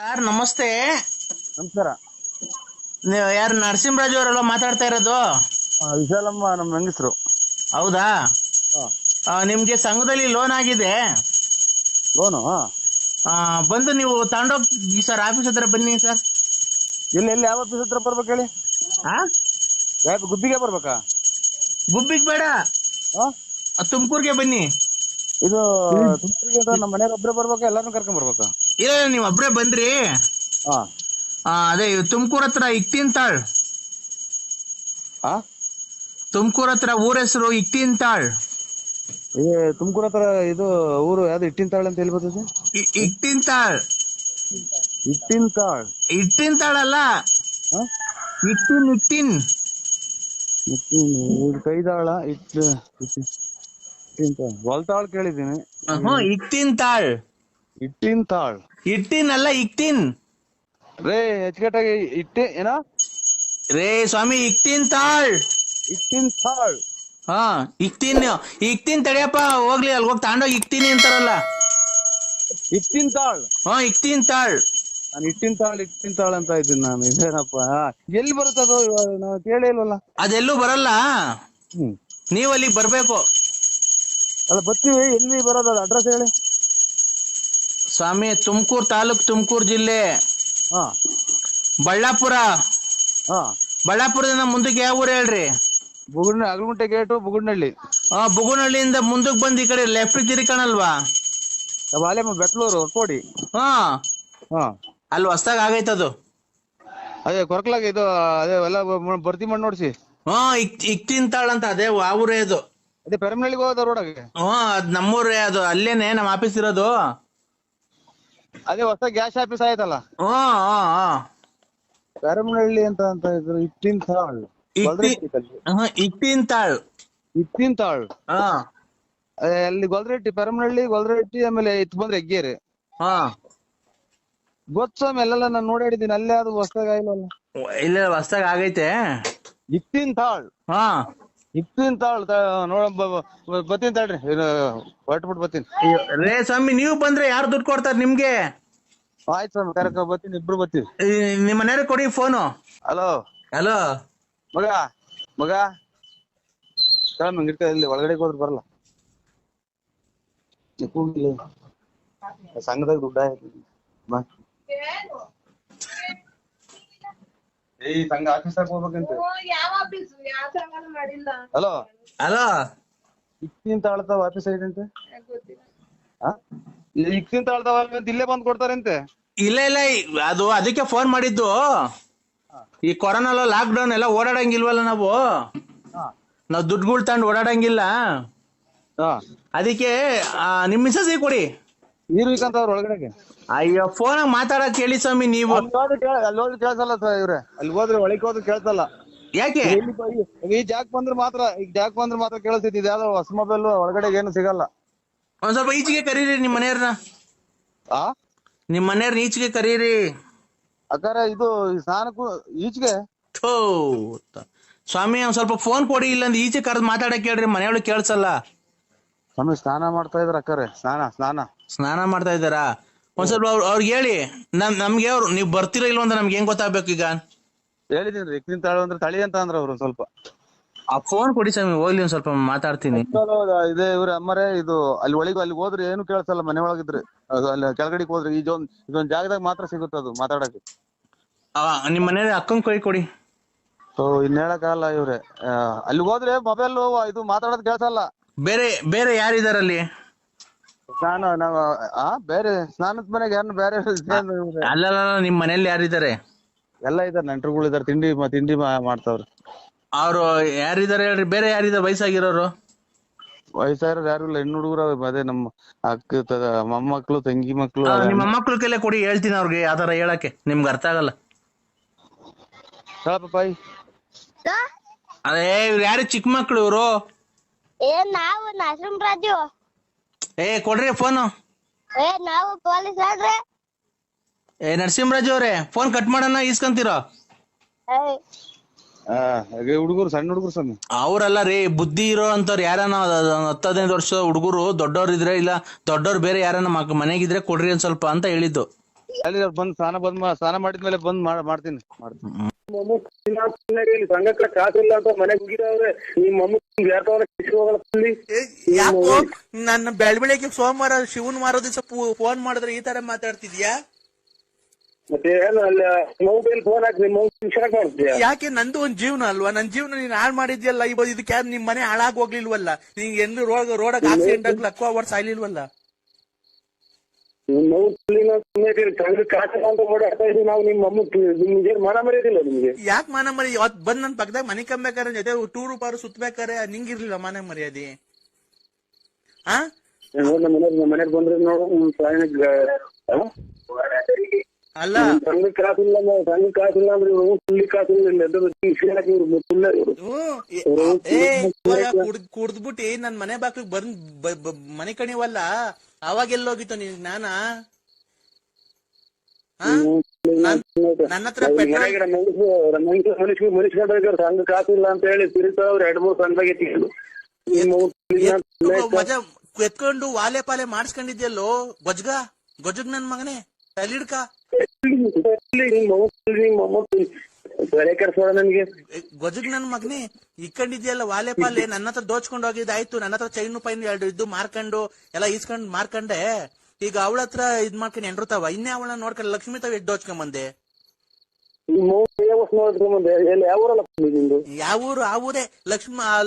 Sir ನಮಸ್ತೆ. ನಮಸ್ಕಾರ. ನೀವು ಯಾರು ನರಸಿಂಹರಾಜು ಅವರೆಲ್ಲ ಮಾತಾಡ್ತಾ ಇರೋದು? ವಿಶಾಲಮ್ಮ ನಮ್ಮ ಹೆಂಗಸರು. ಹೌದಾ? ನಿಮ್ಗೆ ಸಂಘದಲ್ಲಿ ಲೋನ್ ಆಗಿದೆ. ಲೋನು ಬಂದು ನೀವು ತಗೊಂಡೋಗಿ ಸರ್, ಆಫೀಸ್ ಹತ್ರ ಬನ್ನಿ ಸರ್. ಎಲ್ಲಿ ಯಾವ ಆಫೀಸ್ ಹತ್ರ ಬರ್ಬೇಕು ಹೇಳಿ? ಆ ಯಾವ ಗುಬ್ಬಿಗೆ ಬರ್ಬೇಕಾ? ಗುಬ್ಬಿಗ್ ಬೇಡ, ಹಾ, ತುಮಕೂರ್ಗೆ ಬನ್ನಿ. ಇದು ತುಮಕೂರಿಗೆ ನಮ್ಮ ಮನೆಯವ್ರ ಒಬ್ಬರೇ ಬರ್ಬೇಕಾ, ಎಲ್ಲಾರನ್ನೂ ಕರ್ಕೊಂಡ್ ಬರ್ಬೇಕಾ? ಇಲ್ಲ, ನೀವು ಒಬ್ರೇ ಬಂದ್ರಿ. ಹಾ ಅದೇ ತುಮಕೂರ್ ಹತ್ರ ಇಕ್ತಿಂತಾಳ್. ಹಾ ತುಮಕೂರ್ ಹತ್ರ ಊರ ಹೆಸರು ಇಕ್ತಿಂತಾಳ್. ಏ ತುಮಕೂರು ಹತ್ರ ಇದು ಊರು ಯಾವ್ದು ಇಟ್ಟಿನ್ತಾಳ್ ಅಂತ ಎಲ್ಲಿ ಬರ್ತದೆ? ಇಕ್ತಿಂತಾಳ್. ಇಟ್ಟಿನ್ತಾಳ್. ಇಟ್ಟಿಂತಾಳಲ್ಲ, ಹಾ, ಇಟ್ಟಿನ್ ಇಟ್ಟಿನ್. ಕೈದಾಳ ಇಟ್ಟಿನ್ತಾಳ್. ಹೊಲ್ತಾಳ್ ಕೇಳಿದ್ದೀನಿ. ಇಕ್ತಿಂತಾಳ್. ಇಟ್ಟಿನ್ತಾಳ್. ಇಟ್ಟಿನ್ ಅಲ್ಲ, ಇಕ್ತಿನ್ ರೇ ಹೆಚ್ಚುಕಟ್ಟಾಗಿ ಏನ ರೇ ಸ್ವಾಮಿ, ಇಕ್ತಿಂತಾಳ್. ಇಟ್ಟಿನ್ತಾಳ್. ಇಕ್ತಿನ್ ತಡಿಯಪ್ಪ, ಹೋಗ್ಲಿ ಅಲ್ಲಿ ಹೋಗಿ ತಗೊಂಡೋಗಿ ಇಕ್ತೀನಿ ಅಂತಾರಲ್ಲ. ಇಟ್ಟಿನ್ತಾಳ್. ಇಕ್ತಿಂತಾಳ್. ನಾನು ಇಟ್ಟಿನ್ತಾಳ್ ಅಂತ ಇದ್ದೀನಿ ನಾನು. ಇದೇನಪ್ಪ, ಎಲ್ಲಿ ಬರುತ್ತದು? ನಾವು ಕೇಳೇ ಇಲ್ವಲ್ಲ. ಅದೆಲ್ಲೂ ಬರಲ್ಲ, ಹ್ಮ್ ನೀವ್ ಅಲ್ಲಿಗೆ ಬರ್ಬೇಕು. ಅಲ್ಲ ಬರ್ತೀವಿ, ಎಲ್ಲಿ ಬರೋದು? ಅದು ಅಡ್ರೆಸ್ ಹೇಳಿ ಸ್ವಾಮಿ. ತುಮಕೂರು ತಾಲೂಕ್, ತುಮಕೂರು ಜಿಲ್ಲೆ, ಹಾ ಬಳ್ಳಾಪುರ. ಹಾ ಬಳ್ಳಾಪುರದಿಂದ ಮುಂದಕ್ಕೆ ಯಾವ ಊರು ಹೇಳ್ರಿ? ಅಗಲಗುಂಟೆ ಗೇಟು, ಬುಗುಡ್ನಹಳ್ಳಿ. ಬುಗುನಹಳ್ಳಿಯಿಂದ ಮುಂದಕ್ಕೆ ಬಂದು ಈ ಕಡೆ ಲೆಫ್ಟ್ ತಿರ್ಕಣಲ್ವಾ? ಬಾಲೆಮ್ಮ ಬೆಟ್ಲೂರು ಕೋಡಿ. ಹಾ, ಹಾ ಅಲ್ಲಿ ಹೊಸ್ದಾಗ ಆಗೈತದು. ಅದೇ ಕೊರಕಲಾಗ ಇದು, ಅದೇ ಎಲ್ಲ ಭರ್ತಿ ಮಾಡಿ ನೋಡ್ಸಿ. ಇಕ್ತಿಂತಾಳ್ ಅಂತ, ಅದೇ ಆ ಊರೇ ಅದು. ಅದೇ ಪೆರಮನಹಳ್ಳಿಗೆ ಹೋದ ರೋಡಾಗೆ. ಅದ್ ನಮ್ಮೂರೇ ಅದು, ಅಲ್ಲೇನೆ ನಮ್ಮ ಆಫೀಸ್ ಇರೋದು. ಅದೇ ಹೊಸ ಗ್ಯಾಸ್ ಆಫೀಸ್ ಆಯ್ತಲ್ಲ, ಪೆರಮನಹಳ್ಳಿ ಅಂತ ಇದ್ರು. ಇಟ್ಟಿನ್ತಾಳ್. ಇಕ್ತಿಂತಾಳ್. ಇಟ್ಟಿನ್ತಾಳ್. ಅಲ್ಲಿ ಗೊಲ್ರೆಟ್ಟಿ, ಪೆರಮನಹಳ್ಳಿ, ಗೊಲ್ರೆಟ್ಟಿ, ಆಮೇಲೆ ಇತ್ ಬಂದ್ರೆ ಹೆಗ್ಗೇರಿ. ಗೊತ್ತಸ್ವಾಮಿ, ಅಲ್ಲೆಲ್ಲ ನಾನು ನೋಡಾಡಿದ್ದೀನಿ. ಅಲ್ಲೇ ಅದು ಹೊಸದಾಗ ಆಗಿಲ್ವಲ್ಲ. ಇಲ್ಲ, ಹೊಸ್ದಾಗ ಆಗೈತೆ. ಇಟ್ಟಿನ್ತಾಳ್. ಇಟ್ಟಿನ್ತಾಳ್ ನೋಡ, ಬತ್ತೀನಿ ತಡ್ರಿ, ಹೊರಟ್ಬಿಟ್ಟು ಬತ್ತೀನಿ. ರೇ ಸ್ವಾಮಿ, ನೀವು ಬಂದ್ರೆ ಯಾರು ದುಡ್ಡು ಕೊಡ್ತಾರೆ ನಿಮ್ಗೆ? ಆಯ್ತು ಸ್ವಾಮಿ, ಕರೆಕ್ಟ್ ಬತ್ತೀನಿ, ಇಬ್ರು ಬತ್ತೀವಿ. ನಿಮ್ಮ ಮನೆಯವ್ರಿಗೆ ಕೊಡಿ ಫೋನು. ಹಲೋ ಹಲೋ ಮಗ ಇರ್ತ, ಇಲ್ಲಿ ಒಳಗಡೆ ಹೋದ್ರೆ ಬರಲ್ಲ. ಸಂಘದಾಗ ದುಡ್ಡ ಈ ಸಂಘ ಆಫೀಸಾಗ ಹೋಗ್ಬೇಕಂತ. ಹಲೋ ಹಲೋ, ಇಕ್ಕಿಂತ ಆಳ್ತಾವ ಆಫೀಸ್ ಐತಂತೆ. ಇಕ್ಕಿಂತ ಆಳ್ತಾವ ಇಲ್ಲೇ ಬಂದ್ ಕೊಡ್ತಾರಂತೆ. ಇಲ್ಲ, ಅದು ಅದಕ್ಕೆ ಫೋನ್ ಮಾಡಿದ್ದು. ಈ ಕೊರೋನಾ ಲಾಕ್ ಡೌನ್ ಎಲ್ಲ ಓಡಾಡಂಗಿಲ್ವಲ್ಲ ನಾವು ದುಡ್ಡುಗಳು ತಗೊಂಡು ಓಡಾಡಂಗಿಲ್ಲ. ಅದಕ್ಕೆ ನಿಮ್ ಮಿಸಸ್ಸಿಗೆ ಕೊಡಿ. ಇರ್ಬೇಕಂತ ಅವ್ರ ಒಳಗಡೆಗೆ. ಅಯ್ಯೋ, ಫೋನಾಗ ಮಾತಾಡಕ್ ಹೇಳಿ ಸ್ವಾಮಿ ನೀವು. ಅಲ್ಲಿ ಹೋದ್ರೆ ಕೇಳ್ಸಲ್ಲ ಇವ್ರೆ, ಅಲ್ಲಿ ಹೋದ್ರೆ ಒಳಗೆ ಹೋದ್ರೆ ಕೇಳ್ಸಲ್ಲ. ಯಾಕೆ? ಈ ಜಾಕ್ ಬಂದ್ರೆ ಮಾತ್ರ ಕೇಳಿಸ್ತೈತಿ. ಇದ್ಯಾವ್ದೋ ಹೊಸ ಮೊಬೈಲ್, ಒಳಗಡೆ ಏನು ಸಿಗಲ್ಲ. ಒಂದ್ ಸ್ವಲ್ಪ ಈಚೆಗೆ ಕರೀರಿ ನಿಮ್ ಮನೆಯವ್ರನ್ನ. ನಿಮ್ ಮನೆಯವ್ರನ್ನ ಈಚೆಗೆ ಕರೀರಿ. ಅಕ್ಕಾರ ಇದು ಸ್ನಾನಕ್ಕೂ ಈಚೆಗೆ. ಸ್ವಾಮಿ, ಒಂದ್ ಸ್ವಲ್ಪ ಫೋನ್ ಕೊಡಿ, ಇಲ್ಲಂದ್ರೆ ಈಚೆ ಕರೆದು ಮಾತಾಡಕ್ ಹೇಳ್ರಿ, ಮನೆಯೊಳಗೆ ಕೇಳ್ಸಲ್ಲ. ಸ್ವಾಮಿ ಸ್ನಾನ ಮಾಡ್ತಾ ಇದ್ರ ಅಕ್ಕಾರೆ. ಸ್ನಾನ ಮಾಡ್ತಾ ಇದ್ದಾರಾ? ಒಂದ್ ಸ್ವಲ್ಪ ಅವ್ರಿಗೆ ಹೇಳಿ. ನಮ್ಗೆ ಅವ್ರು ನೀವ್ ಬರ್ತೀರಾ ಇಲ್ವ ಅಂತ ನಮ್ಗೆ ಹೆಂಗ್ ಗೊತ್ತಾಗ್ಬೇಕು ಈಗ? ಹೇಳಿದೀನಿ, ಇಕ್ಕಿಂತಾಳು ಅಂದ್ರೆ ತಳಿ ಅಂತ ಅಂದ್ರ ಅವ್ರು. ಸ್ವಲ್ಪ ಆ ಫೋನ್ ಕೊಡಿ ಸ್ವಾಮಿ, ಹೋಗ್ಲಿ ಒಂದ್ ಸ್ವಲ್ಪ ಮಾತಾಡ್ತೀನಿ. ಇದೆ ಇವ್ರ ಅಮ್ಮರೇ. ಇದು ಅಲ್ಲಿ ಅಲ್ಲಿ ಹೋದ್ರೆ ಏನು ಕೇಳ್ಸಲ್ಲ. ಮನೆ ಒಳಗಿದ್ರೆ ಅಲ್ಲಿ ಕೆಳಗಡೆಗೆ ಹೋದ್ರೆ ಇದೊಂದ್ ಜಾಗದಾಗ ಮಾತ್ರ ಸಿಗುತ್ತೆ ಅದು ಮಾತಾಡಕ್ಕೆ. ನಿಮ್ ಮನೆಯ ಅಕ್ಕಂಗ್ ಕೈ ಕೊಡಿ. ಇನ್ ಹೇಳಕ್ಕಾಗಲ್ಲ ಇವ್ರೆ. ಅಲ್ಲಿ ಹೋದ್ರೆ ಮೊಬೈಲ್ ಇದು ಮಾತಾಡೋದ್ ಕೇಳ್ಸಲ್ಲ. ಬೇರೆ ಯಾರಿದಾರಲ್ಲಿ? ಬೇರೆ ಸ್ನಾನದ ಮನೆಗೆ ಯಾರನ್ನ ಬೇರೆ ಅಲ್ಲ, ನಿಮ್ ಮನೇಲಿ ಯಾರಿದ್ದಾರೆ? ಎಲ್ಲ ಇದಾರೆ, ನೆಂಟರುಗಳು ಇದಾರೆ. ತಿಂಡಿ ಮಾಡ್ತಾವ್ರಿ. ಅವ್ರು ಯಾರಿದಾರೆ ಹೇಳ್ರಿ? ಬೇರೆ ಯಾರಿದಾರೆ ವಯಸ್ಸಾಗಿರೋರು? ವಯಸ್ಸಾಗಿರೋರು ಯಾರು ಇಲ್ಲ, ಹೆಣ್ಣು ಹುಡುಗರು. ಅದೇ ನಮ್ಮ ಅಕ್ಕ ಮೊಮ್ಮಕ್ಳು, ತಂಗಿ ಮಕ್ಳು. ನಿಮ್ಮ ಮೊಮ್ಮಕ್ಳು ಕೈಲೇ ಕೊಡಿ, ಹೇಳ್ತೀನಿ ಅವ್ರಿಗೆ ಯಾವ್ದಾರ ಹೇಳಕ್ಕೆ. ನಿಮ್ಗೆ ಅರ್ಥ ಆಗಲ್ಲ. ಪಾಪಾಯಿ ಅದೇ ಇವ್ರು ಯಾರು ಚಿಕ್ಕ ಮಕ್ಳು ಇವ್ರು? ನಾವು ನರಸಿಂಹರಾಜು. ಕೊಡ್ರಿ ಫೋನು. ನಾವು ಪೊಲೀಸ್ ಆಡ್ರೆ. ನರಸಿಂಹರಾಜು ಅವ್ರೆ, ಫೋನ್ ಕಟ್ ಮಾಡೋಣ, ಈಸ್ಕೊಂತೀರೋ? ಹುಡುಗರು, ಸಣ್ಣ ಹುಡುಗರು ಸ್ವಾಮಿ. ಅವ್ರಲ್ಲ ರೀ, ಬುದ್ಧಿ ಇರೋ ಅಂತವ್ರು ಯಾರನ್ನ 10-15 ವರ್ಷ ಹುಡುಗರು, ದೊಡ್ಡವ್ರು ಇದ್ರೆ, ಇಲ್ಲ ದೊಡ್ಡವ್ರು ಬೇರೆ ಯಾರನ್ನ ಮನೆಗಿದ್ರೆ ಕೊಡ್ರಿ ಒಂದ್ ಸ್ವಲ್ಪ ಅಂತ ಹೇಳಿದ್ದು. ಅಲ್ಲಿ ಬಂದ್ ಸ್ನಾನ ಮಾಡಿದ್ಮೇಲೆ ಬಂದ್ ಮಾಡ್ತೀನಿ. ಸಂಘಕ್ಕೆ ಕಾಸಿಲ್ಲ ಅಂತ ಮನೆಗೆ ಹೋಗಿದವ್ರೆ ನಿಮ್ಮ ಯಾಕೋ ನನ್ನ ಬೆಳಗ್ಗೆ ಸೋಮವಾರ ಶಿವನ್ ಮಾರೋ ದಿವಸ ಫೋನ್ ಮಾಡಿದ್ರೆ ಈ ತರ ಮಾತಾಡ್ತಿದ್ಯಾ? ಮತ್ತೆ ಅಲ್ಲಿ ಮೊಬೈಲ್ ಫೋನ್ ಹಾಕಿ ನಿಮ್ಮ ಮಾಡ್ತೀಯ? ಯಾಕೆ ನಂದು ಒಂದ್ ಜೀವನ ಅಲ್ವಾ? ನನ್ ಜೀವನ ನೀನ್ ಹಾಳು ಮಾಡಿದ್ಯಲ್ಲ. ಇದಕ್ಕೆ ನಿಮ್ ಮನೆ ಹಾಳಾಗ್ ಹೋಗ್ಲಿಲ್ವಲ್ಲ? ನಿಂಗೆ ಎಂದು ರೋಡಾಗ ಆಕ್ಸಿಡೆಂಟ್ ಆಗ್ಲಿ ಅಕ್ವಾ ಅವರ್ಸ್ ಆಗ್ಲಿಲ್ವಲ್ಲ? ನಾವು ನಿಮ್ಮ ನಿಮ್ಗೆ ಮಾನ ಮರ್ಯಾದಿಲ್ಲ ನಿಮ್ಗೆ. ಯಾಕೆ ಮಾನ ಮರ್ಯಾದೆ? ಅವತ್ ಬಂದ್ ನನ್ ಪಕ್ಕದಾಗ ಮನೆ ಕಮ್ಬೇಕಾರೆ ಜೊತೆ ಟೂರು ಪಾರು ಸುತ್ತಬೇಕಾರೆ ನಿಂಗಿರ್ಲಿಲ್ಲ ಮಾನ ಮರ್ಯಾದೆ? ಆ ಮನೆಗ್ ಬಂದ್ರೆ ನೋಡು ಅಲ್ಲ ಸಂಘ ಕಾಸಿಲ್ಲ ಅಂದ್ರೆ ಫುಲ್ಲಿ ಕಾಸಿಲ್ಲ. ಕುಡ್ದ್ಬಿಟ್ಟಿ ನನ್ ಮನೆ ಬಾಕ್ಲಿಗ್ ಬಂದ್ ಮನೆ ಕಣಿವಲ್ಲ, ಅವಾಗ ಎಲ್ಲೋಗಿತ್ತು ನಿನ್ ಜ್ಞಾನ? ನನ್ನ ಹತ್ರ ಮನುಷ್ಯ ಸಂಘ ಕಾಸಿಲ್ಲ ಅಂತ ಹೇಳಿ ತಿರುಗ್ತಾವ್ರು 2-3 ಸಂಘದಾಗೆ ಮಜಾ ಎತ್ಕೊಂಡು ವಾಲೆ ಪಾಲೆ ಮಾಡಿಸ್ಕೊಂಡಿದ್ಯಲ್ಲೋ ಗೊಜ್ಗ ನನ್ ಮಗನೇ ತಲಿಡ್ಕ. ನನಗೆ ಗೊಜಗ್ ನನ್ ಮಗನೇ ಇಕ್ಕೊಂಡಿದ್ಯಲ್ಲ ವಾಲೆ ಪಾಲೆ. ನನ್ನ ಹತ್ರ ದೋಚ್ಕೊಂಡು ಹೋಗಿದ್ದಾಯ್ತು. ನನ್ನ ಹತ್ರ ಚೈನು ಪೈನ್ 2 ಇದ್ದು ಮಾರ್ಕೊಂಡು ಎಲ್ಲ ಈಸ್ಕೊಂಡ್ ಮಾರ್ಕಂಡೆ. ಈಗ ಅವಳ ಹತ್ರ ಇದ್ ಮಾಡ್ಕೊಂಡು ಎಂಡ್ರತಾವ. ಇನ್ನೇ ಅವಳನ್ನ ನೋಡ್ಕೊಂಡು ಲಕ್ಷ್ಮಿ ತಾವ್ ಎಷ್ಟ್ ದೋಚ್ಕೊಂಬಂದೆ? ಯಾವೂರು? ಆ ಊರೇ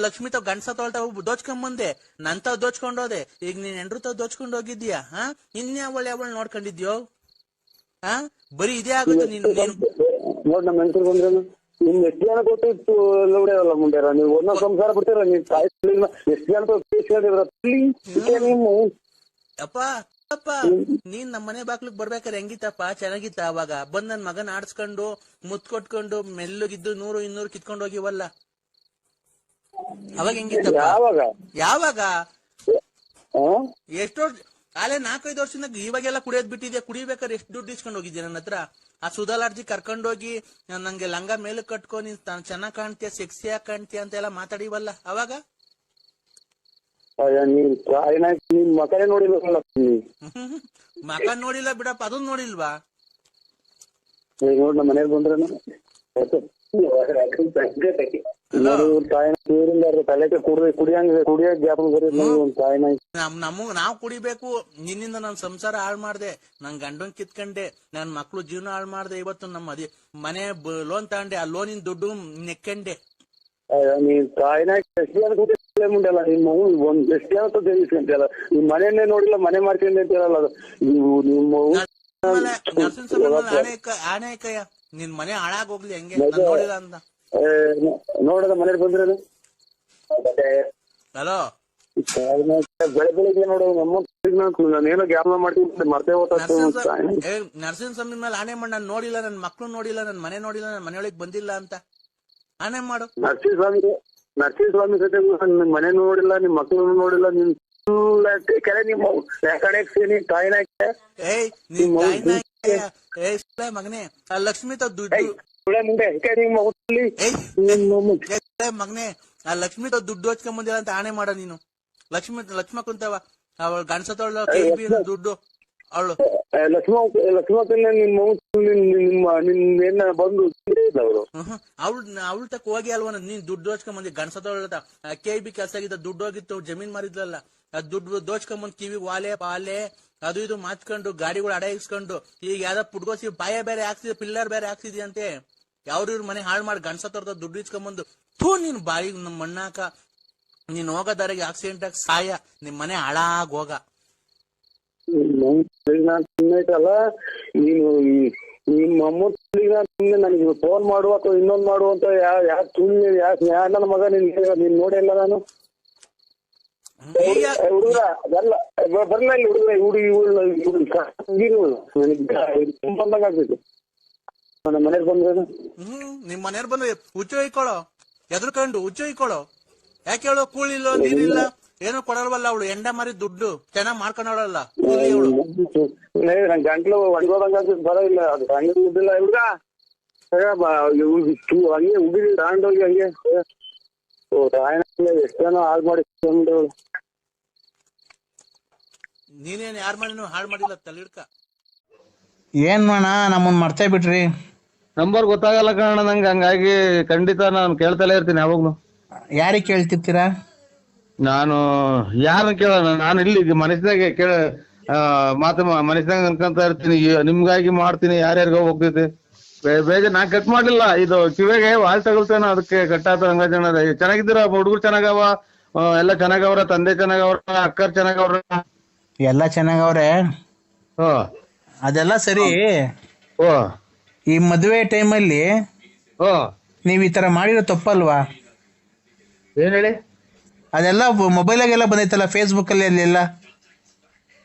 ಲಕ್ಷ್ಮಿ ತಾವ್ ಗಂಡಸ ತೊಳ್ತಾವ ದೋಚ್ಕೊಂಬಂದೆ. ನನ್ ತಾವ್ ದೋಚ್ಕೊಂಡೋದೆ. ಈಗ ನೀನ್ ಎಂಡ್ರು ತಾವ್ ದೋಚ್ಕೊಂಡ್ ಹೋಗಿದ್ಯಾ? ಇನ್ನೇ ಅವಳ ನೋಡ್ಕೊಂಡಿದ್ಯೋ? ಬರೀ ಇದೇ ಆಗುತ್ತೆ ನೀನು. ನೋಡ್ ನಮ್ಮ ಹೆಂಗಸರು ಬಂದ್ರೆ ನಿಮ್ಗೆ ಎಷ್ಟು ಜನ ಗೊತ್ತಿತ್ತು ಲೌಡ್ಯಾವಲ್ಲ ಮುಂಡ್ಯಾರ ನೀವು ಒಂದೊಂದು ಸಂಸಾರ ಬಿಡ್ತೀರ. ನೀವು ತಾಯಿ ಎಷ್ಟು ಜನ ನೀವು ಅಪ್ಪ ನೀನ್ ನಮ್ಮ ಮನೆ ಬಾಕ್ಲಿಗ್ ಬರ್ಬೇಕಾರೆ ಹೆಂಗಿತ್ತಪ್ಪ? ಚೆನ್ನಾಗಿತ್ತ? ಅವಾಗ ಬಂದ್ ನನ್ ಮಗನ್ ಆಡ್ಸ್ಕೊಂಡು ಮುತ್ ಕೊಟ್ಕೊಂಡು ಮೆಲ್ಲಗಿದ್ದು 100-200 ಕಿತ್ಕೊಂಡ್ ಹೋಗಿವಲ್ಲ, ಅವಾಗ ಹೆಂಗಿತ್ತಪ್ಪ? ಯಾವಾಗ ಎಷ್ಟೋ ಕಾಲೇ 4-5 ವರ್ಷದಿಂದ ಇವಾಗೆಲ್ಲ ಕುಡಿಯೋದ್ ಬಿಟ್ಟಿದ್ಯಾ? ಕುಡಿಬೇಕಾದ್ರೆ ಎಷ್ಟು ದುಡ್ಡು ಇಸ್ಕೊಂಡ್ ಹೋಗಿದ್ಯಾ ನನ್ನ ಹತ್ರ? ಆ ಸುಧಾಲಾರ್ಜಿ ಕರ್ಕೊಂಡೋಗಿ ನಂಗೆ ಲಂಗ ಮೇಲೆ ಕಟ್ಕೊ, ನೀನ್ ಚೆನ್ನಾಗ್ ಕಾಣ್ತೀಯ, ಸೆಕ್ಸಿಯಾಗಿ ಕಾಣ್ತೀಯ ಅಂತ ಎಲ್ಲ ಮಾತಾಡಿವಲ್ಲ ಅವಾಗ? ನಿಮ್ ಮಕನೇ ನೋಡಿಲ್ಲ. ಮಕ ನೋಡಿಲ್ಲ ಬಿಡಪ್ಪ, ಅದನ್ ನೋಡಿಲ್ವಾ? ನೋಡ್ ನಮ್ಮ ಮನೆಗೆ ಬಂದ್ರೆ ನಾವ್ ಕುಡಿಬೇಕು. ನಿನ್ನಿಂದ ನಾನ್ ಸಂಸಾರ ಹಾಳು ಮಾಡ್ದೆ, ನನ್ ಗಂಡನ್ ಕಿತ್ಕೊಂಡೆ, ನನ್ ಮಕ್ಳು ಜೀವನ ಹಾಳು ಮಾಡ್ದೆ. ಇವತ್ತು ನಮ್ಮ ಮನೆ ಲೋನ್ ತಗೊಂಡೆ, ಆ ಲೋನಿನ ದುಡ್ಡು ನೆಕ್ಕಂಡೆ. ನೀನ್ ತಾಯಿನ ಮುಂದೆಲ್ಲ ನಿಮ್ಮ ಒಂದ್ ಎಷ್ಟು ಜನ ತಿಳಿಸ್ಕೊಂತಿಯಲ್ಲ. ನಿಮ್ ಮನೆಯನ್ನೇ ನೋಡಿಲ್ಲ, ಮನೆ ಮಾಡ್ಕೊಂಡೆ ಅಂತೀರಲ್ಲ. ನಿಮ್ಮ ಆಣೆಕಯ್ಯ ನಿನ್ ಮನೆ ಹಾಳಾಗ್ ಹೋಗ್ಲಿ ಹಂಗೆ ನೋಡಿಲ್ಲ ಅಂತ ನೋಡದ ಮನೇಲಿ ಬಂದ್ರೆ ಹಲೋ ಬೆಳಿಗ್ಗೆ ನೋಡು ನಾನೇನೋ ಗ್ಯಾಪ್ ಮಾಡ್ತೀನಿ ಮರ್ತೇ ನರಸಿಂಹ ಸ್ವಾಮಿ ಮೇಲೆ ಆಣೆ ಮಾಡಿ ನಾನು ನೋಡಿಲ್ಲ, ನನ್ ಮಕ್ಳು ನೋಡಿಲ್ಲ, ನನ್ ಮನೆ ನೋಡಿಲ್ಲ, ನನ್ ಮನೆಯೊಳಗೆ ಬಂದಿಲ್ಲ ಅಂತ ಆಣೆ ಮಾಡು. ನರಸಿಂಹ ಸ್ವಾಮಿ ಜೊತೆ ನಿಮ್ ಮನೆ ನೋಡಿಲ್ಲ, ನಿಮ್ ಮಕ್ಳು ನೋಡಿಲ್ಲ, ನಿಮ್ ಕೆರೆ ನಿಮ್ಮ ಕಡೆ ತಾಯಿನ ಮಗನೇ ಆ ಲಕ್ಷ್ಮಿ ತಾವ್ ದುಡ್ಡು ಮಗನೇ ಆ ಲಕ್ಷ್ಮಿ ತಾವ್ ದುಡ್ಡು ಹಚ್ಕೊಂಡ್ ಬಂದಿಲ್ಲ ಅಂತ ಆಣೆ ಮಾಡ ನೀನು. ಲಕ್ಷ್ಮ ಕುಂತವ ಅವಳ ಗಂಡಸ ತೊಳ್ದ ದುಡ್ಡು ಅವಳು ಲಕ್ಷ್ಮಕ್ಕನ್ನ ನಿಮ್ಮ ಬಂದು ಅವಳು ತಕ್ಕ ಹೋಗಿ ಅಲ್ವ ನೀನ್ ದುಡ್ಡು ದೋಚ್ಕೊಂಡ್ ಬಂದಿ. ಗಂಡಸ ತೊಳ್ದ KB ಕೆಲಸ ಆಗಿದ್ದ ದುಡ್ಡು ಹೋಗಿತ್ತು, ಜಮೀನ್ ಮಾರಿದ್ಲಲ್ಲ, ಆ ದುಡ್ಡು ದೋಚ್ಕೊಂಬಂದ್ ಕಿವಿ ವಾಲೆ ಪಾಲೆ ಅದು ಇದು ಮಾಚ್ಕೊಂಡು ಗಾಡಿಗಳು ಅಡ ಇಸ್ಕೊಂಡು ಈಗ ಯಾವ್ದ ಪುಟ್ಕೋಸಿ ಬಾಯ ಬೇರೆ ಹಾಕ್ಸಿದ, ಪಿಲ್ಲರ್ ಬೇರೆ ಹಾಕ್ಸಿದ್ಯಂತೆ. ಯಾವ್ರ ಮನೆ ಹಾಳು ಮಾಡಿ ಗಂಡಸ ತೊಳ್ದ ದುಡ್ಡು ಇಸ್ಕೊಂಬಂದು ಥೂ ನೀನ್ ಬಾಯಿ ನಮ್ ಮಣ್ಣಾಕ. ನೀನ್ ಹೋಗೋದಾರಿಗೆ ಆಕ್ಸಿಡೆಂಟ್ ಆಗಿ ಸಾಯ, ನಿಮ್ ಮನೆ ಹಾಳಾಗ್ ಹೋಗ. ಅಲ್ಲ ನೀನು ನಿಮ್ಮ ಅಮ್ಮ ನನಗೆ ಫೋನ್ ಮಾಡುವ ಅಥವಾ ಇನ್ನೊಂದ್ ಮಾಡುವ ಅಂತ ಯಾವ ನನ್ನ ಮಗ ನೀನ್ ನೋಡಿಲ್ಲ ನಾನು. ಹುಡುಗ ಅದಲ್ಲ ಬರ್ಲ ಇಲ್ಲಿ ಹುಡುಗ ಬಂದಾಗ ಆಗ್ಬೇಕು. ನಮ್ಮ ಮನೇಲಿ ಬಂದ್ರೆ ನಿಮ್ ಮನೇಲಿ ಬಂದ್ರೆ ಹುಚ್ಚು ಹೊಯ್ಕೊಳ್ಳೋ, ಎದ್ರಕೊಂಡು ಹುಚ್ಚು ಹೊಯ್ಕೊಳ್ಳೋ. ಯಾಕೆ ಹೇಳೋ? ಕೂಳಿಲ್ಲ, ನೀರಿಲ್ಲ, ಏನು ಕೊಡಲ್ವಲ್ಲ ಅವಳು. ಎಂಡ ಮಾರಿ ದುಡ್ಡು ಚೆನ್ನಾಗ್ ಮಾಡ್ಕೊಂಡವಳಲ್ಲ ಅವಳು. ನನ್ ಗಂಟ್ಲು ಒಣಗೋದಂಗ ಬರೋದಿಲ್ಲ, ಅದು ಹಂಗೆ ದುಡ್ಡಿಲ್ಲ ಹುಡುಗ. ಹಂಗೆ ಹುಡುಗಿ ತಗೊಂಡೋಗಿ ಹಂಗೆ ಎಷ್ಟು ಜನ ಹಾಳು ಮಾಡಿ. ನೀನೇನ್ ಯಾರ ಮನೇನು ಹಾಳು ಮಾಡಿಲ್ಲ ತಲಿಡ್ಕ. ಏನ್ ಮಾಡೋಣ, ನಮ್ಮನ್ ಮರ್ತೇ ಬಿಟ್ರಿ. ನಂಬರ್ ಗೊತ್ತಾಗಲ್ಲ ಕಾರಣ ನಂಗೆ, ಹಂಗಾಗಿ ಖಂಡಿತ ನಾನು ಕೇಳ್ತಲೇ ಇರ್ತೀನಿ ಯಾವಾಗ್ಲೂ. ಯಾರಿಗೆ ಕೇಳ್ತಿರ್ತೀರಾ? ನಾನು ಯಾರನ್ನ ಕೇಳೋಣ, ನಾನು ಇಲ್ಲಿ ಮನಸ್ಸಿನಾಗೆ ಕೇಳ ಮಾತು ಮನಸ್ಸಿನಾಗ ಅನ್ಕೊಂತ ಇರ್ತೀನಿ, ನಿಮ್ಗಾಗಿ ಮಾಡ್ತೀನಿ, ಯಾರ್ಯಾರಿಗೋ ಹೋಗ್ತೈತಿ. ಬೇಗ ನಾ ಕಟ್ ಮಾಡ್ಲಿಲ್ಲ, ಇದು ಕಿವಿಗೆ ವಾಲ್ ತಗೊಳ್ತೇನೆ, ಅದಕ್ಕೆ ಕಟ್ಟಾತ ಹಂಗ. ಚೆನ್ನಾಗಿದ್ದೀರ ಹುಡುಗರು? ಚೆನ್ನಾಗವ, ಎಲ್ಲ ಚೆನ್ನಾಗವ್ರ, ತಂದೆ ಚೆನ್ನಾಗವ್ರ, ಅಕ್ಕರ್ ಚೆನ್ನಾಗವ್ರ? ಎಲ್ಲ ಚೆನ್ನಾಗವ್ರೆ. ಓ ಅದೆಲ್ಲ ಸರಿ. ಓ ಈ ಮದುವೆ ಟೈಮಲ್ಲಿ ಓ ನೀವ್ ಈ ತರ ಮಾಡಿರೋ ತಪ್ಪಲ್ವಾ? ಏನ್ ಹೇಳಿ? ಅದೆಲ್ಲ ಮೊಬೈಲಾಗೆಲ್ಲ ಬಂದೈತಲ್ಲ, ಫೇಸ್ಬುಕ್ ಅಲ್ಲಿ ಅಲ್ಲೆಲ್ಲ.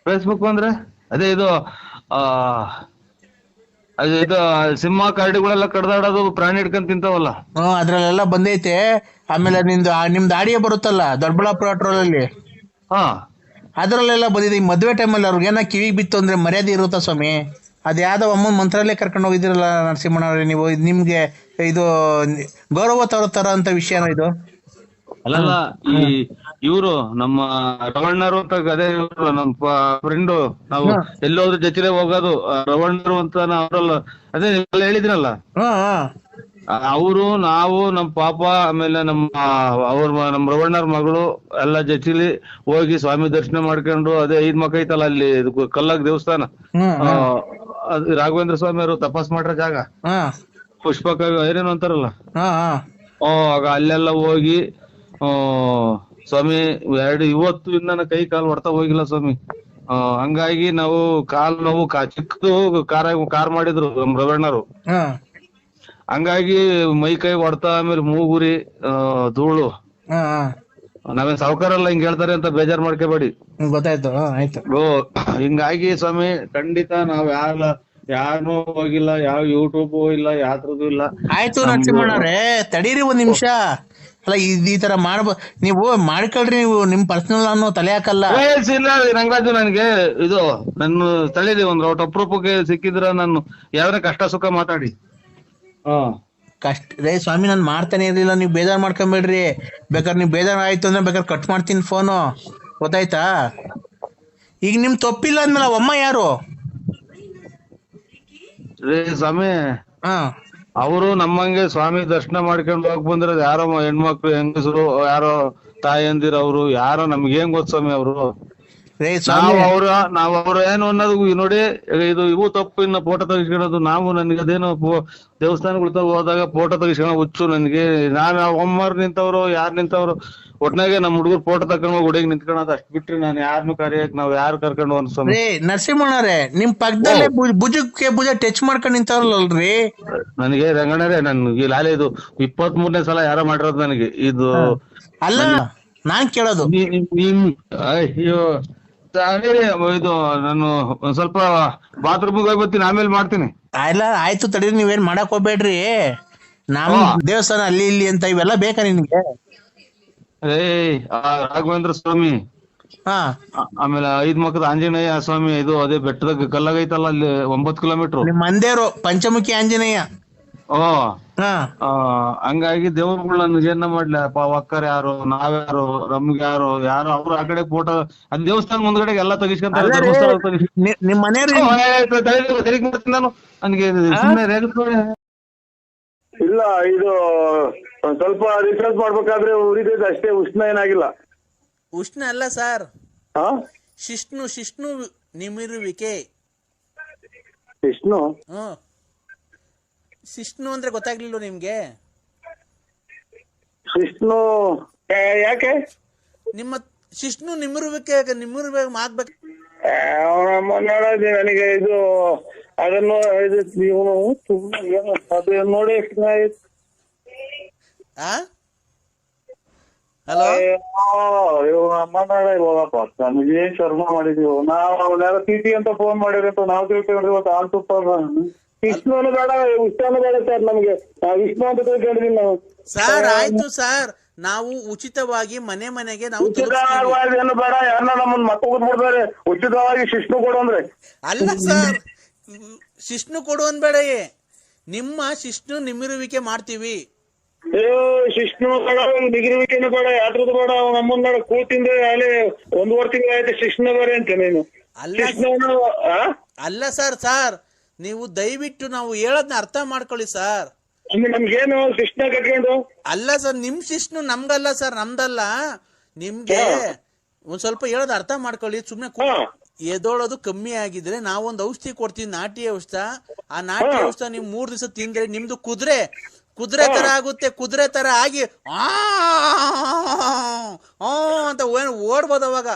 ಫೇಸ್ಬುಕ್ ಅಂದ್ರೆ ಅದೇ ಇದು ಇದು ಸಿಂಹ ಕರಡಿಗಳೆಲ್ಲ ಕಡ್ದಾಡೋದು, ಪ್ರಾಣಿ ಹಿಡ್ಕೊಂಡ್ ತಿಂತಾವಲ್ಲ. ಅದ್ರಲ್ಲೆಲ್ಲ ಬಂದೈತೆ. ಆಮೇಲೆ ನಿಮ್ದು ಆಡಿಯೋ ಬರುತ್ತಲ್ಲ ದೊಡ್ಡಬಳ್ಳಾಪುರ ಪೆಟ್ರೋಲ್ ಅಲ್ಲಿ, ಹಾ ಅದ್ರಲ್ಲೆಲ್ಲ ಬಂದಿದೆ. ಈ ಮದುವೆ ಟೈಮಲ್ಲಿ ಅವ್ರಿಗೇನ ಕಿವಿಗೆ ಬಿತ್ತು ಅಂದ್ರೆ ಮರ್ಯಾದೆ ಇರುತ್ತಾ ಸ್ವಾಮಿ? ಅದ್ ಯಾವ್ದೋ ಅಮ್ಮನ ಮಂತ್ರಾಲಯ ಕರ್ಕೊಂಡು ಹೋಗಿದ್ದೀರಲ್ಲ ನರಸಿಂಹಣ್ಣವ್ರೆ ನೀವು, ನಿಮ್ಗೆ ಇದು ಗೌರವ ತರ ಅಂತ ವಿಷಯನ ಇದು? ಅಲ್ಲಲ್ಲ, ಈ ಇವ್ರು ನಮ್ಮ ರವಣ್ಣರು ಅಂತ, ಅದೇ ಇವ್ರು ನಮ್ಮ ಫ್ರೆಂಡು, ನಾವು ಎಲ್ಲೋದ್ರ ಜೊತೆಲೆ ಹೋಗೋದು, ರವಣ್ಣರು ಅಂತ ಅವರಲ್ಲ, ಅದೇ ನೀವೆಲ್ಲ ಹೇಳಿದ್ರಲ್ಲ, ಅವರು ನಾವು ನಮ್ಮ ಪಾಪ, ಆಮೇಲೆ ನಮ್ಮ ರವಣ್ಣರ ಮಗಳು ಎಲ್ಲ ಜೊತೆಲಿ ಹೋಗಿ ಸ್ವಾಮಿ ದರ್ಶನ ಮಾಡ್ಕೊಂಡು, ಅದೇ 5 ಮಕ್ಕ ಐತಲ್ಲ ಅಲ್ಲಿ ಕಲ್ಲಾಗ ದೇವಸ್ಥಾನ, ರಾಘವೇಂದ್ರ ಸ್ವಾಮಿ ಅವರು ತಪಾಸ್ ಮಾಡ್ರ ಜಾಗ, ಪುಷ್ಪಕ ಏನೇನು ಅಂತಾರಲ್ಲ, ಆಗ ಅಲ್ಲೆಲ್ಲ ಹೋಗಿ ಸ್ವಾಮಿ ಇವತ್ತು ನನ್ನ ಕೈ ಕಾಲು ಹೊಡ್ತಾ ಹೋಗಿಲ್ಲ ಸ್ವಾಮಿ. ಹಂಗಾಗಿ ನಾವು ಕಾಲ್ ನೋವು ಚಿಕ್ಕದು ಕಾರ್ ಮಾಡಿದ್ರು ನಮ್ ರವಣ್ಣರು, ಹಂಗಾಗಿ ಮೈ ಕೈ ಹೊಡ್ತಾ, ಆಮೇಲೆ ಮೂಗುರಿ ಧೂಳು. ನಾವೇನ್ ಸಾವುಕಾರಲ್ಲ ಹಿಂಗ್ ಹೇಳ್ತಾರೆ ಅಂತ ಬೇಜಾರ್ ಮಾಡ್ಕೋಬೇಡಿ. ಗೊತ್ತಾಯ್ತು, ಆಯ್ತು. ಹಿಂಗಾಗಿ ಸ್ವಾಮಿ ಖಂಡಿತ ನಾವ್ ಯಾರನ್ನೂ ಹೋಗಿಲ್ಲ, ಯಾವ ಯೂಟ್ಯೂಬ್ ಇಲ್ಲ, ಯಾತ್ರದ್ದು ಇಲ್ಲ. ಆಯ್ತು ನರಸಿಂಹಣ್ಣವ್ರೆ, ತಡೀರಿ ಒಂದ್ ನಿಮಿಷ. ಅಲ್ಲ ಈ ತರ ನೀವು ಮಾಡ್ಕೊಳ್ರಿ, ನೀವು ನಿಮ್ ಪರ್ಸನಲ್ ಅನ್ನೋ ತಲೆ ಹಾಕಲ್ಲ. ಇಲ್ಲ ರಂಗರಾಜು, ನನ್ಗೆ ಇದು ನನ್ನ ತಳೀರಿ ಒಂದ್ ಅಪರೂಪಕ್ಕೆ ಸಿಕ್ಕಿದ್ರ ನಾನು ಯಾವ್ದಾರ ಕಷ್ಟ ಸುಖ ಮಾತಾಡಿ. ಕಷ್ಟ ರೇ ಸ್ವಾಮಿ, ನಾನ್ ಮಾಡ್ತಾನೆ ಇರ್ಲಿಲ್ಲ, ನೀವ್ ಬೇಜಾರ್ ಮಾಡ್ಕೊಂಬೇಡ್ರಿ. ಬೇಕಾದ್ರೆ ನೀವ್ ಬೇಜಾರ್ ಆಯ್ತು ಅಂದ್ರೆ ಬೇಕಾದ್ರೆ ಕಟ್ ಮಾಡ್ತೀನಿ ಫೋನು, ಗೊತ್ತಾಯ್ತಾ? ಈಗ ನಿಮ್ ತಪ್ಪಿಲ್ಲ ಅಂದ್ಮೇಲೆ ಅಮ್ಮ ಯಾರು? ರೇ ಸ್ವಾಮಿ, ಅವರು ನಮ್ಮಂಗೆ ಸ್ವಾಮಿ ದರ್ಶನ ಮಾಡ್ಕೊಂಡು ಹೋಗ್ ಬಂದಿರೋದು ಯಾರೋ ಹೆಣ್ಮಕ್ಳು, ಹೆಂಗಸರು, ಯಾರೋ ತಾಯಂದಿರ, ಅವರು ಯಾರೋ ನಮ್ಗೆ ಏನ್ ಗೊತ್ತ ಸ್ವಾಮಿ. ಅವರು ನಾವು ಅವ್ರು ಏನು ಅನ್ನೋದು ನೋಡಿ, ಇವು ತಪ್ಪು. ಇನ್ನ ಫೋಟೋ ತೆಗಿಸ್ಕೊಳ್ಳೋದು, ನಾವು ನನಗೆ ಅದೇನೋ ದೇವಸ್ಥಾನಗಳು ಹೋದಾಗ ಫೋಟೋ ತೆಗಿಸ್ಕೊಳ್ಳೋ ಹುಚ್ಚು ನನಗೆ. ನಾನು ಒಮ್ಮರ್ ನಿಂತವ್ರು, ಯಾರು ನಿಂತವ್ರು, ಒಟ್ನಾಗೆ ನಮ್ ಹುಡುಗರು ಫೋಟೋ ತಕೊಂಡ್ ಹೋಗಿ ಹುಡುಗಿ ನಿಂತ್ಕೊಳ್ಳೋದು, ಅಷ್ಟ್ ಬಿಟ್ರಿ ನಾನು ಯಾರನ್ನು ಕರೆಯಕ್ ನಾವ್ ಯಾರು ಕರ್ಕೊಂಡು ಅನ್ಸ್ವಾಮಿ. ನರಸಿಂಹಣ್ಣವ್ರೆ, ನಿಮ್ ಪಕ್ಕದಲ್ಲೇ ಭುಜಕ್ಕೆ ಭುಜ ಟಚ್ ಮಾಡ್ಕೊಂಡು ನಿಂತವ್ರಲ್ರಿ. ನನಗೆ ರಂಗಣ್ಣರೇ, ನನ್ಗೆ ಲಾಲೆ ಇದು 23ನೇ ಸಲ ಯಾರೋ ಮಾಡಿರೋದು ನನಗೆ ಇದು. ಅಲ್ಲ ನಾನ್ ಕೇಳೋದು, ಅಯ್ಯೋ ಇದು ನಾನು ಒಂದ್ ಸ್ವಲ್ಪ ಬಾತ್ರೂಮ್ಗೆ ಹೋಗಿ ಬರ್ತೀನಿ, ಆಮೇಲೆ ಮಾಡ್ತೀನಿ. ಆಯ್ತು ತಡೀರಿ, ನೀವೇನ್ ಮಾಡಕ್ ಹೋಗ್ಬೇಡ್ರಿ. ನಮ್ ದೇವಸ್ಥಾನ ಅಲ್ಲಿ ಇಲ್ಲಿ ಅಂತ ಇವೆಲ್ಲ ಬೇಕಾ ನಿನ್ಗೆ? ರಾಘವೇಂದ್ರ ಸ್ವಾಮಿ, ಆಮೇಲೆ 5 ಮಕ್ಕದ ಆಂಜನೇಯ ಸ್ವಾಮಿ, ಇದು ಅದೇ ಬೆಟ್ಟದಾಗ ಕಲ್ಲಾಗೈತಲ್ಲ ಅಲ್ಲಿ 9 ಕಿಲೋಮೀಟರ್, ನಿಮ್ ಮಂದೇರು ಪಂಚಮುಖಿ ಆಂಜನೇಯ. ಹಂಗಾಗಿ ದೇವ್ರುಗಳು ನನ್ಗೆ ಏನ ಮಾಡ್ಲಿ, ಒಕ್ಕರ್ ಯಾರು, ನಾವ್ಯಾರು, ನಮ್ಗೆ ಯಾರು ಅವ್ರು ಆ ಕಡೆ ಫೋಟೋ ಅಲ್ಲಿ ದೇವಸ್ಥಾನ ಮುಂದ್ಗಡೆ ಎಲ್ಲ ತೆಗಿಸ್ಕೊಂತಾರೆ. ನಿಮ್ ಮನೆಯವ್ರು ನಾನು ನನ್ಗೆ ಸುಮ್ಮನೆ ಇಲ್ಲ, ಇದು ಒಂದ್ ಸ್ವಲ್ಪ ರಿಸರ್ಚ್ ಮಾಡ್ಬೇಕಾದ್ರೆ ಉರಿದೈತೆ ಅಷ್ಟೇ, ಉಷ್ಣ ಏನಾಗಿಲ್ಲ. ಉಷ್ಣ ಅಲ್ಲ ಸರ್, ಶಿಷ್ಣು ನಿಮಿರುವಿಕೆ. ಶಿಷ್ಣು ಅಂದ್ರೆ ಗೊತ್ತಾಗ್ಲಿಲ್ಲ ನಿಮ್ಗೆ? ಶಿಷ್ಣು ಯಾಕೆ? ನಿಮ್ಮ ಶಿಷ್ಣು ನಿಮಿರುವಿಕೆ ಮಾಡ್ಬೇಕು. ನನಗೆ ಇದು ಅದನ್ನು ನೋಡಿ ಹಲೋ, ನಮ್ಗೆ ಶರ್ಮ ಮಾಡಿದೀವಿ ನಾವು. ಅವನ್ನೆಲ್ಲ ಟಿ ಅಂತ ಫೋನ್ ಮಾಡಿರಿ ಅಂತ ನಾವು ತಿಳ್ಕೊಂಡ್ರಿ. ಇವತ್ತು ಆಲ್ ತುಪ್ಪ ವಿಷ್ಣುನು ಬೇಡ, ಉಷ್ಣನು ಬೇಡ ಸರ್ ನಮ್ಗೆ. ವಿಷ್ಣು ಅಂತ ತಿಳ್ಕೊಂಡಿದೀವಿ ನಾವು. ಸರ್ ಆಯ್ತು ಸರ್, ನಾವು ಉಚಿತವಾಗಿ ಮನೆಗೆ ನಾವು ಉಚಿತವಾಗಿ ಬೇಡ, ಯಾರನ್ನ ನಮ್ಮನ್ನ ಮತ್ತೆ ಕೂತ್ಬಿಡ್ತಾರೆ. ಉಚಿತವಾಗಿ ಶಿಷ್ಣು ಕೊಡು ಅಂದ್ರೆ ಅಲ್ಲ ಸರ್, ಶಿಷ್ಣು ಕೊಡು ಅನ್ಬೇಡ, ನಿಮ್ಮ ಶಿಷ್ಣು ನಿಮಿರುವಿಕೆ ಮಾಡ್ತೀವಿ. ಶಿಷ್ಣು ಬೇಡ, ನಿಗಿರುವಿಕೆನು ಬೇಡ, ಯಾತ್ರದ್ದು ಬೇಡ. ನಮ್ಮನ್ನ ಕೂತಿಂದ ಅಲ್ಲಿ 1.5 ತಿಂಗಳು ಆಯ್ತು ಶಿಷ್ಣು ಬೇರೆ ಅಂತ ನೀನು. ಅಲ್ಲ ಸರ್ ನೀವು ದಯವಿಟ್ಟು ನಾವು ಹೇಳೋದ್ನ ಅರ್ಥ ಮಾಡ್ಕೊಳ್ಳಿ ಸರ್. ನಮ್ಗೇನು ಕೃಷ್ಣ ಕಟ್ಕೊಂಡು ಅಲ್ಲ ಸರ್, ನಿಮ್ ಶಿಷ್ಣು ನಮ್ಗಲ್ಲ ಸರ್, ನಮ್ದಲ್ಲ. ನಿಮ್ಗೆ ಒಂದ್ ಸ್ವಲ್ಪ ಹೇಳೋದು ಅರ್ಥ ಮಾಡ್ಕೊಳ್ಳಿ. ಸುಮ್ನೆ ಎದೋಳೋದು ಕಮ್ಮಿ ಆಗಿದ್ರೆ ನಾವೊಂದು ಔಷಧಿ ಕೊಡ್ತೀವಿ, ನಾಟಿ ಔಷಧ. ಆ ನಾಟಿ ಔಷಧ ನೀವು 3 ದಿವಸ ತಿಂದ್ರೆ ನಿಮ್ದು ಕುದುರೆ ತರ ಆಗುತ್ತೆ. ಕುದುರೆ ತರ ಆಗಿ ಅಂತ ಓಡ್ಬೋದು ಅವಾಗ.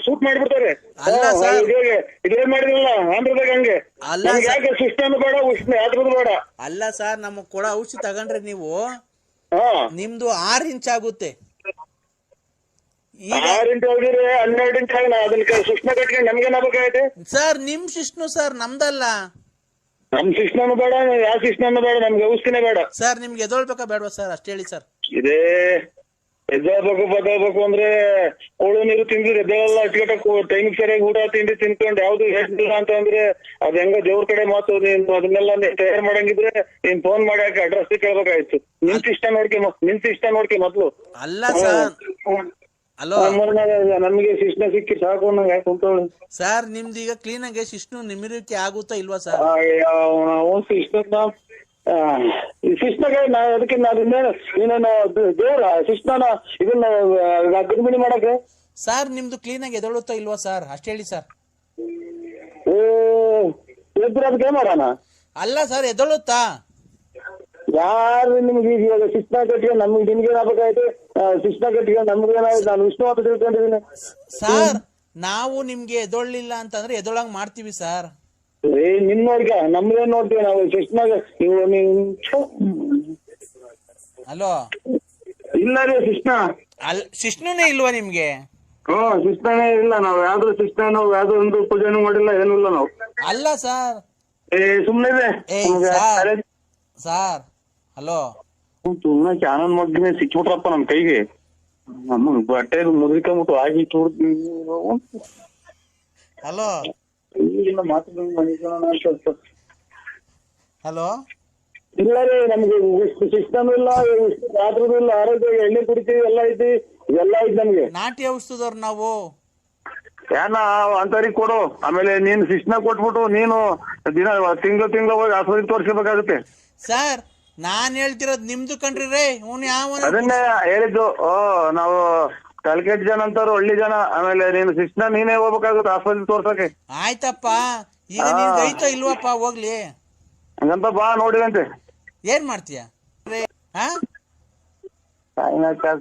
ಶೂಟ್ ಮಾಡ್ಬಿಡ್ತಾರೆ. ಅಲ್ಲ ಸರ್, ಇದೇ ಮಾಡಿದ್ರಲ್ಲ ಆಂಧ್ರದಾಗ ಹಂಗೆ. ಅಲ್ಲ ಶಿಷ್ಟನು ಬೇಡ, ಉಷ್ಣ ಯಾವ್ದು ಬೇಡ. ಅಲ್ಲ ಸರ್, ನಮಗ್ ಕೊಡೋ ಔಷಧಿ ತಗೊಂಡ್ರೆ ನೀವು ನಿಮ್ದು 6 ಇಂಚ್ ಆಗುತ್ತೆ. 6 ಇಂಚ್ ಹೋಗಿದ್ರೆ 12 ಇಂಚ್ ಆಗಲ್ಲ. ಅದನ್ನ ಶಿಷ್ಣ ಕಟ್ಕೊಂಡು ನಮ್ಗೇನಾಗಬೇಕಾಗೈತೆ ಸರ್? ನಿಮ್ ಶಿಷ್ಣು ಸರ್, ನಮ್ದಲ್ಲ. ನಮ್ ಶಿಷ್ಣನು ಬೇಡ, ಯಾವ ಶಿಷ್ಣನು ಬೇಡ, ನಮ್ಗೆ ಔಷಧಿನೇ ಬೇಡ. ಸರ್ ನಿಮ್ಗೆ ಎದೊಳ್ಬೇಕಾ ಬೇಡವಾ ಸರ್? ಅಷ್ಟೇ ಹೇಳಿ ಸರ್. ಇದೇ ಎದ್ದೇಳ್ಬೇಕು ಬದಲ್ಬೇಕು ಅಂದ್ರೆ ಕೋಳು ನೀರು ತಿಂದಿದ್ರೆ ಎದ್ದೇಳಲ್ಲ. ಅಚ್ಚುಕಟ್ಟ ಟೈಮಿಗೆ ಸರಿಯಾಗಿ ಊಟ ತಿಂಡಿ ತಿನ್ಕೊಂಡು ಯಾವ್ದು ಹೇಳಿಲ್ಲ ಅಂತ ಅಂದ್ರೆ ಅದ್ ಹೆಂಗ ದೇವ್ರ ಕಡೆ ಮಾತು. ನೀನ್ ಅದನ್ನೆಲ್ಲ ತಯಾರು ಮಾಡಂಗಿದ್ರೆ ನೀನ್ ಫೋನ್ ಮಾಡಿ ಹಾಕಿ ಅಡ್ರೆಸ್ ಕೇಳ್ಬೇಕಾಯ್ತು. ನಿಂತ ಇಷ್ಟ ನೋಡ್ಕಿ ಮೊದ್ಲು. ಅಲ್ಲ ಸರ್, ಹಲೋ, ನಮ್ಗೆ ಶಿಷ್ಣ ಸಿಕ್ಕಿ ಸಾಕು ನಂಗೆ ಯಾಕೆ ಕುಂತವಳು. ಸರ್ ನಿಮ್ದು ಈಗ ಕ್ಲೀನ್ ಆಗಿ ಶಿಷ್ಣು ನಿಮಿರಿಕೆ ಆಗುತ್ತಾ ಇಲ್ವಾ ಸರ್? ಶಿಷ್ಣಗೆ ಅದಕ್ಕೆ ನೀನೇನು ದೇವ್ರ ಶಿಷ್ಣನ ಇದನ್ನ ಗರ್ಭಿಣಿ ಮಾಡಕ್ಕೆ. ಸರ್ ನಿಮ್ದು ಕ್ಲೀನ್ ಆಗಿ ಎದೊಳುತ್ತಾ ಇಲ್ವಾ ಸರ್? ಅಷ್ಟೇ ಹೇಳಿ ಸರ್. ಎದ್ರ ಅದಕ್ಕೆ ಮಾಡೋಣ. ಅಲ್ಲ ಸರ್, ಎದೊಳುತ್ತಾ? ಯಾರು ನಿಮ್ಗೆ ಇವಾಗ ಶಿಕ್ಷಣ ಕಟ್ಟಿಗೆ ನಮ್ಗೆ ನಿಮ್ಗೇನಾಗಬೇಕಾಯ್ತು? ಶಿಕ್ಷಣ ಕಟ್ಟಿಗೆ ನಮ್ಗೇನಾಯ್ತು? ನಾನು ವಿಷ್ಣು ಅಂತ ತಿಳ್ಕೊಂಡಿದ್ದೀನಿ ಸರ್. ನಾವು ನಿಮ್ಗೆ ಎದೊಳ್ಳಿಲ್ಲ ಅಂತಂದ್ರೆ ಎದೊಳಂಗ್ ಮಾಡ್ತೀವಿ ಸರ್. ನಿಮ್ ನೋಡ್ಕ ನಮ್ದೇನ್ ನೋಡ್ತೀವಿ ನಾವು ಶಿಕ್ಷಣಾಗ. ಹಲೋ, ಇಲ್ಲ ರೀ ಶಿಕ್ಷಣ ಶಿಷ್ಣುನೇ ಇಲ್ವಾ ನಿಮ್ಗೆ? ಶಿಕ್ಷಣನೇ ಇಲ್ಲ. ನಾವ್ ಯಾವ್ದು ಶಿಕ್ಷಣ ನಾವು ಯಾವ್ದು ಒಂದು ಪೂಜೆನೂ ಮಾಡಿಲ್ಲ, ಏನೂ ಇಲ್ಲ ನಾವು. ಅಲ್ಲ ಸರ್, ಸುಮ್ನೆ ಸರ್ ಹಲೋ, ಸುಮ್ನೆ ಚಾನಲ್ ಮಗ್ಗಿನ ಸಿಕ್ಬಿಟ್ರಪ್ಪ ನಮ್ ಕೈಗೆ. ನಮ್ಮ ಬಟ್ಟೆ ಮುದ್ರಿಕೊಂಬಿಟ್ಟು ಆಗಿ ಹಲೋ ಹಲೋ. ಇಲ್ಲ ರೀ, ನಮ್ಗೆ ಸಿಸ್ಟಮ್ ಇಲ್ಲ, ರಾತ್ರಿದು ಇಲ್ಲ, ಆರೋಗ್ಯ ಎಣ್ಣೆ ಕುಡಿತೀವಿ, ಎಲ್ಲ ಐತಿ, ಎಲ್ಲ ಐತಿ ನಮ್ಗೆ. ನಾಟಿ ಔಷಧದವ್ರು ನಾವು. ಏನ ಅಂತವ್ರಿಗೆ ಕೊಡು. ಆಮೇಲೆ ನೀನ್ ಶಿಸ್ನ ಕೊಟ್ಬಿಟ್ಟು ನೀನು ದಿನ ತಿಂಗಳು ಹೋಗಿ ಆಸ್ಪತ್ರೆಗೆ ತೋರಿಸ್ಬೇಕಾಗುತ್ತೆ. ಸರ್ ನಾನ್ ಹೇಳ್ತಿರೋದ್ ನಿಮ್ದು ಕಣ್ರಿ ರೇ. ಅದನ್ನೇ ಹೇಳಿದ್ದು. ನಾವು ಕಲ್ಕೆಟ್ ಜನ ಅಂತಾರು, ಹಳ್ಳಿ ಜನ. ಆಮೇಲೆ ನೀನು ಶಿಸ್ನ ನೀನೇ ಹೋಗ್ಬೇಕಾಗುತ್ತೆ ಆಸ್ಪತ್ರೆಗೆ ತೋರ್ಸಕ್ಕೆ. ಆಯ್ತಪ್ಪ, ಈಗ ನಿನ್ಗೆ ಐತಾ ಇಲ್ವಪ್ಪ? ಹೋಗ್ಲಿ ಹಂಗಂತ ಬಾ ನೋಡಿದಂತೆ. ಏನ್ ಮಾಡ್ತೀಯ?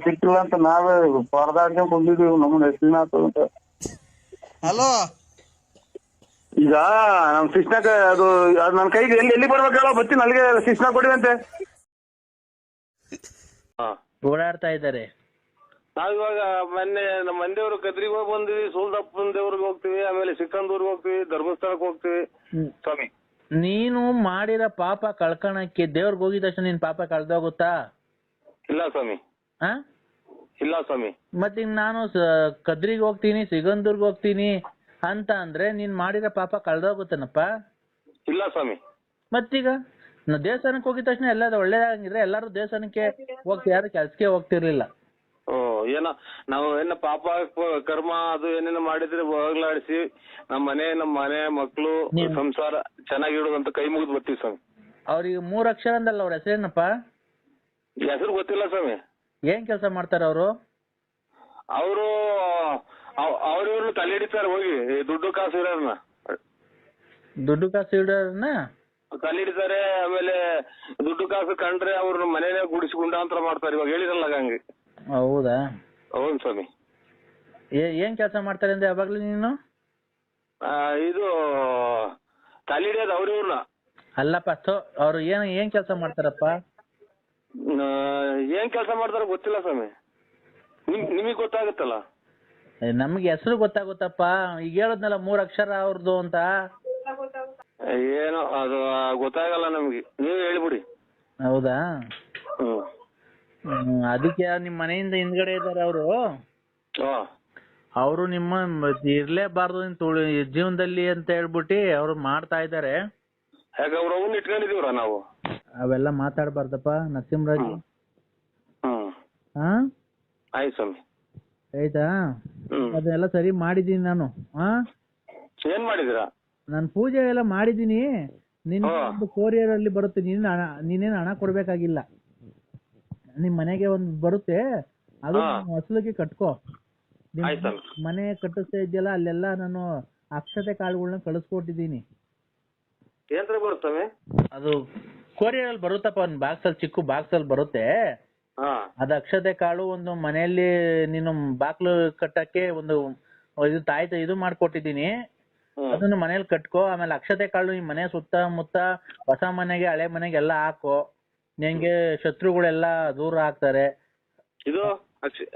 ಸಿಕ್ಕಿಲ್ಲ ಅಂತ ನಾವೇ ಪರದಾಡ್ಕೊಂಡ್ ಬಂದಿದೀವಿ. ನಮ್ಮನ್ನ ಎಷ್ಟು ಅಂತ. ಹಲೋ, ಈಗ ನಮ್ ಶಿಸ್ನಾಕ ಅದು ನನ್ ಕೈಗೆ ಎಲ್ಲಿ ಬರ್ಬೇಕು ಹೇಳೋ ಬರ್ತೀನಿ. ಅಲ್ಲಿಗೆ ಶಿಸ್ನ ಕೊಡಿವಂತೆ. ಓಡಾಡ್ತಾ ಇದ್ದಾರೆ. ನಾವಿವಾಗ ಮೊನ್ನೆ ನಮ್ಮ ಮಂದಿಯವರು ಕದ್ರಿಗೆ ಹೋಗಿ ಬಂದಿವಿ, ಸೂಲ್ದಪ್ಪನ ದೇವ್ರಿಗೆ ಹೋಗ್ತಿವಿ, ಆಮೇಲೆ ಸಿಕ್ಕಂದೂರ್ಗೆ ಹೋಗ್ತಿವಿ, ಧರ್ಮಸ್ಥಳಕ್ಕೆ ಹೋಗ್ತಿವಿ. ಸ್ವಾಮಿ, ನೀನು ಮಾಡಿರೋ ಪಾಪ ಕಳ್ಕಣಕ್ಕೆ ದೇವ್ರಿಗೆ ಹೋಗಿದ ತಕ್ಷಣ ನಿನ್ ಪಾಪ ಕಳ್ದೋಗುತ್ತಾ? ಇಲ್ಲ ಸ್ವಾಮಿ. ಇಲ್ಲ ಸ್ವಾಮಿ. ಮತ್ತೆ ನಾನು ಕದ್ರಿಗೆ ಹೋಗ್ತೀನಿ, ಸಿಗಂದೂರ್ಗೆ ಹೋಗ್ತೀನಿ ಅಂತ ಅಂದ್ರೆ ನೀನ್ ಮಾಡಿರೋ ಪಾಪ ಕಳ್ದೋಗುತ್ತೇನಪ್ಪ? ಇಲ್ಲ ಸ್ವಾಮಿ. ಮತ್ತೀಗ ದೇವಸ್ಥಾನಕ್ಕೆ ಹೋಗಿದ ತಕ್ಷಣ ಎಲ್ಲ ಒಳ್ಳೇದಾಗಿದ್ರೆ ಎಲ್ಲಾರು ದೇವಸ್ಥಾನಕ್ಕೆ ಹೋಗ್ತಿ, ಯಾರು ಕೆಲ್ಸಕ್ಕೆ ಹೋಗ್ತಿರ್ಲಿಲ್ಲ. ಏನೋ ನಾವು ಪಾಪ ಕರ್ಮ ಅದು ಏನೇನೋ ಮಾಡಿದ್ರೆ ಹೋಗ್ಲಾಡಿಸಿ ನಮ್ಮ ಮನೆ ಮಕ್ಳು ಸಂಸಾರ ಚೆನ್ನಾಗಿಡುವಂತ ಕೈ ಮುಗಿದು ಬರ್ತೀವಿ ಸ್ವಾಮಿ. ಅವ್ರಿಗೆ 3 ಅಕ್ಷರ ಅಂದಲ್ಲ, ಅವ್ರ ಹೆಸರೇನಪ್ಪ? ಹೆಸರು ಗೊತ್ತಿಲ್ಲ ಸ್ವಾಮಿ. ಏನ್ ಕೆಲಸ ಮಾಡ್ತಾರ ಅವರು? ಅವ್ರಿವ್ರನ್ನ ತಲೆ ಹಿಡಿತಾರೆ ಹೋಗಿ, ದುಡ್ಡು ಕಾಸು ಇರೋರ್ನ ತಲೆ ಹಿಡಿತಾರೆ. ಆಮೇಲೆ ದುಡ್ಡು ಕಾಸು ಕಂಡ್ರೆ ಅವ್ರ ಮನೇನೆ ಗುಡಿಸಿ ಗುಂಡಾಂತರ ಮಾಡ್ತಾರೆ. ಇವಾಗ ಹೇಳಿರಲ್ಲ ಹಂಗೆ. ಹೌದಾ? ಹೌದು ಸ್ವಾಮಿ. ಏನ್ ಕೆಲಸ ಮಾಡ್ತಾರೆ ಅಂದ್ರೆ ಯಾವಾಗ್ಲೂ ನೀನು? ಇದು ತಲೆ ಹಿಡಿಯೋದು ಅವ್ರಿವ್ರನ್ನ. ಅಲ್ಲಪ್ಪ, ಅವ್ರು ಏನ್ ಕೆಲಸ ಮಾಡ್ತಾರಪ್ಪ? ಏನ್ ಕೆಲಸ ಮಾಡ್ತಾರ ಗೊತ್ತಿಲ್ಲ ಸ್ವಾಮಿ. ನಿಮಗ್ ಗೊತ್ತಾಗುತ್ತಲ್ಲ? ನಮ್ಗೆ ಹೆಸರು ಗೊತ್ತಾಗುತ್ತಪ್ಪ. ಈಗ ಹೇಳದ್ನಲ್ಲ 3 ಅಕ್ಷರ ಅವ್ರದ್ದು ಅಂತ. ಏನೋ ಅದು ಗೊತ್ತಾಗಲ್ಲ ನಮ್ಗೆ, ನೀವೇ ಹೇಳ್ಬಿಡಿ. ಹೌದಾ? ಅದಕ್ಕೆ ನಿಮ್ ಮನೆಯಿಂದ ಹಿಂದ್ಗಡೆ ಇದಾರೆ ಅವರು. ಅವರು ನಿಮ್ಮ ಇರ್ಲೇಬಾರ್ದು ಜೀವನದಲ್ಲಿ ಅಂತ ಹೇಳ್ಬಿಟ್ಟು ಅವ್ರು ಮಾಡ್ತಾ ಇದಾರೆ. ಯಾಕೆ ಅವ್ರ ಅವನ್ನ ಇಟ್ಕೊಂಡಿದೀವ್ರ ನಾವು? ಅವೆಲ್ಲ ಮಾತಾಡ್ಬಾರ್ದಪ್ಪ ನರಸಿಂಹರಾಜ್. ಆಯ್ತು ಸ್ವಾಮಿ. ಆಯ್ತಾ? ಅದನ್ನೆಲ್ಲ ಸರಿ ಮಾಡಿದೀನಿ ನಾನು. ಏನ್ ಮಾಡಿದಿರಾ? ನಾನು ಪೂಜೆ ಎಲ್ಲ ಮಾಡಿದೀನಿ. ನಿನ್ ಒಂದು ಕೊರಿಯರ್ ಅಲ್ಲಿ ಬರುತ್ತೆ. ನೀನೇನು ಹಣ ಕೊಡ್ಬೇಕಾಗಿಲ್ಲ. ನಿಮ್ ಮನೆಗೆ ಒಂದು ಬರುತ್ತೆ, ಅದು ಹೊಸಲಿಗೆ ಕಟ್ಕೋ. ಮನೆ ಕಟ್ಟಿಸ್ತಾ ಇದೆಯಲ್ಲ, ಅಲ್ಲೆಲ್ಲ ನಾನು ಅಕ್ಷತೆ ಕಾಳುಗಳನ್ನ ಕಳಿಸ್ಕೊಟ್ಟಿದ್ದೀನಿ. ಏನ್ರ ಬರುತ್ತವೆ? ಅದು ಕೊರಿಯರ್ ಅಲ್ಲಿ ಬರುತ್ತಪ್ಪ, ಒಂದು ಬಾಕ್ಸ್ ಅಲ್ಲಿ, ಚಿಕ್ಕ ಬಾಕ್ಸ್ ಅಲ್ಲಿ ಬರುತ್ತೆ. ಅದು ಅಕ್ಷತೆ ಕಾಳು. ಒಂದು ಮನೆಯಲ್ಲಿ ನೀನು ಬಾಕ್ಲು ಕಟ್ಟಕ್ಕೆ ಒಂದು ಇದು ಮಾಡ್ಕೊಟ್ಟಿದ್ದೀನಿ. ಅದನ್ನು ಮನೇಲಿ ಕಟ್ಕೋ. ಆಮೇಲೆ ಅಕ್ಷತೆ ಕಾಳು ನಿಮ್ ಮನೆ ಸುತ್ತಮುತ್ತ ಹೊಸ ಮನೆಗೆ ಹಳೆ ಮನೆಗೆ ಎಲ್ಲ ಹಾಕೋ. ನಿಂಗೆ ಶತ್ರುಗಳೆಲ್ಲ ದೂರ ಆಗ್ತಾರೆ. ಇದು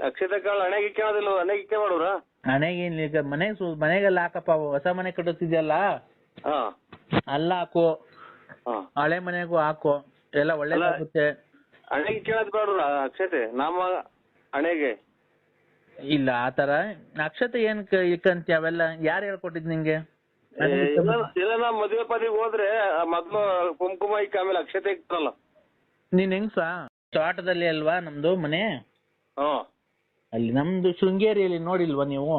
ಅಕ್ಷತೆ ಕಾಳು ಹಣೆಗೆ ಕೇಳೋದಿಲ್ಲ? ಹಣೆಗೆ ಮಾಡೋರ? ಹಣೆಗೆ ಮನೆಗೆಲ್ಲ ಹಾಕಪ್ಪ. ಹೊಸ ಮನೆ ಕಟ್ಟುತ್ತಿದ್ಯಲ್ಲ ಅಲ್ಲ ಹಾಕು, ಹಳೆ ಮನೆಗೂ ಹಾಕು, ಎಲ್ಲ ಒಳ್ಳೇದಾಗುತ್ತೆ. ಹಣೆಗೆ ಕೇಳೋದ್ ಬೇಡ್ರ ಅಕ್ಷತೆ? ನಾಮ ಹಣೆಗೆ ಇಲ್ಲ ಆತರ ಅಕ್ಷತೆ ಏನ್ ಇಕ್ಕಂತೀಯ? ಅವೆಲ್ಲ ಯಾರು ಹೇಳ್ಕೊಟ್ಟಿದ್ ನಿಂಗೆ? ಇಲ್ಲ, ನಾ ಮದುವೆ ಪದಿಗೆ ಹೋದ್ರೆ ಮೊದ್ಲು ಕುಂಕುಮ ಇಕ್ಕ ಆಮೇಲೆ ಅಕ್ಷತೆ ಇಕ್ಕಲ್ಲ. ನೀನ್ ಹೆಂಗ್ಸ ತೋಟದಲ್ಲಿ ಅಲ್ವಾ ನಮ್ದು ಮನೆ? ಅಲ್ಲಿ ನಮ್ದು ಶೃಂಗೇರಿಯಲ್ಲಿ ನೋಡಿಲ್ವಾ ನೀವು?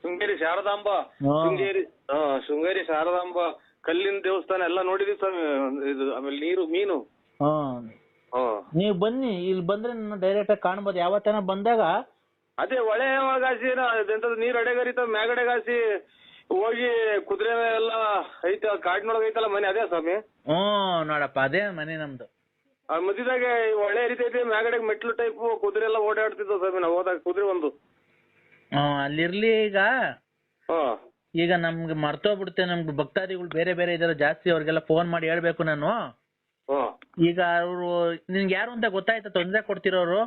ಶೃಂಗೇರಿ ಶಾರದಾಂಬ, ಶೃಂಗೇರಿ ಶಾರದಾಂಬ ಕಲ್ಲಿನ ದೇವಸ್ಥಾನ ಎಲ್ಲ ನೋಡಿದೀವಿ ಸ್ವಾಮಿ. ಇದು ಆಮೇಲೆ ನೀರು ಮೀನು. ನೀವ್ ಬನ್ನಿ, ಇಲ್ಲಿ ಬಂದ್ರೆ ನನ್ನ ಡೈರೆಕ್ಟ್ ಆಗಿ ಕಾಣ್ಬೋದು. ಯಾವತ್ತನ ಬಂದಾಗ ಅದೇ ಹೊಳೆ ಒಳಗಾಸಿ ಎಂತದ್ ನೀರ್ ಅಡೆಗರಿತಾವ, ಮ್ಯಾಗಡೆಗಾಸಿ ಹೋಗಿ ಕುದುರೆ ಎಲ್ಲ ಐತ, ಕಾಡಿನೊಳಗ ಐತಲ್ಲ ಮನೆ, ಅದೇ ಸ್ವಾಮಿ? ನೋಡಪ್ಪ, ಅದೇ ಮನೆ ನಮ್ದು. ಮಧ್ಯದಾಗೆ ಹೊಳೆ ಹರಿತೈತಿ, ಮ್ಯಾಗಡೆಗೆ ಮೆಟ್ಲು ಟೈಪ್ ಕುದುರೆ ಎಲ್ಲ ಓಡಾಡ್ತಿದ್ವು ಸ್ವಾಮಿ ನಾವು ಹೋದಾಗ. ಕುದುರೆ ಒಂದು ಅಲ್ಲಿರ್ಲಿ. ಈಗ ನಮ್ಗೆ ಮರ್ತೋಗ್ಬಿಡುತ್ತೆ. ನಮ್ಗೆ ಭಕ್ತಾದಿಗಳು ಬೇರೆ ಬೇರೆ ಇದಾರೆ ಜಾಸ್ತಿ, ಅವ್ರಿಗೆಲ್ಲ ಫೋನ್ ಮಾಡಿ ಹೇಳ್ಬೇಕು ನಾನು. ಈಗ ಅವರು ನಿನ್ಗೆ ಯಾರು ಅಂತ ಗೊತ್ತಾಯ್ತಾ? ತೊಂದ್ರೆ ಕೊಡ್ತಿರೋರು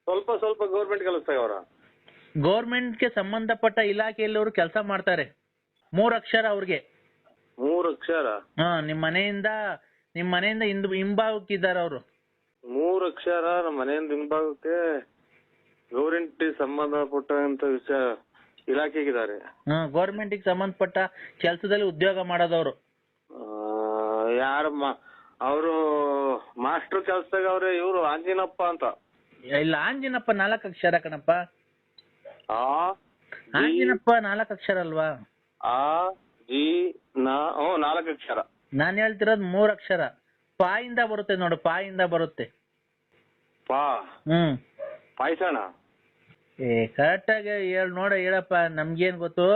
ಸ್ವಲ್ಪ ಗೌರ್ಮೆಂಟ್ ಕೆಲಸ ಅವ್ರ? ಗೌರ್ಮೆಂಟ್ಗೆ ಸಂಬಂಧಪಟ್ಟ ಇಲಾಖೆಯಲ್ಲಿ ಅವರು ಕೆಲಸ ಮಾಡ್ತಾರೆ. 3 ಅಕ್ಷರ ಅವ್ರಿಗೆ. 3 ಅಕ್ಷರ? ನಿಮ್ ಮನೆಯಿಂದ ಹಿಂಭಾಗಕ್ಕಿದ್ದಾರೆ ಅವರು. 3 ಅಕ್ಷರ ನಮ್ಮ ಮನೆಯಿಂದ ಹಿಂಭಾಗಕ್ಕೆ ಗೌರ್ಮೆಂಟ್ ಸಂಬಂಧಪಟ್ಟಂತ ವಿಷಯ ಇಲಾಖೆಗಿದ್ದಾರೆ. ಗೌರ್ಮೆಂಟ್ ಸಂಬಂಧಪಟ್ಟ ಕೆಲಸದಲ್ಲಿ ಉದ್ಯೋಗ ಮಾಡೋದವ್ರು. ಯಾರು ಅವರು? ಮಾಸ್ಟರ್ ಕೆಲ್ಸದಾಗ ಅವ್ರೆ ಇವ್ರು ಆಂಜಿನಪ್ಪ ಅಂತ. ಇಲ್ಲ, ಆಂಜಿನಪ್ಪ 4 ಅಕ್ಷರ ಕಣಪ್ಪ. ಆಂಜಿನಪ್ಪ 4 ಅಕ್ಷರ ಅಲ್ವಾ? 4 ಅಕ್ಷರ. ನಾನ್ ಹೇಳ್ತಿರೋದು 3 ಅಕ್ಷರ. ಪಾ ಇಂದ ಬರುತ್ತೆ ನೋಡು, ಪಾ ಇಂದ ಬರುತ್ತೆ. ಪಾಯ್ಸಣ? ಕರೆಕ್ಟ್ ಆಗಿ ಹೇಳಪ್ಪ. ನಮ್ಗೇನ್ ಗೊತ್ತು?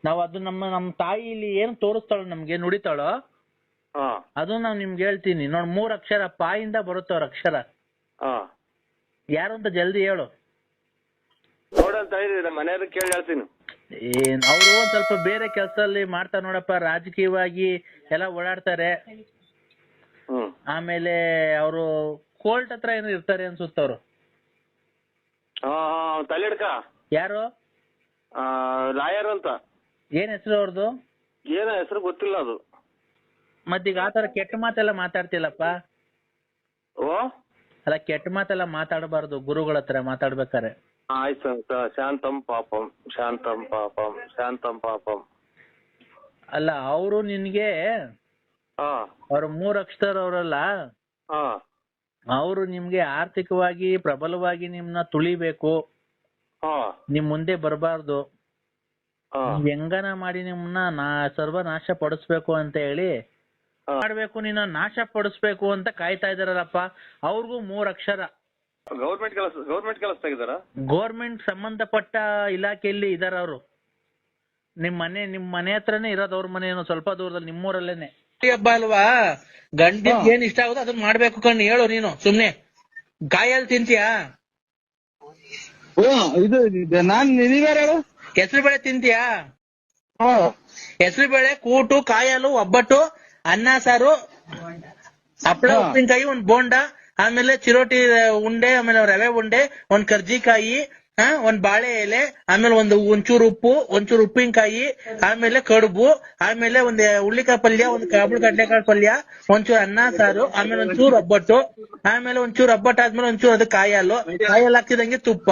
ನಾವ್ ಅದು ನಮ್ಮ ತಾಯಿ ಇಲ್ಲಿ ಏನ್ ತೋರಿಸ್ತಾಳೋ, ನಮ್ಗೆ ನುಡಿತಾಳೋ, ಅದು ನಾವ್ ನಿಮ್ಗೆ ಹೇಳ್ತೀನಿ ನೋಡ್. 3 ಅಕ್ಷರ, ಪಾ ಇಂದ ಬರುತ್ತೆ ಅವ್ರ ಅಕ್ಷರ. ಯಾರು ಅಂತ ಜಲ್ದಿ ಹೇಳು. ನೋಡಂತ ಮನೆಯವ್ರ ಕೇಳಿ ಹೇಳ್ತೀನಿ. ಅವರು ಒಂದ್ ಸ್ವಲ್ಪ ಬೇರೆ ಕೆಲಸದಲ್ಲಿ ಮಾಡ್ತಾರೆ ನೋಡಪ್ಪ, ರಾಜಕೀಯವಾಗಿ ಎಲ್ಲ ಓಡಾಡ್ತಾರೆ. ಆಮೇಲೆ ಅವರು ಕೋರ್ಟ್ ಹತ್ರ ಏನೋ ಇರ್ತಾರೆ ಅನ್ಸುತ್ತವ್ರು. ತಲೆಡ್ಕ ಯಾರು? ಲಾಯರ್ ಅಂತ. ಏನ್ ಹೆಸರು ಅವ್ರದ್ದು? ಏನ ಹೆಸರು ಗೊತ್ತಿಲ್ಲ ಅದು. ಮತ್ತೀಗ ಆತರ ಕೆಟ್ಟ ಮಾತೆಲ್ಲ ಮಾತಾಡ್ತಿಲ್ಲಪ್ಪ. ಅಲ್ಲ, ಕೆಟ್ಟ ಮಾತೆಲ್ಲ ಮಾತಾಡಬಾರ್ದು ಗುರುಗಳ ಹತ್ರ ಮಾತಾಡ್ಬೇಕಾರೆ. ಆಯ್ತು, ಶಾಂತಂ ಪಾಪಂ ಶಾಂತಂ ಪಾಪಂ ಶಾಂತಂ ಪಾಪಂ. ಅಲ್ಲ, ಅವರು ನಿನ್ಗೆ ಅವ್ರ 3 ಅಕ್ಷರ ಅವರಲ್ಲ, ಅವರು ನಿಮ್ಗೆ ಆರ್ಥಿಕವಾಗಿ ಪ್ರಬಲವಾಗಿ ನಿಮ್ನ ತುಳಿಬೇಕು, ನಿಮ್ ಮುಂದೆ ಬರಬಾರ್ದು, ಹೆಂಗನ ಮಾಡಿ ನಿಮ್ನ ಸರ್ವನಾಶ ಪಡಿಸ್ಬೇಕು ಅಂತ ಹೇಳಿ ಮಾಡ್ಬೇಕು, ನೀನು ನಾಶ ಪಡಿಸ್ಬೇಕು ಅಂತ ಕಾಯ್ತಾ ಇದಾರಪ್ಪ. ಅವ್ರಿಗೂ 3 ಅಕ್ಷರ. ಗೌರ್ಮೆಂಟ್ ಕೆಲಸದಾಗಿದ್ದಾರ? ಗೌರ್ಮೆಂಟ್ ಸಂಬಂಧಪಟ್ಟ ಇಲಾಖೆಯಲ್ಲಿ ಇದಾರ ಅವರು. ನಿಮ್ ಮನೆ ಹತ್ರನೇ ಇರೋದು ಅವ್ರ ಮನೆ, ಸ್ವಲ್ಪ ದೂರದಲ್ಲಿ, ನಿಮ್ಮೂರಲ್ಲೇನೆ. ಹಬ್ಬ ಅಲ್ವಾ, ಗಂಡಿಗೆ ಏನ್ ಇಷ್ಟ ಆಗುತ್ತೋ ಅದನ್ನ ಮಾಡ್ಬೇಕು ಕಣ್ಣು. ಹೇಳು ನೀನು ಸುಮ್ನೆ. ಕಾಯಲ್ಲಿ ತಿಂತೀಯಾ? ಹೆಸರು ಬೇಳೆ ತಿಂತೀಯಾ? ಹೆಸರು ಬೇಳೆ, ಕೂಟು, ಕಾಯಲು, ಒಬ್ಬಟ್ಟು, ಅನ್ನ ಸಾರು, ಹಪ್ಪಳ, ಉಪ್ಪಿನಕಾಯಿ, ಒಂದ್ ಬೋಂಡ, ಆಮೇಲೆ ಚಿರೋಟಿ ಉಂಡೆ, ಆಮೇಲೆ ರವೆ ಉಂಡೆ, ಒಂದ್ ಕರ್ಜಿಕಾಯಿ, ಒಂದ್ ಬಾಳೆ ಎಲೆ, ಆಮೇಲೆ ಒಂಚೂರು ಉಪ್ಪು, ಒಂಚೂರು ಉಪ್ಪಿನಕಾಯಿ, ಆಮೇಲೆ ಕಡುಬು, ಆಮೇಲೆ ಒಂದ್ ಹುಳ್ಳಿಕಾಯಿ ಪಲ್ಯ, ಒಂದ್ ಕಾಬುಳು ಕಡ್ಲೆಕಾಳು ಪಲ್ಯ, ಒಂಚೂರು ಅನ್ನ ಸಾರು, ಆಮೇಲೆ ಒಂಚೂರು ಒಬ್ಬಟ್ಟು, ಆಮೇಲೆ ಒಂಚೂರು ಒಬ್ಬಟ್ಟು ಆದ್ಮೇಲೆ ಒಂಚೂರು ಅದು ಕಾಯಲ್ಲು ಹಾಕ್ತಿದಂಗೆ ತುಪ್ಪ.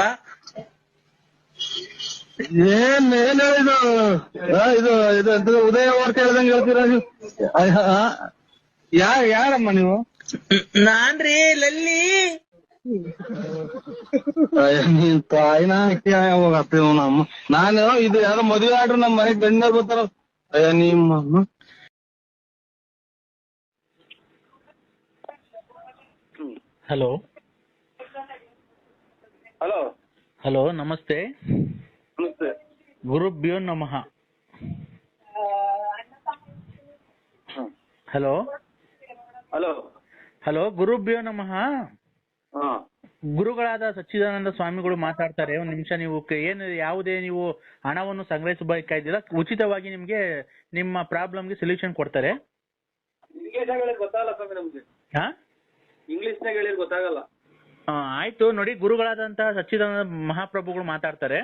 ಏನ್ ಇದು ಉದಯ ವಾರ್ತೆ ಹೇಳ್ದಂಗೆ ಹೇಳ್ತೀರಾ ನೀವು? ಯಾರಮ್ಮ ನೀವು? ನಾನ್ರಿ ಲಲ್ಲಿ. ನೀನ್ ತಾಯಿನ ಹಾಕಿ ಹೋಗತ್ತೆ ನಮ್ಮ ನಾನು ಇದು ಯಾವ್ದೋ ಮದ್ವೆ ಆಡ್ರಿ ನಮ್ ಮನೆಗ್ ಗಣ್ಯರ್ ಬರ್ತಾರ. ಅಯ್ಯ ನಿಮ್ಮ ಹಲೋ ಹಲೋ ಹಲೋ, ನಮಸ್ತೆ. ನಮಸ್ತೆ. ಗುರುಭ್ಯೋ ನಮಃ. ಹಲೋ ಹಲೋ ಹಲೋ, ಗುರುಭ್ಯೋ ನಮಃ. ಹಾ ಗುರುಗಳಾದ ಸಚ್ಚಿದಾನಂದ ಸ್ವಾಮಿಗಳು ಮಾತಾಡ್ತಾರೆ. ಒಂದ್ ನಿಮಿಷ. ನೀವು ಏನು ಯಾವುದೇ ನೀವು ಹಣವನ್ನು ಸಂಗ್ರಹಿಸಬೇಕಾಗಿಲ್ಲ, ಉಚಿತವಾಗಿ ನಿಮ್ಗೆ ನಿಮ್ಮ ಪ್ರಾಬ್ಲಮ್ಗೆ ಸೊಲ್ಯೂಷನ್ ಕೊಡ್ತಾರೆ. ಇಂಗ್ಲಿಷ್ನಾಗ ಹೇಳಿದ್ ಗೊತ್ತಾಗಲ್ಲ ಸ್ವಾಮಿ ನಮ್ಗೆ. ಹಾ, ಇಂಗ್ಲಿಷ್ನಾಗ ಹೇಳಿದ್ ಗೊತ್ತಾಗಲ್ಲ. ಆಯ್ತು ನೋಡಿ, ಗುರುಗಳಾದಂತಹ ಸಚ್ಚಿದಾನಂದ ಮಹಾಪ್ರಭುಗಳು ಮಾತಾಡ್ತಾರೆ.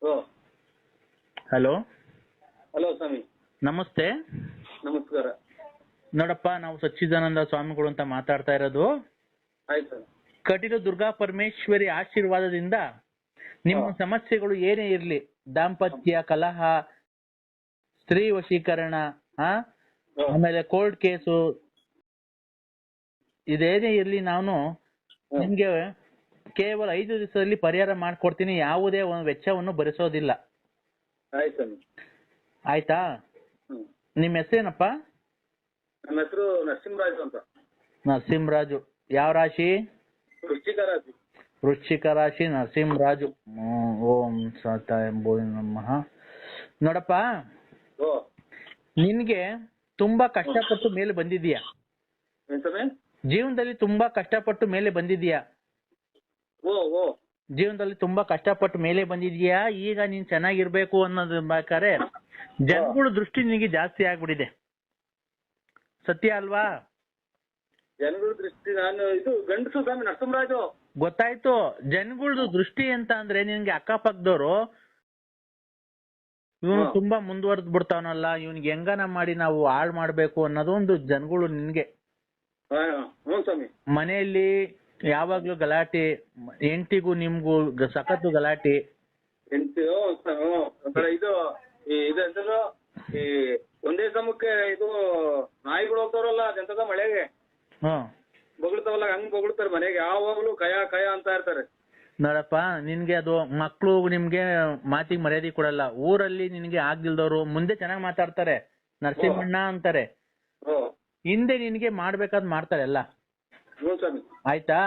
ಓ ಹಲೋ ಹಲೋ ಸ್ವಾಮಿ, ನಮಸ್ತೆ. ನಮಸ್ಕಾರ. ನೋಡಪ್ಪ, ನಾವು ಸಚ್ಚಿದಾನಂದ ಸ್ವಾಮಿಗಳು ಅಂತ ಮಾತಾಡ್ತಾ ಇರೋದು. ಆಯ್ತು. ಕಟೀಲು ದುರ್ಗಾ ಪರಮೇಶ್ವರಿ ಆಶೀರ್ವಾದದಿಂದ ನಿಮ್ಮ ಸಮಸ್ಯೆಗಳು ಏನೇ ಇರ್ಲಿ, ದಾಂಪತ್ಯ ಕಲಹ, ಸ್ತ್ರೀ ವಶೀಕರಣ, ಆಮೇಲೆ ಕೋರ್ಟ್ ಕೇಸು, ಇದೇನೇ ಇರ್ಲಿ, ನಾನು ನಿಮ್ಗೆ ಕೇವಲ 5 ದಿವಸದಲ್ಲಿ ಪರಿಹಾರ ಮಾಡ್ಕೊಡ್ತೀನಿ. ಯಾವುದೇ ಒಂದು ವೆಚ್ಚವನ್ನು ಭರಿಸೋದಿಲ್ಲ. ಆಯ್ತು. ಆಯ್ತಾ? ನಿಮ್ಮ ಹೆಸರೇನಪ್ಪ? ನಮ್ಮ ಹೆಸರು ನರಸಿಂಹರಾಜು ಅಂತ. ನರಸಿಂಹರಾಜು. ಯಾವ ರಾಶಿ? ವೃಶ್ಚಿಕ ರಾಶಿ. ವೃಶ್ಚಿಕ ರಾಶಿ, ನರಸಿಂಹರಾಜು. ಓಂ ಸತಾಯ ನಮಃ. ನೋಡಪ್ಪ, ಓ ನಿನ್ಗೆ ತುಂಬಾ ಕಷ್ಟಪಟ್ಟು ಮೇಲೆ ಬಂದಿದೀಯಾ. ಏನ್ ಸ್ವಾಮಿ? ಜೀವನದಲ್ಲಿ ತುಂಬಾ ಕಷ್ಟಪಟ್ಟು ಮೇಲೆ ಬಂದಿದೀಯಾ. ಓ ಓ ಜೀವನದಲ್ಲಿ ತುಂಬಾ ಕಷ್ಟಪಟ್ಟು ಮೇಲೆ ಬಂದಿದೀಯಾ. ಈಗ ನೀನ್ ಚೆನ್ನಾಗಿರ್ಬೇಕು ಅನ್ನೋದು ಬೇಕಾದ್ರೆ ಜನಗಳ ದೃಷ್ಟಿ ನಿನಗೆ ಜಾಸ್ತಿ ಆಗ್ಬಿಟ್ಟಿದೆ. ಸತ್ಯ ಅಲ್ವಾ? ಜನಗಳ ದೃಷ್ಟಿ, ನಾನು ಇದು ಗಂಡಸು ಸ್ವಾಮಿ, ನರಸಿಂಹರಾಜು. ಗೊತ್ತಾಯ್ತು. ಜನಗಳದು ದೃಷ್ಟಿ ಅಂತ ಅಂದ್ರೆ ನಿನ್ಗೆ ಅಕ್ಕಪಕ್ಕದವರು ಇವನು ತುಂಬಾ ಮುಂದುವರೆದ್ ಬಿಡ್ತಾವನಲ್ಲ, ಇವನ್ಗೆ ಹೆಂಗನ ಮಾಡಿ ನಾವು ಹಾಳು ಮಾಡ್ಬೇಕು ಅನ್ನೋದು ಒಂದು ಜನಗಳು ನಿನ್ಗೆ. ಹ್ಞೂ ಸ್ವಾಮಿ. ಮನೆಯಲ್ಲಿ ಯಾವಾಗ್ಲೂ ಗಲಾಟೆ, ಹೆಂಡತಿಗೂ ನಿಮ್ಗೂ ಸಖತ್ತು ಗಲಾಟೆ. ಇದು ಇದು ಎಂತದು, ಈ ಒಂದೇ ಸಮಕ್ಕೆ ಇದು ನಾಯಿಗಳು ಹೋಗ್ತಾರಲ್ಲ ಅದೆಂತದ ಮಳೆಗೆ ಬೊಗಳ್ತಾವಲ್ಲ, ಹಂಗ್ ಬೊಗಳ್ತಾರೆ. ಮನೆಗೆ ಯಾವಾಗ್ಲೂ ಕಯ ಕಯ ಅಂತ ಇರ್ತಾರೆ. ನೋಡಪ್ಪ, ನಿನ್ಗೆ ಅದು ಮಕ್ಳು ನಿಮ್ಗೆ ಮಾತಿಗೆ ಮರ್ಯಾದೆ ಕೊಡಲ್ಲ. ಊರಲ್ಲಿ ನಿನ್ಗೆ ಆಗ್ದಿಲ್ದವ್ರು ಮುಂದೆ ಚೆನ್ನಾಗಿ ಮಾತಾಡ್ತಾರೆ, ನರಸಿಂಹಣ್ಣ ಅಂತಾರೆ. ಹಿಂದೆ ನಿನ್ಗೆ ಮಾಡ್ಬೇಕಾದ್ ಮಾಡ್ತಾರೆ ಎಲ್ಲ. ಆಯ್ತಾ?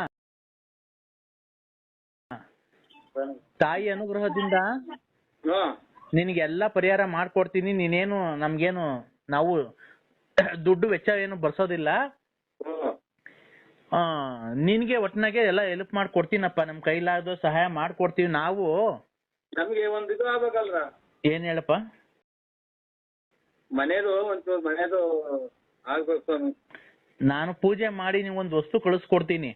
ತಾಯಿ ಅನುಗ್ರಹದಿಂದ ನಿನ್ಗೆಲ್ಲ ಪರಿಹಾರ ಮಾಡ್ಕೊಡ್ತೀನಿ. ನೀನೇನು ನಮ್ಗೇನು ನಾವು ದುಡ್ಡು ವೆಚ್ಚ ಏನು ಬರ್ಸೋದಿಲ್ಲ. ನಿನ್ಗೆ ಒಟ್ನಾಗೆ ಎಲ್ಲ ಹೆಲ್ಪ್ ಮಾಡ್ಕೊಡ್ತೀನಪ್ಪ. ನಮ್ ಕೈಲಾದ ಸಹಾಯ ಮಾಡ್ಕೊಡ್ತೀವಿ ನಾವು. ನಮ್ಗೆ ಒಂದ್ ಇದು ಆಗ್ಬೇಕಲ್ರ. ಏನ್ ಹೇಳಪ್ಪ? ಮನೇದು ಒಂಚೂರು ಮನೇದು ಆಗ್ಬೇಕು ಸ್ವಾಮಿ. ನಾನು ಪೂಜೆ ಮಾಡಿ ನಿಮ್ಗೊಂದು ವಸ್ತು ಕಳಿಸ್ಕೊಡ್ತೀನಿ.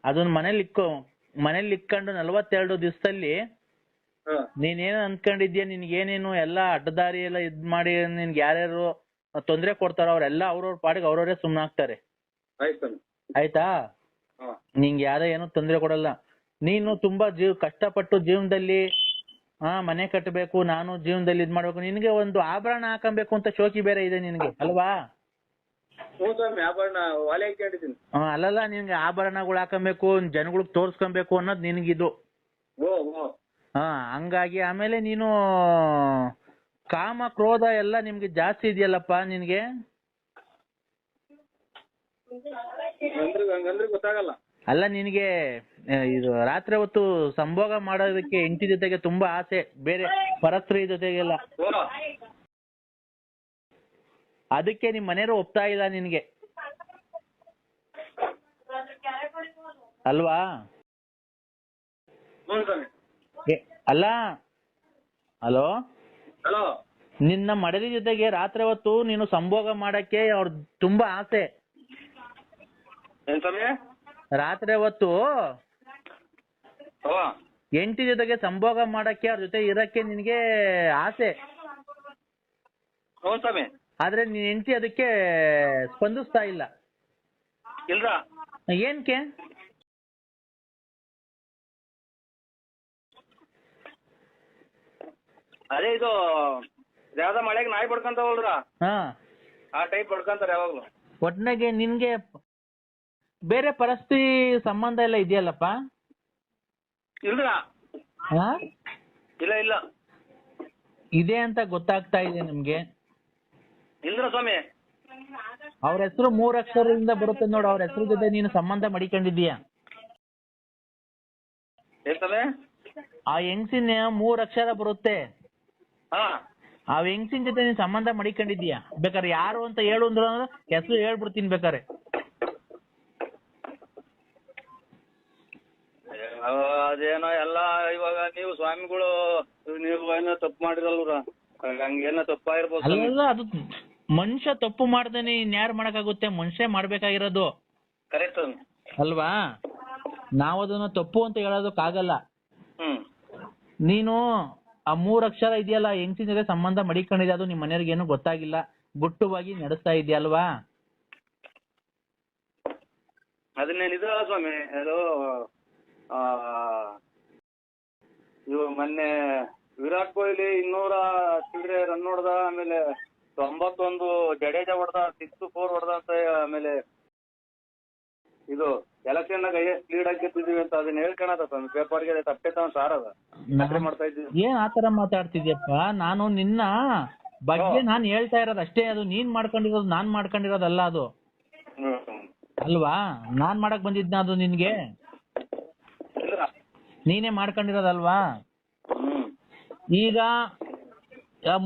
ಅದನ್ನ ಮನೇಲಿ ಇಕ್ಕೊಂಡು 42 ದಿವಸದಲ್ಲಿ ನೀನೇನು ಅನ್ಕೊಂಡಿದ್ಯಾ, ನಿನ್ಗೇನೇನು ಎಲ್ಲ ಅಡ್ಡದಾರಿ ಎಲ್ಲ ಇದ್ ಮಾಡಿ ನಿನ್ಗೆ ಯಾರ್ಯಾರು ತೊಂದ್ರೆ ಕೊಡ್ತಾರೋ ಅವ್ರೆಲ್ಲ ಅವ್ರವ್ರ ಪಾಡಿಗೆ ಅವ್ರವ್ರೇ ಸುಮ್ನಾಗ್ತಾರೆ. ಆಯ್ತಾ? ನಿಂಗೆ ಯಾರ ಏನು ತೊಂದ್ರೆ ಕೊಡಲ್ಲ. ನೀನು ತುಂಬಾ ಕಷ್ಟಪಟ್ಟು ಜೀವನದಲ್ಲಿ ಮನೆ ಕಟ್ಟಬೇಕು, ನಾನು ಜೀವನದಲ್ಲಿ ಇದ್ ಮಾಡ್ಬೇಕು, ನಿನ್ಗೆ ಒಂದು ಆಭರಣ ಹಾಕಬೇಕು ಅಂತ ಶೋಕಿ ಬೇರೆ ಇದೆ ನಿನ್ಗೆ ಅಲ್ವಾ? ಅಲ್ಲಲ್ಲ, ನಿನ್ಗೆ ಆಭರಣಗಳು ಹಾಕಬೇಕು, ಜನಗಳಿಗೆ ತೋರ್ಸ್ಕೊಬೇಕು ಅನ್ನೋದು ನಿನ್ಗಿದು. ಹಂಗಾಗಿ ಆಮೇಲೆ ನೀನು ಕಾಮ ಕ್ರೋಧ ಎಲ್ಲ ನಿಮ್ಗೆ ಜಾಸ್ತಿ ಇದೆಯಲ್ಲಪ್ಪ ನಿನ್ಗೆ. ಗೊತ್ತಾಗಲ್ಲ. ಅಲ್ಲ, ನಿನ್ಗೆ ಇದು ರಾತ್ರಿ ಹೊತ್ತು ಸಂಭೋಗ ಮಾಡೋದಕ್ಕೆ ಹೆಂಡತಿ ಜೊತೆಗೆ ತುಂಬಾ ಆಸೆ, ಬೇರೆ ಪರಸ್ತ್ರೀ ಜೊತೆಗೆಲ್ಲ. ಅದಕ್ಕೆ ನಿಮ್ ಮನೆಯವರು ಒಪ್ತಾ ಇಲ್ಲ ನಿನ್ಗೆ ಅಲ್ವಾ? ಅಲ್ಲ, ಹಲೋ, ನಿನ್ನ ಮಡದಿ ಜೊತೆಗೆ ರಾತ್ರಿ ಹೊತ್ತು ನೀನು ಸಂಭೋಗ ಮಾಡಕ್ಕೆ ಅವ್ರ ತುಂಬಾ ಆಸೆ. ರಾತ್ರಿ ಹೊತ್ತು ಹೆಂಡತಿ ಜೊತೆಗೆ ಸಂಭೋಗ ಮಾಡಕ್ಕೆ, ಅವ್ರ ಜೊತೆ ಇರಕ್ಕೆ ನಿನ್ಗೆ ಆಸೆ. ಆದ್ರೆ ನೀನ್ ಹೆಂಡತಿ ಅದಕ್ಕೆ ಸ್ಪಂದಿಸ್ತಾ ಇಲ್ಲ. ಏನ್ಕೆ? ಅದೇ ಇದು ಯಾವ್ದ ಮಳೆಗೆ ನಾಯಿ ಬಡ್ಕಂತಾವಲ್ರ, ಆ ಟೈಪ್ ಬಡ್ಕಂತಾರ ಯಾವಾಗ್ಲೂ. ಒಟ್ನಾಗೆ ನಿನ್ಗೆ ಬೇರೆ ಪರಸ್ತಿ ಸಂಬಂಧ ಎಲ್ಲ ಇದೆಯಲ್ಲಪ್ಪ? ಇಲ್ರ ಹಾ ಇಲ್ಲ ಇಲ್ಲ ಇದೆ ಅಂತ ಗೊತ್ತಾಗ್ತಾ ಇದೆ ನಮ್ಗೆ. ಇಲ್ರ ಸ್ವಾಮಿ. ಅವ್ರ ಹೆಸರು 3 ಅಕ್ಷರದಿಂದ ಬರುತ್ತೆ ನೋಡು, ಅವ್ರ ಹೆಸರು ಜೊತೆ ನೀನು ಸಂಬಂಧ ಮಡಿಕೊಂಡಿದೀಯ. ಏನ್ ಸ್ವಾಮಿ? ಆ ಹೆಂಗ್ಸಿನ 3 ಅಕ್ಷರ ಬರುತ್ತೆ, ಹಾ ಆ ಹೆಂಗ್ಸಿನ ಜೊತೆ ನೀನ್ ಸಂಬಂಧ ಮಡಿಕೊಂಡಿದೀಯ. ಬೇಕಾದ್ರೆ ಯಾರು ಅಂತ ಹೇಳು ಅಂದ್ರೆ ಹೆಸರು ಹೇಳ್ಬಿಡ್ತೀನಿ ಬೇಕಾರೆ. ಅದೇನೋ ಎಲ್ಲ ಇವಾಗ ನೀವು ಸ್ವಾಮಿಗಳು ನೀವು ಏನೋ ತಪ್ಪು ಮಾಡಿರಲ್ರ, ಹಂಗೇನೋ ತಪ್ಪಾಗಿರ್ಬೋದು ಸ್ವಾಮಿ. ಅಲ್ಲ, ಅದು ಮನುಷ್ಯ ತಪ್ಪು ಮಾಡ್ದೇನೆ ಇನ್ಯಾರು ಮಾಡಕ್ಕಾಗುತ್ತೆ? ಮನುಷ್ಯ ಮಾಡ್ಬೇಕಾಗಿರೋದು ಕರೆಕ್ಟ್ ಅಲ್ವಾ? ನಾವ್ ಅದನ್ನ ತಪ್ಪು ಅಂತ ಹೇಳೋದಕ್ಕಾಗಲ್ಲ. ಹ್ಮ್ ನೀನು ಆ 3 ಅಕ್ಷರ ಇದೆಯಲ್ಲ, ಹೆಂಗ್ಸಿನ ಜೊತೆ ಸಂಬಂಧ ಮಡಿಕೊಂಡಿದೆ, ಅದು ನಿಮ್ ಮನೆಯವ್ರಿಗೆ ಏನು ಗೊತ್ತಾಗಿಲ್ಲ, ಗುಟ್ಟುವಾಗಿ ನಡೆಸ್ತಾ ಇದೆಯಲ್ವಾ? ಅದನ್ನೇನಿದೆ ಸ್ವಾಮಿ, ಅದು ಇವು ಮೊನ್ನೆ ವಿರಾಟ್ ಕೊಹ್ಲಿ 200 ಚಿಲ್ಲರೆ ರನ್ ಹೊಡೆದ, ಆಮೇಲೆ 91 ಜಡೇಜಾ ಹೊಡೆದ, 6-4 ಹೊಡೆದ ಅಂತ, ಆಮೇಲೆ ಇದು ಎಲೆಕ್ಷನ್ ನಾಗ ಲೀಡ್ ಆಗಿರ್ತಿದೀವಿ ಅಂತ ಅದನ್ನ ಹೇಳ್ಕೊಳದ ಸ್ವಾಮಿ. ಪೇಪರ್ಗೆ ತಪ್ಪೆ ಸಾರ್ ಅದ ಮಾಡ್ತಾ ಇದ್ದೀವಿ. ಏನ್ ಆತರ ಮಾತಾಡ್ತಿದ್ಯಪ್ಪ? ನಾನು ನಿನ್ನ ಬಗ್ಗೆ ನಾನ್ ಹೇಳ್ತಾ ಇರೋದು ಅಷ್ಟೇ. ಅದು ನೀನ್ ಮಾಡ್ಕೊಂಡಿರೋದು ನಾನ್ ಮಾಡ್ಕೊಂಡಿರೋದಲ್ಲ ಅದು, ಅಲ್ವಾ? ನಾನ್ ಮಾಡಕ್ ಬಂದಿದ್ನ ಅದು ನಿನ್ಗೆ? ನೀನೇ ಮಾಡ್ಕೊಂಡಿರೋದಲ್ವಾ? ಈಗ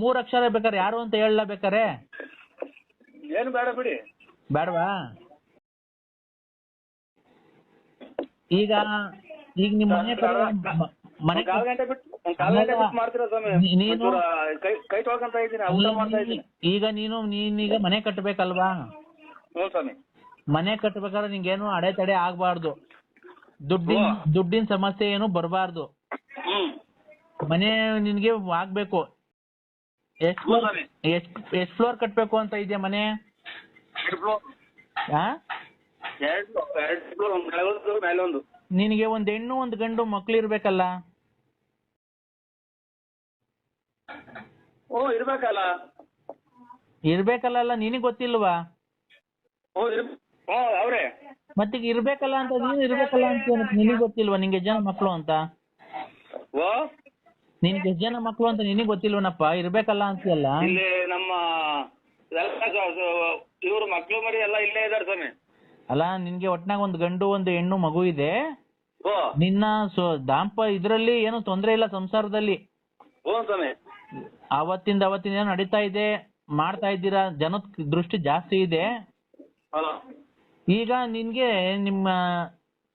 3 ಅಕ್ಷರ ಬೇಕಾರೆ ಯಾರು ಅಂತ ಹೇಳಲ್ಲ ಬೇಕಾರೆ? ಏನು ಬೇಡ ಬಿಡಿ. ಬೇಡವಾ? ಈಗ ನಿಮ್ ಮನೆ ಮನೆ ಕಾಲ್ ಗಂಟೆ ಬಿಟ್ಟು ಮಾಡ್ತೀರಾ ಸ್ವಾಮಿ? ನೀನು ಕೈ ತೊಳ್ಕೊಂತ ಇದ್ದೀನಿ, ಊಟ ಮಾಡ್ತಾ ಇದ್ದೀನಿ. ಈಗ ನೀನೀಗ ಮನೆ ಕಟ್ಟಬೇಕಲ್ವಾ? ಹ್ಞೂ ಸ್ವಾಮಿ. ಮನೆ ಕಟ್ಟಬೇಕಾದ್ರೆ ನಿಂಗೇನು ಅಡೆತಡೆ ಆಗ್ಬಾರ್ದು, ದುಡ್ಡಿನ ಸಮಸ್ಯೆ ಏನು ಬರಬಾರ್ದು. ಮನೆ ನಿನ್ಗೆ ಆಗ್ಬೇಕು. ಎಷ್ಟ್ ಫ್ಲೋರ್ ಕಟ್ಬೇಕು ಅಂತ ಇದೆಯಾ ಮನೆ? 2 ಫ್ಲೋರ್. ಹಾ, 2 ಫ್ಲೋರ್, ಒಂದು ಕೆಳಗೊಂದು ಮೇಲೆ ಒಂದು. ನಿನಗೆ ಒಂದ್ ಹೆಣ್ಣು ಒಂದ್ ಗಂಡು ಮಕ್ಳು ಇರ್ಬೇಕಲ್ಲ? ಓ ಇರ್ಬೇಕಲ್ಲ. ಇರ್ಬೇಕಲ್ಲ, ನಿನಗ್ ಗೊತ್ತಿಲ್ವಾ? ಅವ್ರೆ ಮತ್ತೀಗ ಇರ್ಬೇಕಲ್ಲ ಅಂತ ನೀನು ಇರ್ಬೇಕಲ್ಲ ಅಂತ ನಿನಗ್ ಗೊತ್ತಿಲ್ವಾ? ನಿಂಗೆ ಎಷ್ಟ್ ಜನ ಮಕ್ಳು ಅಂತ? ಓ ನಿನ್ಗೆ ಎಷ್ಟ್ ಜನ ಮಕ್ಳು ಅಂತ ನಿನಗ್ ಗೊತ್ತಿಲ್ವನಪ್ಪ? ಇರ್ಬೇಕಲ್ಲ ಅಂತೀಯಲ್ಲ. ಇಲ್ಲಿ ನಮ್ಮ ಇವ್ರು ಮಕ್ಳು ಮರಿ ಎಲ್ಲ ಇಲ್ಲೇ ಇದಾರೆ ಸ್ವಾಮಿ. ಅಲ್ಲ, ನಿನ್ಗೆ ಒಟ್ನಾಗ ಒಂದ್ ಗಂಡು ಒಂದ್ ಹೆಣ್ಣು ಮಗು ಇದೆ. ಓ ನಿನ್ನ ಇದ್ರಲ್ಲಿ ಏನು ತೊಂದ್ರೆ ಇಲ್ಲ ಸಂಸಾರದಲ್ಲಿ? ಓ ಸ್ವಾಮಿ. ಅವತ್ತಿಂದ ಏನೋ ನಡೀತಾ ಇದೆ, ಮಾಡ್ತಾ ಇದ್ದೀರಾ, ಜನದ ದೃಷ್ಟಿ ಜಾಸ್ತಿ ಇದೆ. ಈಗ ನಿನ್ಗೆ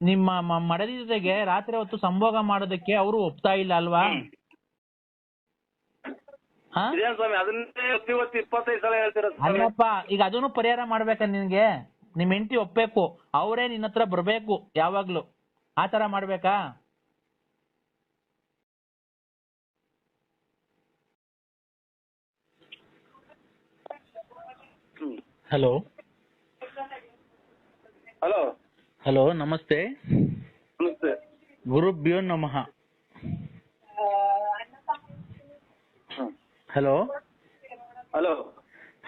ನಿಮ್ಮ ಮಡದಿ ಜೊತೆಗೆ ರಾತ್ರಿ ಹೊತ್ತು ಸಂಭೋಗ ಮಾಡೋದಕ್ಕೆ ಅವರು ಒಪ್ತಾ ಇಲ್ಲ ಅಲ್ವಾ? ಸ್ವಾಮಿ ಅದನ್ನೇ 25 ಸಲ ಹೇಳ್ತಿರೋದು. ಅಲ್ಲಪ್ಪ, ಈಗ ಅದನ್ನು ಪರಿಹಾರ ಮಾಡ್ಬೇಕ ನಿನ್ಗೆ? ನಿಮ್ ಹೆಂಡತಿ ಒಪ್ಬೇಕು, ಅವರೇ ನಿನ್ನ ಹತ್ರ ಬರ್ಬೇಕು ಯಾವಾಗ್ಲೂ. ಆತರ ಮಾಡ್ಬೇಕಾ? ಹಲೋ ಹಲೋ ಹಲೋ, ನಮಸ್ತೆ. ನಮಸ್ತೆ. ಗುರುಭ್ಯೋ ನಮಃ. ಹಲೋ ಹಲೋ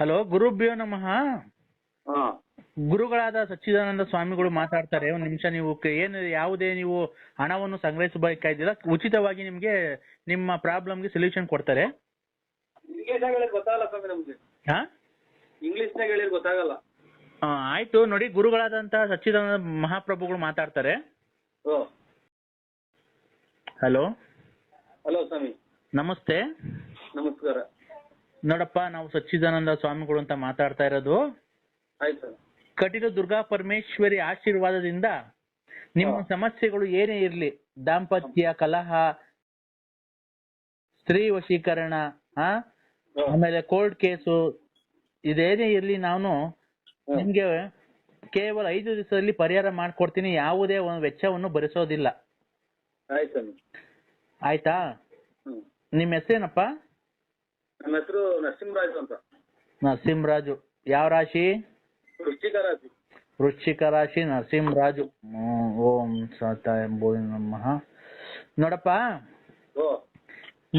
ಹಲೋ, ಗುರುಭ್ಯೋ ನಮಃ. ಹಾ ಗುರುಗಳಾದ ಸಚ್ಚಿದಾನಂದ ಸ್ವಾಮಿಗಳು ಮಾತಾಡ್ತಾರೆ. ಒಂದ್ ನಿಮಿಷ. ನೀವು ಯಾವುದೇ ನೀವು ಹಣವನ್ನು ಸಂಗ್ರಹಿಸಬೇಕಾಗಿದ್ದೀರಾ, ಉಚಿತವಾಗಿ ನಿಮ್ಗೆ ನಿಮ್ಮ ಪ್ರಾಬ್ಲಮ್ಗೆ ಸೊಲ್ಯೂಷನ್ ಕೊಡ್ತಾರೆ. ಇಂಗ್ಲಿಷ್ನಾಗ ಹೇಳಿದ್ರೆ ಗೊತ್ತಾಗಲ್ಲ ಸ್ವಾಮಿ ನಮ್ಗೆ. ಇಂಗ್ಲಿಷ್ನಾಗ ಹೇಳಿದ್ರೆ ಗೊತ್ತಾಗಲ್ಲ. ಆಯ್ತು ನೋಡಿ, ಗುರುಗಳಾದಂತ ಸಚ್ಚಿದಾನಂದ ಮಹಾಪ್ರಭುಗಳು ಮಾತಾಡ್ತಾರೆ. ಓ ಹಲೋ ಹಲೋ ಸ್ವಾಮಿ. ನಮಸ್ತೆ. ನಮಸ್ಕಾರ. ನೋಡಪ್ಪ, ನಾವು ಸಚ್ಚಿದಾನಂದ ಸ್ವಾಮಿಗಳು ಅಂತ ಮಾತಾಡ್ತಾ ಇರೋದು. ಆಯ್ತು. ಕಟೀಲು ದುರ್ಗಾ ಪರಮೇಶ್ವರಿ ಆಶೀರ್ವಾದದಿಂದ ನಿಮ್ಮ ಸಮಸ್ಯೆಗಳು ಏನೇ ಇರ್ಲಿ, ದಾಂಪತ್ಯ ಕಲಹ, ಸ್ತ್ರೀ ವಶೀಕರಣ, ಆಮೇಲೆ ಕೋರ್ಟ್ ಕೇಸು, ಇದೇನೇ ಇರ್ಲಿ, ನಾನು ನಿಮ್ಗೆ ಕೇವಲ 5 ದಿವಸದಲ್ಲಿ ಪರಿಹಾರ ಮಾಡ್ಕೊಡ್ತೀನಿ. ಯಾವುದೇ ಒಂದು ವೆಚ್ಚವನ್ನು ಭರಿಸೋದಿಲ್ಲ. ಆಯ್ತಾ? ನಿಮ್ ಹೆಸರೇನಪ್ಪ? ನಮ್ಮ ಹೆಸರು ನರಸಿಂಹರಾಜು ಅಂತ. ನರಸಿಂಹರಾಜು. ಯಾವ ರಾಶಿ? ವೃಶ್ಚಿಕ ರಾಶಿ. ವೃಶ್ಚಿಕ ರಾಶಿ, ನರಸಿಂಹರಾಜು. ಓಂ ಸಾತಾಯ ನಮಃ. ನೋಡಪ್ಪ,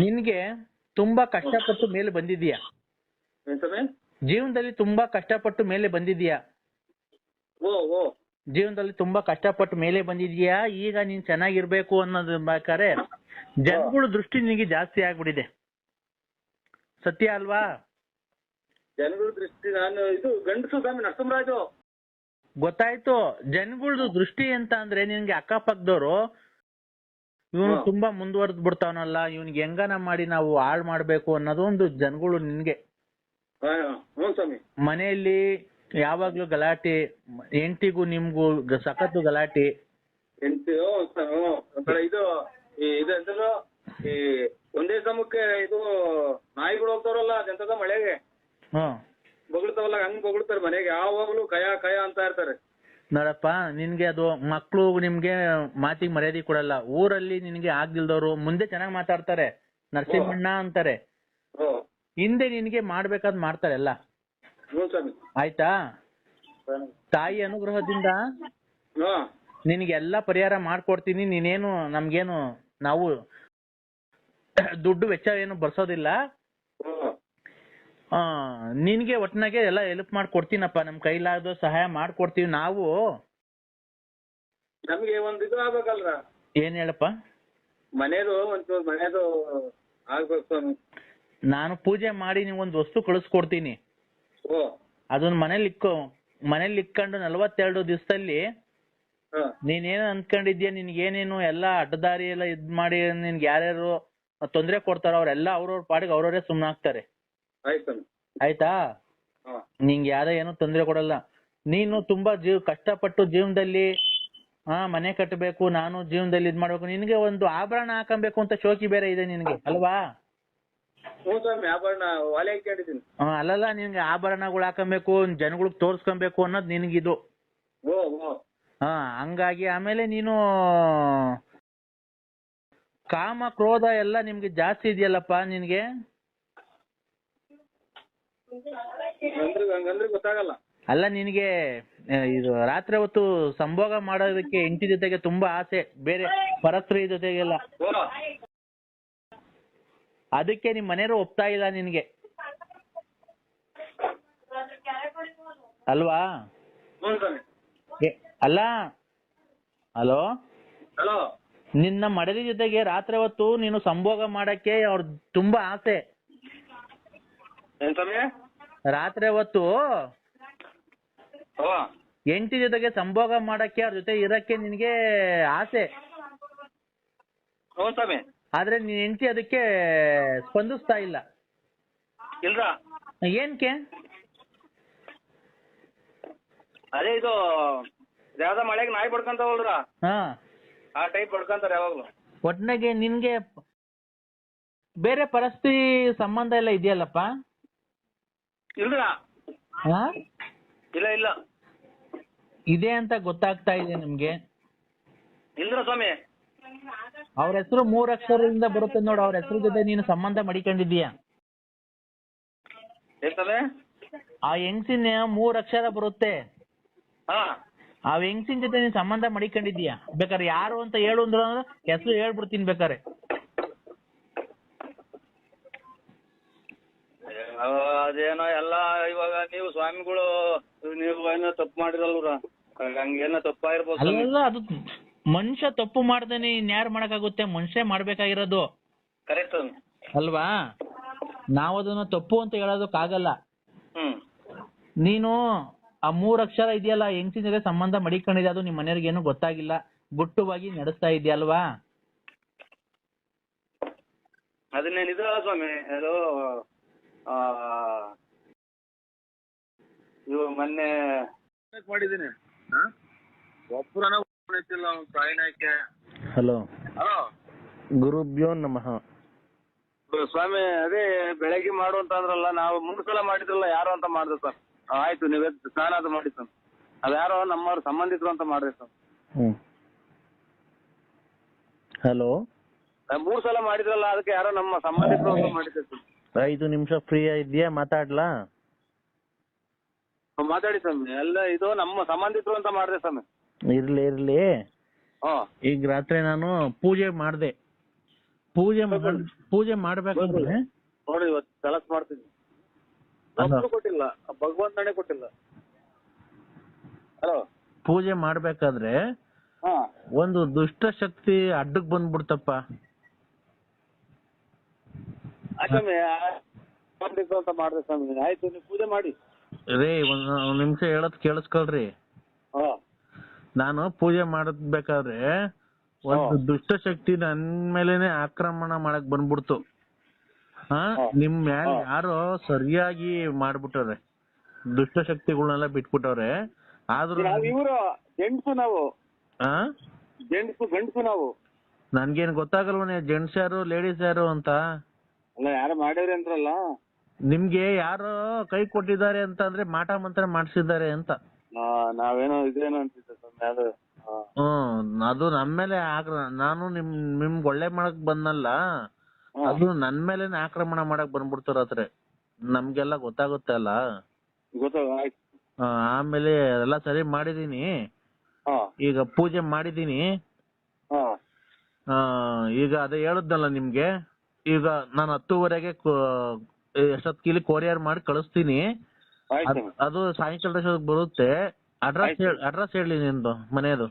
ನಿನ್ಗೆ ತುಂಬಾ ಕಷ್ಟಪಟ್ಟು ಮೇಲೆ ಬಂದಿದೀಯ. ಜೀವನದಲ್ಲಿ ತುಂಬಾ ಕಷ್ಟಪಟ್ಟು ಮೇಲೆ ಬಂದಿದೀಯ. ಜೀವನದಲ್ಲಿ ತುಂಬಾ ಕಷ್ಟಪಟ್ಟು ಮೇಲೆ ಬಂದಿದ್ಯಾ, ಈಗ ನೀನ್ ಚೆನ್ನಾಗಿರ್ಬೇಕು ಅನ್ನೋದು ಬೇಕಾದ್ರೆ ಜನಗಳ ದೃಷ್ಟಿ ನಿನಗೆ ಜಾಸ್ತಿ ಆಗ್ಬಿಟ್ಟಿದೆ. ಸತ್ಯ ಅಲ್ವಾ? ಜನಗಳ ದೃಷ್ಟಿ ನಾನು ಇದು ಗಂಡಸು ಸ್ವಾಮಿ ನರಸಿಂಹರಾಜು. ಗೊತ್ತಾಯ್ತು. ಜನಗಳದು ದೃಷ್ಟಿ ಅಂತ ಅಂದ್ರೆ ನಿನ್ಗೆ ಅಕ್ಕಪಕ್ಕದವ್ರು ಇವನು ತುಂಬಾ ಮುಂದುವರೆದ್ ಬಿಡ್ತಾವನಲ್ಲ, ಇವ್ನಿಗೆ ಹೆಂಗನ ಮಾಡಿ ನಾವು ಹಾಳು ಮಾಡ್ಬೇಕು ಅನ್ನೋದು ಒಂದು ಜನಗಳು ನಿನ್ಗೆ. ಹ್ಞೂ ಸ್ವಾಮಿ. ಮನೆಯಲ್ಲಿ ಯಾವಾಗ್ಲೂ ಗಲಾಟೆ, ಹೆಂಡತಿಗೂ ನಿಮ್ಗೂ ಸಖತ್ತು ಗಲಾಟೆ. ಹೆಂಡತಿ ಇದು ಇದು ಎಂತದು ಈ ಒಂದೇ ಸಮಕ್ಕೆ ಇದು ನಾಯಿಗಳು ಹೋಗ್ತಾರಲ್ಲ ಎಂತದ ಮಳೆಗೆ ಬೊಗಳ್ತಾವಲ್ಲ, ಹಂಗ್ ಬೊಗಳ್ತಾರೆ ಮನೆಗೆ. ಯಾವಾಗ್ಲೂ ಕಯ ಕಯ ಅಂತ ಇರ್ತಾರೆ. ನೋಡಪ್ಪ, ನಿನ್ಗೆ ಅದು ಮಕ್ಳು ನಿಮ್ಗೆ ಮಾತಿಗೆ ಮರ್ಯಾದೆ ಕೊಡಲ್ಲ. ಊರಲ್ಲಿ ನಿನ್ಗೆ ಆಗ್ದಿಲ್ದವ್ರು ಮುಂದೆ ಚೆನ್ನಾಗಿ ಮಾತಾಡ್ತಾರೆ, ನರಸಿಂಹಣ್ಣ ಅಂತಾರೆ, ಹಿಂದೆ ನಿನ್ಗೆ ಮಾಡ್ಬೇಕಾದ್ ಮಾಡ್ತಾರೆ ಎಲ್ಲ. ಆಯ್ತಾ? ತಾಯಿ ಅನುಗ್ರಹದಿಂದ ನಿನ್ಗೆಲ್ಲ ಪರಿಹಾರ ಮಾಡ್ಕೊಡ್ತೀನಿ. ನೀನೇನು ನಮ್ಗೇನು ನಾವು ದುಡ್ಡು ವೆಚ್ಚ ಏನು ಬರ್ಸೋದಿಲ್ಲ. ನಿನ್ಗೆ ಒಟ್ನಾಗೆ ಎಲ್ಲ ಹೆಲ್ಪ್ ಮಾಡ್ಕೊಡ್ತೀನಪ್ಪ, ನಮ್ ಕೈಲಾದ ಸಹಾಯ ಮಾಡ್ಕೊಡ್ತೀವಿ ನಾವು. ನಮ್ಗೆ ಒಂದ್ ಇದು ಆಗ್ಬೇಕಲ್ರ? ಏನ್ ಹೇಳಪ್ಪ? ಮನೇದು ಒಂಚೂರು ಮನೇದು ಆಗ್ಬೇಕು ಸ್ವಾಮಿ. ನಾನು ಪೂಜೆ ಮಾಡಿ ನಿಮ್ಗೊಂದು ವಸ್ತು ಕಳಿಸ್ಕೊಡ್ತೀನಿ. ಅದನ್ನ ಮನೇಲಿ ಇಕ್ಕೊಂಡು 42 ದಿವಸದಲ್ಲಿ ನೀನೇನು ಅನ್ಕೊಂಡಿದ್ಯಾ, ನಿನ್ಗೇನೇನು ಎಲ್ಲ ಅಡ್ಡದಾರಿ ಎಲ್ಲ ಇದ್ ಮಾಡಿ ನಿನ್ಗೆ ಯಾರ್ಯಾರು ತೊಂದ್ರೆ ಕೊಡ್ತಾರೋ ಅವ್ರೆಲ್ಲ ಅವ್ರವ್ರ ಪಾಡಿಗೆ ಅವ್ರವ್ರೇ ಸುಮ್ನಾಗ್ತಾರೆ. ಆಯ್ತಾ? ನಿಂಗೆ ಯಾರೇ ಏನು ತೊಂದ್ರೆ ಕೊಡಲ್ಲ. ನೀನು ತುಂಬಾ ಕಷ್ಟಪಟ್ಟು ಜೀವನದಲ್ಲಿ ಮನೆ ಕಟ್ಟಬೇಕು, ನಾನು ಜೀವನದಲ್ಲಿ ಇದ್ ಮಾಡ್ಬೇಕು, ನಿನ್ಗೆ ಒಂದು ಆಭರಣ ಹಾಕಬೇಕು ಅಂತ ಶೋಕಿ ಬೇರೆ ಇದೆ ನಿನ್ಗೆ ಅಲ್ವಾ? ಅಲ್ಲಲ್ಲ, ನಿನ್ಗೆ ಆಭರಣಗಳು ಹಾಕಬೇಕು, ಜನಗಳಿಗೆ ತೋರ್ಸ್ಕೊಬೇಕು ಅನ್ನೋದು ನಿನ್ಗಿದು. ಹಂಗಾಗಿ ಆಮೇಲೆ ನೀನು ಕಾಮ ಕ್ರೋಧ ಎಲ್ಲ ನಿಮ್ಗೆ ಜಾಸ್ತಿ ಇದೆಯಲ್ಲಪ್ಪ ನಿನ್ಗೆ. ಗೊತ್ತಾಗಲ್ಲ. ಅಲ್ಲ, ನಿನ್ಗೆ ಇದು ರಾತ್ರಿ ಹೊತ್ತು ಸಂಭೋಗ ಮಾಡೋದಕ್ಕೆ ಹೆಂಡತಿ ಜೊತೆಗೆ ತುಂಬಾ ಆಸೆ, ಬೇರೆ ಪರಸ್ತ್ರೀ ಜೊತೆಗೆಲ್ಲ. ಅದಕ್ಕೆ ನಿಮ್ ಮನೆಯವರು ಒಪ್ತಾ ಇಲ್ಲ ನಿನ್ಗೆ ಅಲ್ವಾ? ಅಲ್ಲ, ಹಲೋ, ನಿನ್ನ ಮಡದಿ ಜೊತೆಗೆ ರಾತ್ರಿ ಹೊತ್ತು ನೀನು ಸಂಭೋಗ ಮಾಡಕ್ಕೆ ಅವ್ರ ತುಂಬಾ ಆಸೆ. ರಾತ್ರಿ ಹೊತ್ತು ಹೆಂಡತಿ ಜೊತೆಗೆ ಸಂಭೋಗ ಮಾಡಕ್ಕೆ, ಅವ್ರ ಜೊತೆ ಇರಕ್ಕೆ ನಿನ್ಗೆ ಆಸೆ. ಆದ್ರೆ ನೀನ್ ಹೆಂಡತಿ ಅದಕ್ಕೆ ಸ್ಪಂದಿಸ್ತಾ ಇಲ್ಲ. ಏನ್ಕೆ? ಅದೇ ಇದು ಯಾವ್ದ ಮಳೆಗೆ ನಾಯಿ ಬಡ್ಕಂತಾವಲ್ರ, ಆ ಟೈಪ್ ಬಡ್ಕಂತಾರ ಯಾವಾಗ್ಲೂ. ಒಟ್ನಾಗೆ ನಿನ್ಗೆ ಬೇರೆ ಪರಿಸ್ಥಿತಿ ಸಂಬಂಧ ಎಲ್ಲ ಇದೆಯಲ್ಲಪ್ಪ? ಇಲ್ಲ ಇಲ್ಲ ಇದೆ ಅಂತ ಗೊತ್ತಾಗ್ತಾ ಇದೆ ನಿಮ್ಗೆ. ಇಲ್ರ ಸ್ವಾಮಿ. ಅವ್ರ ಹೆಸರು 3 ಅಕ್ಷರದಿಂದ ಬರುತ್ತೆ ನೋಡು, ಅವ್ರ ಹೆಸರು ಜೊತೆ ನೀನು ಸಂಬಂಧ ಮಡಿಕೊಂಡಿದೀಯ. ಆ ಹೆಂಗ್ಸಿನ 3 ಅಕ್ಷರ ಬರುತ್ತೆ, ಆ ಹೆಂಗ್ಸಿನ ಜೊತೆ ನೀನ್ ಸಂಬಂಧ ಮಡಿಕೊಂಡಿದೀಯ. ಬೇಕಾದ್ರೆ ಯಾರು ಅಂತ ಹೇಳು ಅಂದ್ರೆ ಹೆಸರು ಹೇಳ್ಬಿಡ್ತೀನಿ ಬೇಕಾರೆ. ಅದೇನೋ ಎಲ್ಲ ಇವಾಗ ನೀವು ಸ್ವಾಮಿಗಳು ನೀವು ಏನೋ ತಪ್ಪು ಮಾಡಿರಲ್ರ, ಹಂಗೇನೋ ತಪ್ಪಾಗಿರ್ಬೋದು. ಅಲ್ಲ, ಅದು ಮನುಷ್ಯ ತಪ್ಪು ಮಾಡ್ದೇನೆ ಇನ್ಯಾರು ಮಾಡಕ್ಕಾಗುತ್ತೆ? ಮನುಷ್ಯ ಮಾಡ್ಬೇಕಾಗಿರೋದು. ಕರೆಕ್ಟ್ ಅಲ್ವಾ? ನಾವ್ ಅದನ್ನ ತಪ್ಪು ಅಂತ ಹೇಳೋದಕ್ಕಾಗಲ್ಲ. ನೀನು ಆ 3 ಅಕ್ಷರ ಇದೆಯಲ್ಲ, ಹೆಂಗಸಿನ ಜೊತೆ ಸಂಬಂಧ ಮಡಿಕೊಂಡಿದೆ, ಅದು ನಿಮ್ ಮನೆಯವ್ರಿಗೆ ಏನು ಗೊತ್ತಾಗಿಲ್ಲ, ಗುಟ್ಟುವಾಗಿ ನಡೆಸ್ತಾ ಇದೆಯಲ್ವಾ? ಅದನ್ನೇನಿದ್ರಲ್ಲ ಸ್ವಾಮಿ, ಅದು ಇವು ಮೊನ್ನೆ ಮಾಡಿದ್ದೀನಿ ಒಬ್ಬರನ್ನ ಹಲೋ, ಗುರುಭ್ಯೋ ನಮಃ. ಸ್ವಾಮಿ, ಅದೇ ಬೆಳಗ್ಗೆ ಮಾಡು ಅಂತ ಅಂದ್ರಲ್ಲ, ನಾವು ಮುಂದ್ ಸಲ ಮಾಡಿದ್ರಲ್ಲ ಯಾರು ಅಂತ ಮಾಡ್ದೆ ಸರ್. ಆಯ್ತು, ನೀವೇ ಸ್ನಾನ ಅದು ಮಾಡಿ ಸರ್. ಅದ್ಯಾರೋ ನಮ್ಮವ್ರ ಸಂಬಂಧಿಕರು ಅಂತ ಮಾಡ್ದೆ ಸರ್. ಹಲೋ, 3 ಸಲ ಮಾಡಿದ್ರಲ್ಲ, ಅದಕ್ಕೆ ಯಾರೋ ನಮ್ಮ ಸಂಬಂಧಿಕರು ಅಂತ ಮಾಡಿದ್ದೆ ಸರ್. 5 ನಿಮಿಷ ಫ್ರೀ ಇದೆಯಾ? ಮಾತಾಡ್ಲಾ? ಮಾತಾಡಿ ಸ್ವಾಮಿ. ಎಲ್ಲ ಇದು ನಮ್ಮ ಸಂಬಂಧಿಕರು ಅಂತ ಮಾಡ್ದೆ ಸ್ವಾಮಿ. ಇರ್ಲಿ. ಈಗ ರಾತ್ರಿ ನಾನು ಪೂಜೆ ಮಾಡ್ದೆ. ಪೂಜೆ ಮಾಡ್ಬೇಕಂದ್ರೆ ನೋಡಿ, ಇವತ್ತು ಕೆಲಸ ಮಾಡ್ತೀನಿ. ಕೊಟ್ಟಿಲ್ಲ, ಭಗವಂತನೇ ಕೊಟ್ಟಿಲ್ಲ. ಹಲೋ, ಪೂಜೆ ಮಾಡ್ಬೇಕಾದ್ರೆ ಹಾ ಒಂದು ದುಷ್ಟ ಶಕ್ತಿ ಅಡ್ಡಕ್ ಬಂದ್ಬಿಡ್ತಪ್ಪ. ಸ್ವಾಮಿ ಅಂತ ಮಾಡ್ದೆ ಸ್ವಾಮಿ. ಆಯ್ತು ನೀವು ಪೂಜೆ ಮಾಡಿ. ರೇ ಒಂದ್ ನಿಮಿಷ ಹೇಳೋದ್ ಕೇಳಿಸ್ಕೊಳ್ರಿ. ಹಾ ನಾನು ಪೂಜೆ ಮಾಡಬೇಕಾದ್ರೆ ಒಂದು ದುಷ್ಟ ಶಕ್ತಿ ನನ್ ಮೇಲೇನೆ ಆಕ್ರಮಣ ಮಾಡಕ್ ಬಂದ್ಬಿಡ್ತು. ನಿಮ್ ಮ್ಯಾಲ ಯಾರೋ ಸರಿಯಾಗಿ ಮಾಡ್ಬಿಟ್ಟವ್ರೆ, ದುಷ್ಟ ಶಕ್ತಿಗಳನ್ನೆಲ್ಲ ಬಿಟ್ಬಿಟ್ಟವ್ರೆ. ಆದ್ರೂ ಇವರು ಜೆಂಟ್ಸು ನಾವು ಗಂಡಸು ನಾವು. ನನ್ಗೇನ್ ಗೊತ್ತಾಗಲ್ವನೇ ಜೆಂಟ್ಸ್ ಯಾರು ಲೇಡೀಸ್ ಯಾರು ಅಂತ. ಅಲ್ಲ ಯಾರು ಮಾಡ್ಯಾವ್ರಿ ಅಂತಾರಲ್ಲ. ನಿಮ್ಗೆ ಯಾರೋ ಕೈ ಕೊಟ್ಟಿದ್ದಾರೆ ಅಂತ ಅಂದ್ರೆ ಮಾಟ ಮಂತ್ರ ಮಾಡ್ಸಿದ್ದಾರೆ ಅಂತ. ನಾವೇನೋ ಇದೇನೋ ಅಂತಿದ್ದೆ ಸ್ವಾಮಿ ಅದು. ಅದು ನನ್ ಮೇಲೆ ನಾನು ನಿಮ್ಗೆ ಒಳ್ಳೆ ಮಾಡಕ್ ಬಂದಲ್ಲ, ಅದು ನನ್ ಮೇಲೆನೆ ಆಕ್ರಮಣ ಮಾಡಕ್ ಬಂದ್ಬಿಡ್ತಾರತ್ರೆ. ನಮ್ಗೆಲ್ಲ ಗೊತ್ತಾಗುತ್ತೆ ಅಲ್ಲ. ಆಯ್ತು. ಆಮೇಲೆ ಎಲ್ಲ ಸರಿ ಮಾಡಿದೀನಿ, ಈಗ ಪೂಜೆ ಮಾಡಿದೀನಿ. ಈಗ ಅದೇ ಹೇಳುದ್ನಲ್ಲ ನಿಮ್ಗೆ, ಈಗ ನಾನು 10:30ಗೆ ಎಷ್ಟೊತ್ತಿಗೆ ಕೊರಿಯರ್ ಮಾಡಿ ಕಳಿಸ್ತೀನಿ. ಅದು ಸಾಯಂಕಾಲ ಬರುತ್ತೆ. ಅಡ್ರೆಸ್ ಹೇಳಿ ನಿಂದು ಮನೆಯದು.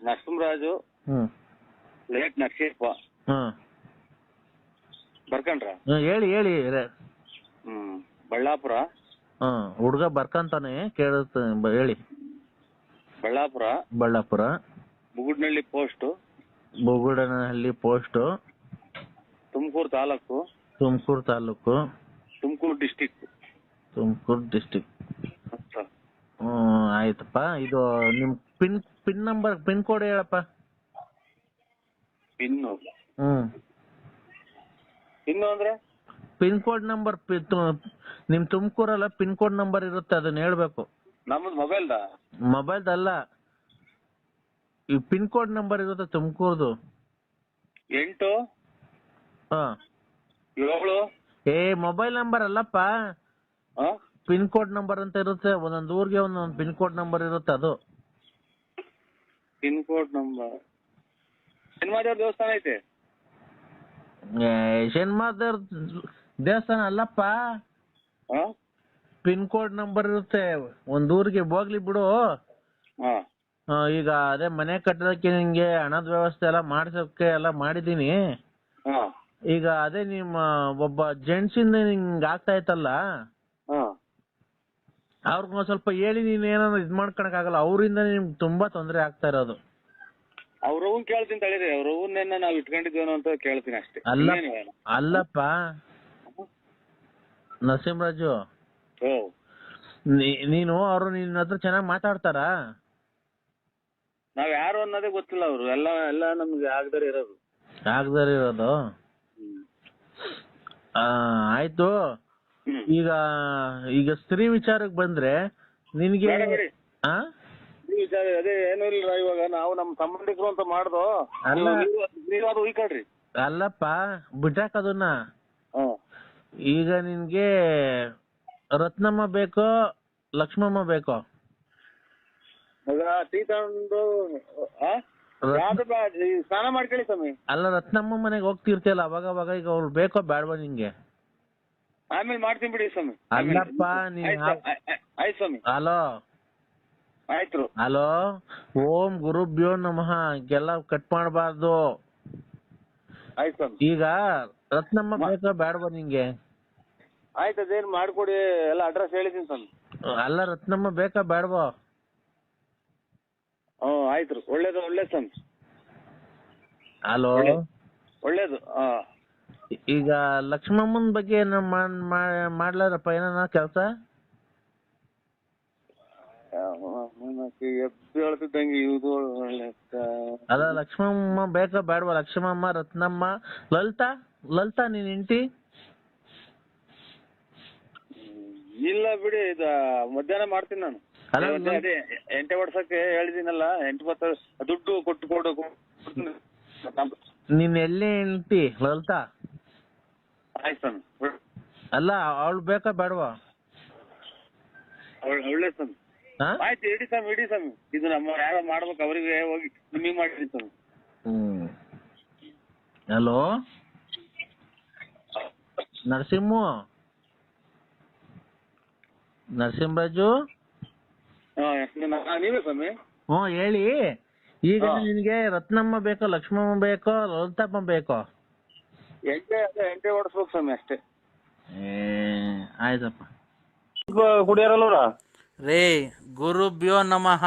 ನರಸಿಂಹರಾಜು ಲೇಟ್ ನರಸಿಂಹಪ್ಪ. ಬರ್ಕಂಡ್ರ? ಹೇಳಿ ಬಳ್ಳಾಪುರ. ಹುಡ್ಗ ಬರ್ಕಂತಾನೆ ಕೇಳುತ್ತೆ, ಹೇಳಿ. Ballapura Bugudanahalli post, Tumakuru taluk, Tumakuru district. ಆಯ್ತಪ್ಪ. ಇದು ನಿಮ್ ಪಿನ್ ಕೋಡ್ ಹೇಳಪ್ಪ. ಇನ್ನು ಅಂದ್ರೆ ಪಿನ್ ಕೋಡ್ ನಂಬರ್ ನಿಮ್ ತುಮಕೂರಲ್ಲ ಪಿನ್ ಕೋಡ್ ನಂಬರ್ ಇರುತ್ತೆ, ಅದನ್ನ ಹೇಳ್ಬೇಕು. ನಮ್ಮದು ಮೊಬೈಲ್ದಲ್ಲ, ಈ ಪಿನ್ ಕೋಡ್ ನಂಬರ್ ಇರುತ್ತೆ ತುಮಕೂರ್ದು. 8 7 ಮೊಬೈಲ್ ನಂಬರ್ ಅಲ್ಲಪ್ಪ, ಪಿನ್ ಕೋಡ್ ನಂಬರ್ ಅಂತ ಇರುತ್ತೆ. ಒಂದೊಂದು ಊರಿಗೆ ಒಂದೊಂದು ಪಿನ್ ಕೋಡ್ ನಂಬರ್ ಇರುತ್ತೆ. ಅದು ಪಿನ್ ಕೋಡ್ ನಂಬರ್. ಶನಿವಾರ ದೇವಸ್ಥಾನ ಐತೆ. ಶನಿವಾರ ದೇವಸ್ಥಾನ ಅಲ್ಲಪ್ಪ, ಪಿನ್ ಕೋಡ್ ನಂಬರ್ ಇರುತ್ತೆ. ಒಂದ್ ಊರಿಗೆ ಹೋಗ್ಲಿ ಬಿಡು. ಈಗ ಅದೇ ಮನೆ ಕಟ್ಟೋದಕ್ಕೆ ನಿಂಗೆ ಹಣದ ವ್ಯವಸ್ಥೆ ಎಲ್ಲ ಮಾಡ್ಸೋಕೆ ಎಲ್ಲ ಮಾಡಿದೀನಿ. ಈಗ ಅದೇ ನಿಮ್ಮ ಒಬ್ಬ ಜೆಂಟ್ಸ್ ಇಂದ ನಿಂಗೆ ಆಗ್ತಾ ಇತ್ತಲ್ಲ, ಅವ್ರಿಗೊಂದ್ ಸ್ವಲ್ಪ ಹೇಳಿ ನೀನ್ ಏನಾದ್ರು ಇದ್ ಮಾಡ್ಕೊಳಕ್ ಆಗಲ್ಲ. ಅವರಿಂದ ನಿಮ್ಗೆ ತುಂಬಾ ತೊಂದರೆ ಆಗ್ತಾ ಇರೋದು. ಅವ್ರವ್ನ್ ಕೇಳ್ತೀನಿ ತಡೀರಿ, ಅವ್ರವ್ನ ನಾವ್ ಇಟ್ಕೊಂಡಿದ್ದೇನೋ ಅಂತ ಕೇಳ್ತೀನಿ ಅಷ್ಟೇ. ಅಲ್ಲಪ್ಪ ನರಸಿಂಹರಾಜು, ನೀನು ಅವರು ನಿನ್ನ ಹತ್ರ ಚೆನ್ನಾಗಿ ಮಾತಾಡ್ತಾರ? ನಾವ್ ಯಾರು ಅನ್ನೋದೇ ಗೊತ್ತಿಲ್ಲ. ಅವ್ರು ಎಲ್ಲ ನಮ್ಗೆ ಆಗದಾರೆ ಇರೋದು. ಆಯ್ತು. ಈಗ ಸ್ತ್ರೀ ವಿಚಾರಕ್ಕೆ ಬಂದ್ರೆ ನಿನ್ಗೆ ವಿಚಾರ ಅದೇ ಏನು ಇಲ್ಲ. ಇವಾಗ ನಾವು ನಮ್ಮ ಸಂಬಂಧಿಕರು ಅಂತ ಮಾಡ್ದೋ, ನೀವು ಅದು ಉಯ್ಕೊಳ್ರಿ. ಅಲ್ಲಪ್ಪ ಬಿಟ್ಟಾಕದನ್ನ. ಈಗ ನಿನ್ಗೆ ರತ್ನಮ್ಮ ಬೇಕೋ ಲಕ್ಷ್ಮಮ್ಮ ಬೇಕೋ? ಟೀ ತಗೊಂಡು ಸ್ನಾನ ಮಾಡ್ಕೊಳ್ಳಿ ಸ್ವಾಮಿ. ಅಲ್ಲ, ರತ್ನಮ್ಮ ಮನೆಗೆ ಹೋಗ್ತಿರ್ತಿಯಲ್ಲ ಅವಾಗ, ಈಗ ಅವ್ರು ಬೇಕೋ ಬೇಡವಾ ನಿಂಗೆ? ಆಮೇಲೆ ಮಾಡ್ತೀನಿ ಬಿಡಿ ಸ್ವಾಮಿ. ಅಲ್ಲಪ್ಪ ಆಯ್ತು ಸ್ವಾಮಿ. ಹಲೋ, ಓಂ ಗುರುಭ್ಯೋ ನಮಃ ಎಲ್ಲ ಕಟ್ ಮಾಡಬಾರ್ದು. ಆಯ್ತು ಸ್ವಾಮಿ. ಈಗ ರತ್ನಮ್ಮ ಬೇಕೋ ಬೇಡವಾ ನಿಂಗೆ? ಆಯ್ತು, ಅದೇನು ಮಾಡ್ಕೊಡಿ. ಎಲ್ಲ ಅಡ್ರೆಸ್ ಹೇಳಿದೀನಿ ಸ್ವಾಮಿ. ಅಲ್ಲ, ರತ್ನಮ್ಮ ಬೇಕೋ ಬೇಡವಾ? ಆಯ್ತು, ಒಳ್ಳೇದು ಸ್ವಾಮಿ. ಹಲೋ, ಒಳ್ಳೇದು. ಈಗ ಲಕ್ಷ್ಮಮ್ಮನ ಬಗ್ಗೆ ಮಾಡ್ಲಾರಪ್ಪ ಏನ ಕೆಲಸ? ಹೇಳ್ತಿದ್ದಂಗೆ ಇದು ಅಲ್ಲ, ಲಕ್ಷ್ಮಮ್ಮ ಬೇಕೋ ಬೇಡವಾ? ಲಕ್ಷ್ಮಮ್ಮ, ರತ್ನಮ್ಮ, ಲಲಿತಾ ನೀನ್ ಹೆಂಡತಿ? ಇಲ್ಲ ಬಿಡಿ, ಇದು ಮಧ್ಯಾಹ್ನ ಮಾಡ್ತೀನಿ ನಾನು. ಅದೇ ಎಂಟೆ ಹೊಡ್ಸಕ್ಕೆ ಹೇಳಿದೀನಲ್ಲ, 8 ದುಡ್ಡು ಕೊಡು. ನೀನ್ ಎಲ್ಲಿ ಹೆಂಡತಿ ಲಲಿತಾ? ಆಯ್ತು ಸ್ವಾಮಿ. ಅಲ್ಲ, ಅವಳು ಬೇಕೋ ಬೇಡವಾ? ಒಳ್ಳೆ ಸ್ವಾಮಿ. ಆಯ್ತು, ಇಡಿ ಸ್ವಾಮಿ. ಇದು ನಮ್ಮ ಯಾರ ಮಾಡ್ಬೇಕು, ಅವರಿಗೆ ಹೋಗಿ ನಿಮಗೆ ಮಾಡಿರಿ ಸ್ವಾಮಿ. ಹಲೋ ನರಸಿಂಹರಾಜು, ನೀವೇ ಸ್ವಾಮಿ? ಹ್ಞೂ ಹೇಳಿ. ಈಗ ನಿನಗೆ ರತ್ನಮ್ಮ ಬೇಕೋ, ಲಕ್ಷ್ಮಮ್ಮ ಬೇಕೋ, ಲಲಿತಮ್ಮ ಬೇಕೋ? ಎಂಟೆ ಓಡಿಸ್ಬೇಕು ಸ್ವಾಮಿ ಅಷ್ಟೇ. ಆಯ್ತಪ್ಪ. ಕುಡಿಯಾರಲ್ವ್ರ? ರೇ ಗುರುಭ್ಯೋ ನಮಃ.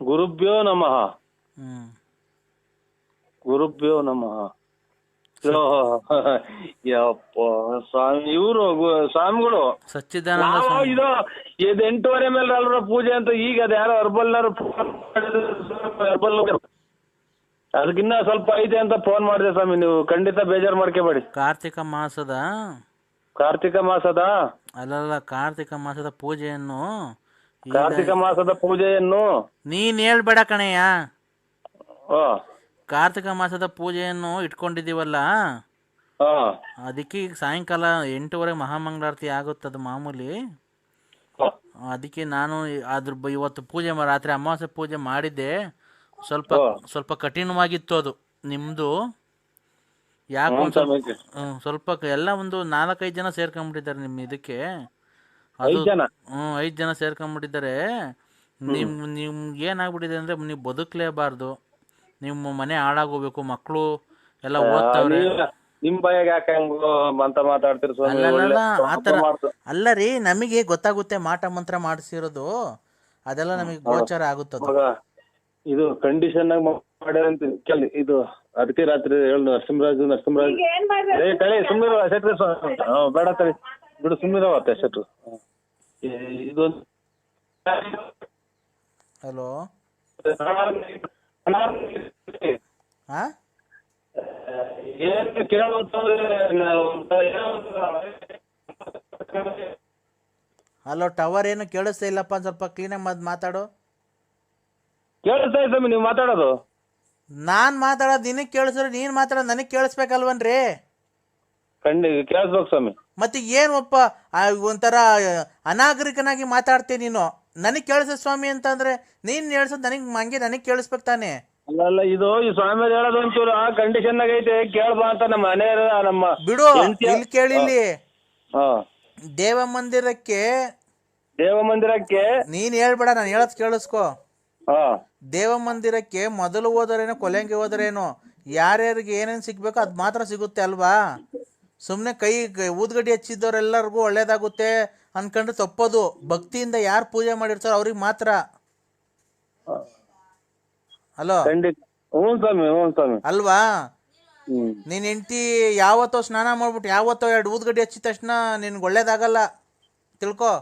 ಗುರುಭ್ಯೋ ನಮಃ. ಹ್ಮ್ ಗುರುಭ್ಯೋ ನಮಃ. ಯಪ್ಪ ಸ್ವಾಮಿ, ಇವರು ಸ್ವಾಮಿಗಳು ಸಚ್ಚಿದಾನಂದ ನಾವು ಸ್ವಾಮಿ. ಇದು 8:30 ಮೇಲೆ ಅಲ್ರ ಪೂಜೆ ಅಂತ. ಈಗ ಅದ ಯಾರೋ ಹರ್ಬಲ್ನವ್ರು ಹರ್ಬಲ್ ಅದಕ್ಕಿನ್ನ ಸ್ವಲ್ಪ ಐತೆ ಅಂತ ಫೋನ್ ಮಾಡಿದೆ ಸ್ವಾಮಿ. ನೀವು ಖಂಡಿತ ಬೇಜಾರು ಮಾಡ್ಕೋಬೇಡಿ. ಕಾರ್ತಿಕ ಮಾಸದ ಅಲ್ಲಲ್ಲ ಕಾರ್ತಿಕ ಮಾಸದ ಪೂಜೆಯನ್ನು ನೀನ್ ಹೇಳ್ಬೇಡ ಕಣಯ್ಯ. ಕಾರ್ತಿಕ ಮಾಸದ ಪೂಜೆಯನ್ನು ಇಟ್ಕೊಂಡಿದೀವಲ್ಲ, ಅದಕ್ಕೆ ಈಗ ಸಾಯಂಕಾಲ 8:30 ಮಹಾಮಂಗಳಾರತಿ ಆಗುತ್ತದು ಮಾಮೂಲಿ. ಅದಕ್ಕೆ ನಾನು ಇವತ್ತು ಪೂಜೆ ರಾತ್ರಿ ಅಮಾವಾಸ್ಯೆ ಪೂಜೆ ಮಾಡಿದ್ದೆ. ಸ್ವಲ್ಪ ಕಠಿಣವಾಗಿತ್ತು ಅದು ನಿಮ್ದು. ಯಾಕೆ ಸ್ವಲ್ಪ ಎಲ್ಲ ಒಂದು 4-5 ಜನ ಸೇರ್ಕೊಂಡ್ಬಿಟ್ಟಿದ್ದಾರೆ ನಿಮ್ಮ ಇದಕ್ಕೆ. ಅದು 5 ಜನ ಸೇರ್ಕೊಂಡ್ಬಿಟ್ಟಿದ್ದಾರೆ. ನಿಮ್ಗೆ ಏನಾಗ್ಬಿಟ್ಟಿದೆ ಅಂದ್ರೆ ನೀವು ಬದುಕಲೇಬಾರ್ದು, ನಿಮ್ಮ ಮನೆ ಹಾಳಾಗೋಗ್ಬೇಕು, ಮಕ್ಕಳು ಎಲ್ಲ ಓದ್ತಾವ್ರೆ. ನಿಮ್ ಬಾಯಾಗ ಯಾಕೆ ಅಂತ ಮಾತಾಡ್ತಿರ ಸ್ವಾಮಿ? ಆತರ ಅಲ್ಲ ರೀ, ನಮಗೆ ಗೊತ್ತಾಗುತ್ತೆ ಮಾಟ ಮಂತ್ರ ಮಾಡಿಸಿರೋದು, ಅದೆಲ್ಲ ನಮಗೆ ಗೋಚರ ಆಗುತ್ತದೆ. ಇದು ಕಂಡೀಷನ್ ಆಗಿ ಮಾಡ್ಯಾರಂತ ಕೇಳಿ. ಇದು ಅದಕ್ಕೆ ರಾತ್ರಿ ಹೇಳು ನರಸಿಂಹರಾಜ್ ಕಳಿ ಸುಮ್ಮನೆ ಶೆಟ್ರು ಬೇಡ ತಳಿ ಬಿಡು, ಸುಮ್ಮನೆ ಶೆಟ್ರು. ಇದೊಂದು ಹಲೋ ಏನು ಹಲೋ ಟವರ್ ಏನು ಕೇಳಿಸ್ತಾ ಇಲ್ಲಪ್ಪ, ಸ್ವಲ್ಪ ಕ್ಲೀನಾಗಿ ಮಾತಾಡು. ಕೇಳಿಸ್ತಾ ಇದ್ದೀವಿ ನೀವು ಮಾತಾಡೋದು. ನಾನ್ ಮಾತಾಡೋದು ನಿನಗೆ ಕೇಳಿಸ್ರೆ ನೀನ್ ಮಾತಾಡೋದು ನನಗೆ ಕೇಳಿಸ್ಬೇಕಲ್ವನ್ರಿ? ಕೇಳಿಸ್ಬೇಕು ಸ್ವಾಮಿ. ಮತ್ತೆ ಏನು ಒಂಥರ ಅನಾಗರಿಕನಾಗಿ ಮಾತಾಡ್ತೀನಿ ನೀನು. ನನಗೆ ಕೇಳಿಸ ಸ್ವಾಮಿ ಅಂತಂದ್ರೆ ನೀನ್ ಹೇಳ್ಸೋದು ನನಗೆ ಕೇಳಿಸ್ಬೇಕು ತಾನೆ? ಅಲ್ಲ ಇದು ಈ ಸ್ವಾಮಿ ಹೇಳೋದು ಒಂಚೂರು ಆ ಕಂಡೀಷನ್ ಆಗೈತೆ, ಕೇಳ್ಬಾ ಅಂತ ನಮ್ಮ ಮನೆ ನಮ್ಮ ಬಿಡು. ಇಲ್ಲಿ ಕೇಳಿಲ್ಲಿ ದೇವ ಮಂದಿರಕ್ಕೆ ನೀನ್ ಹೇಳ್ಬೇಡ, ನಾನು ಹೇಳೋದ್ ಕೇಳಿಸ್ಕೊ. ದೇವ ಮಂದಿರಕ್ಕೆ ಮೊದಲು ಹೋದರೇನೋ ಕೊಲೆಂಗೆ ಹೋದರೇನೋ ಯಾರ್ಯಾರಿಗೆ ಏನೇನು ಸಿಗ್ಬೇಕೋ ಅದು ಮಾತ್ರ ಸಿಗುತ್ತೆ ಅಲ್ವಾ? ಸುಮ್ಮನೆ ಕೈ ಊದ್ಗಡ್ಡಿ ಹಚ್ಚಿದವ್ರೆಲ್ಲರಿಗೂ ಒಳ್ಳೇದಾಗುತ್ತೆ ಅನ್ಕೊಂಡ್ರೆ ತಪ್ಪೋದು. ಭಕ್ತಿಯಿಂದ ಯಾರು ಪೂಜೆ ಮಾಡಿರ್ತಾರೋ ಅವ್ರಿಗೆ ಮಾತ್ರ. ಹಲೋ ಅಲ್ವಾ? ನೀನ್ ಹೆಂಡತಿ ಯಾವತ್ತೋ ಸ್ನಾನ ಮಾಡ್ಬಿಟ್ಟು ಯಾವತ್ತೋ 2 ಊದ್ಗಡ್ಡಿ ಹಚ್ಚಿದ ತಕ್ಷಣ ನಿನ್ಗೆ ಒಳ್ಳೇದಾಗಲ್ಲ, ತಿಳ್ಕೊ.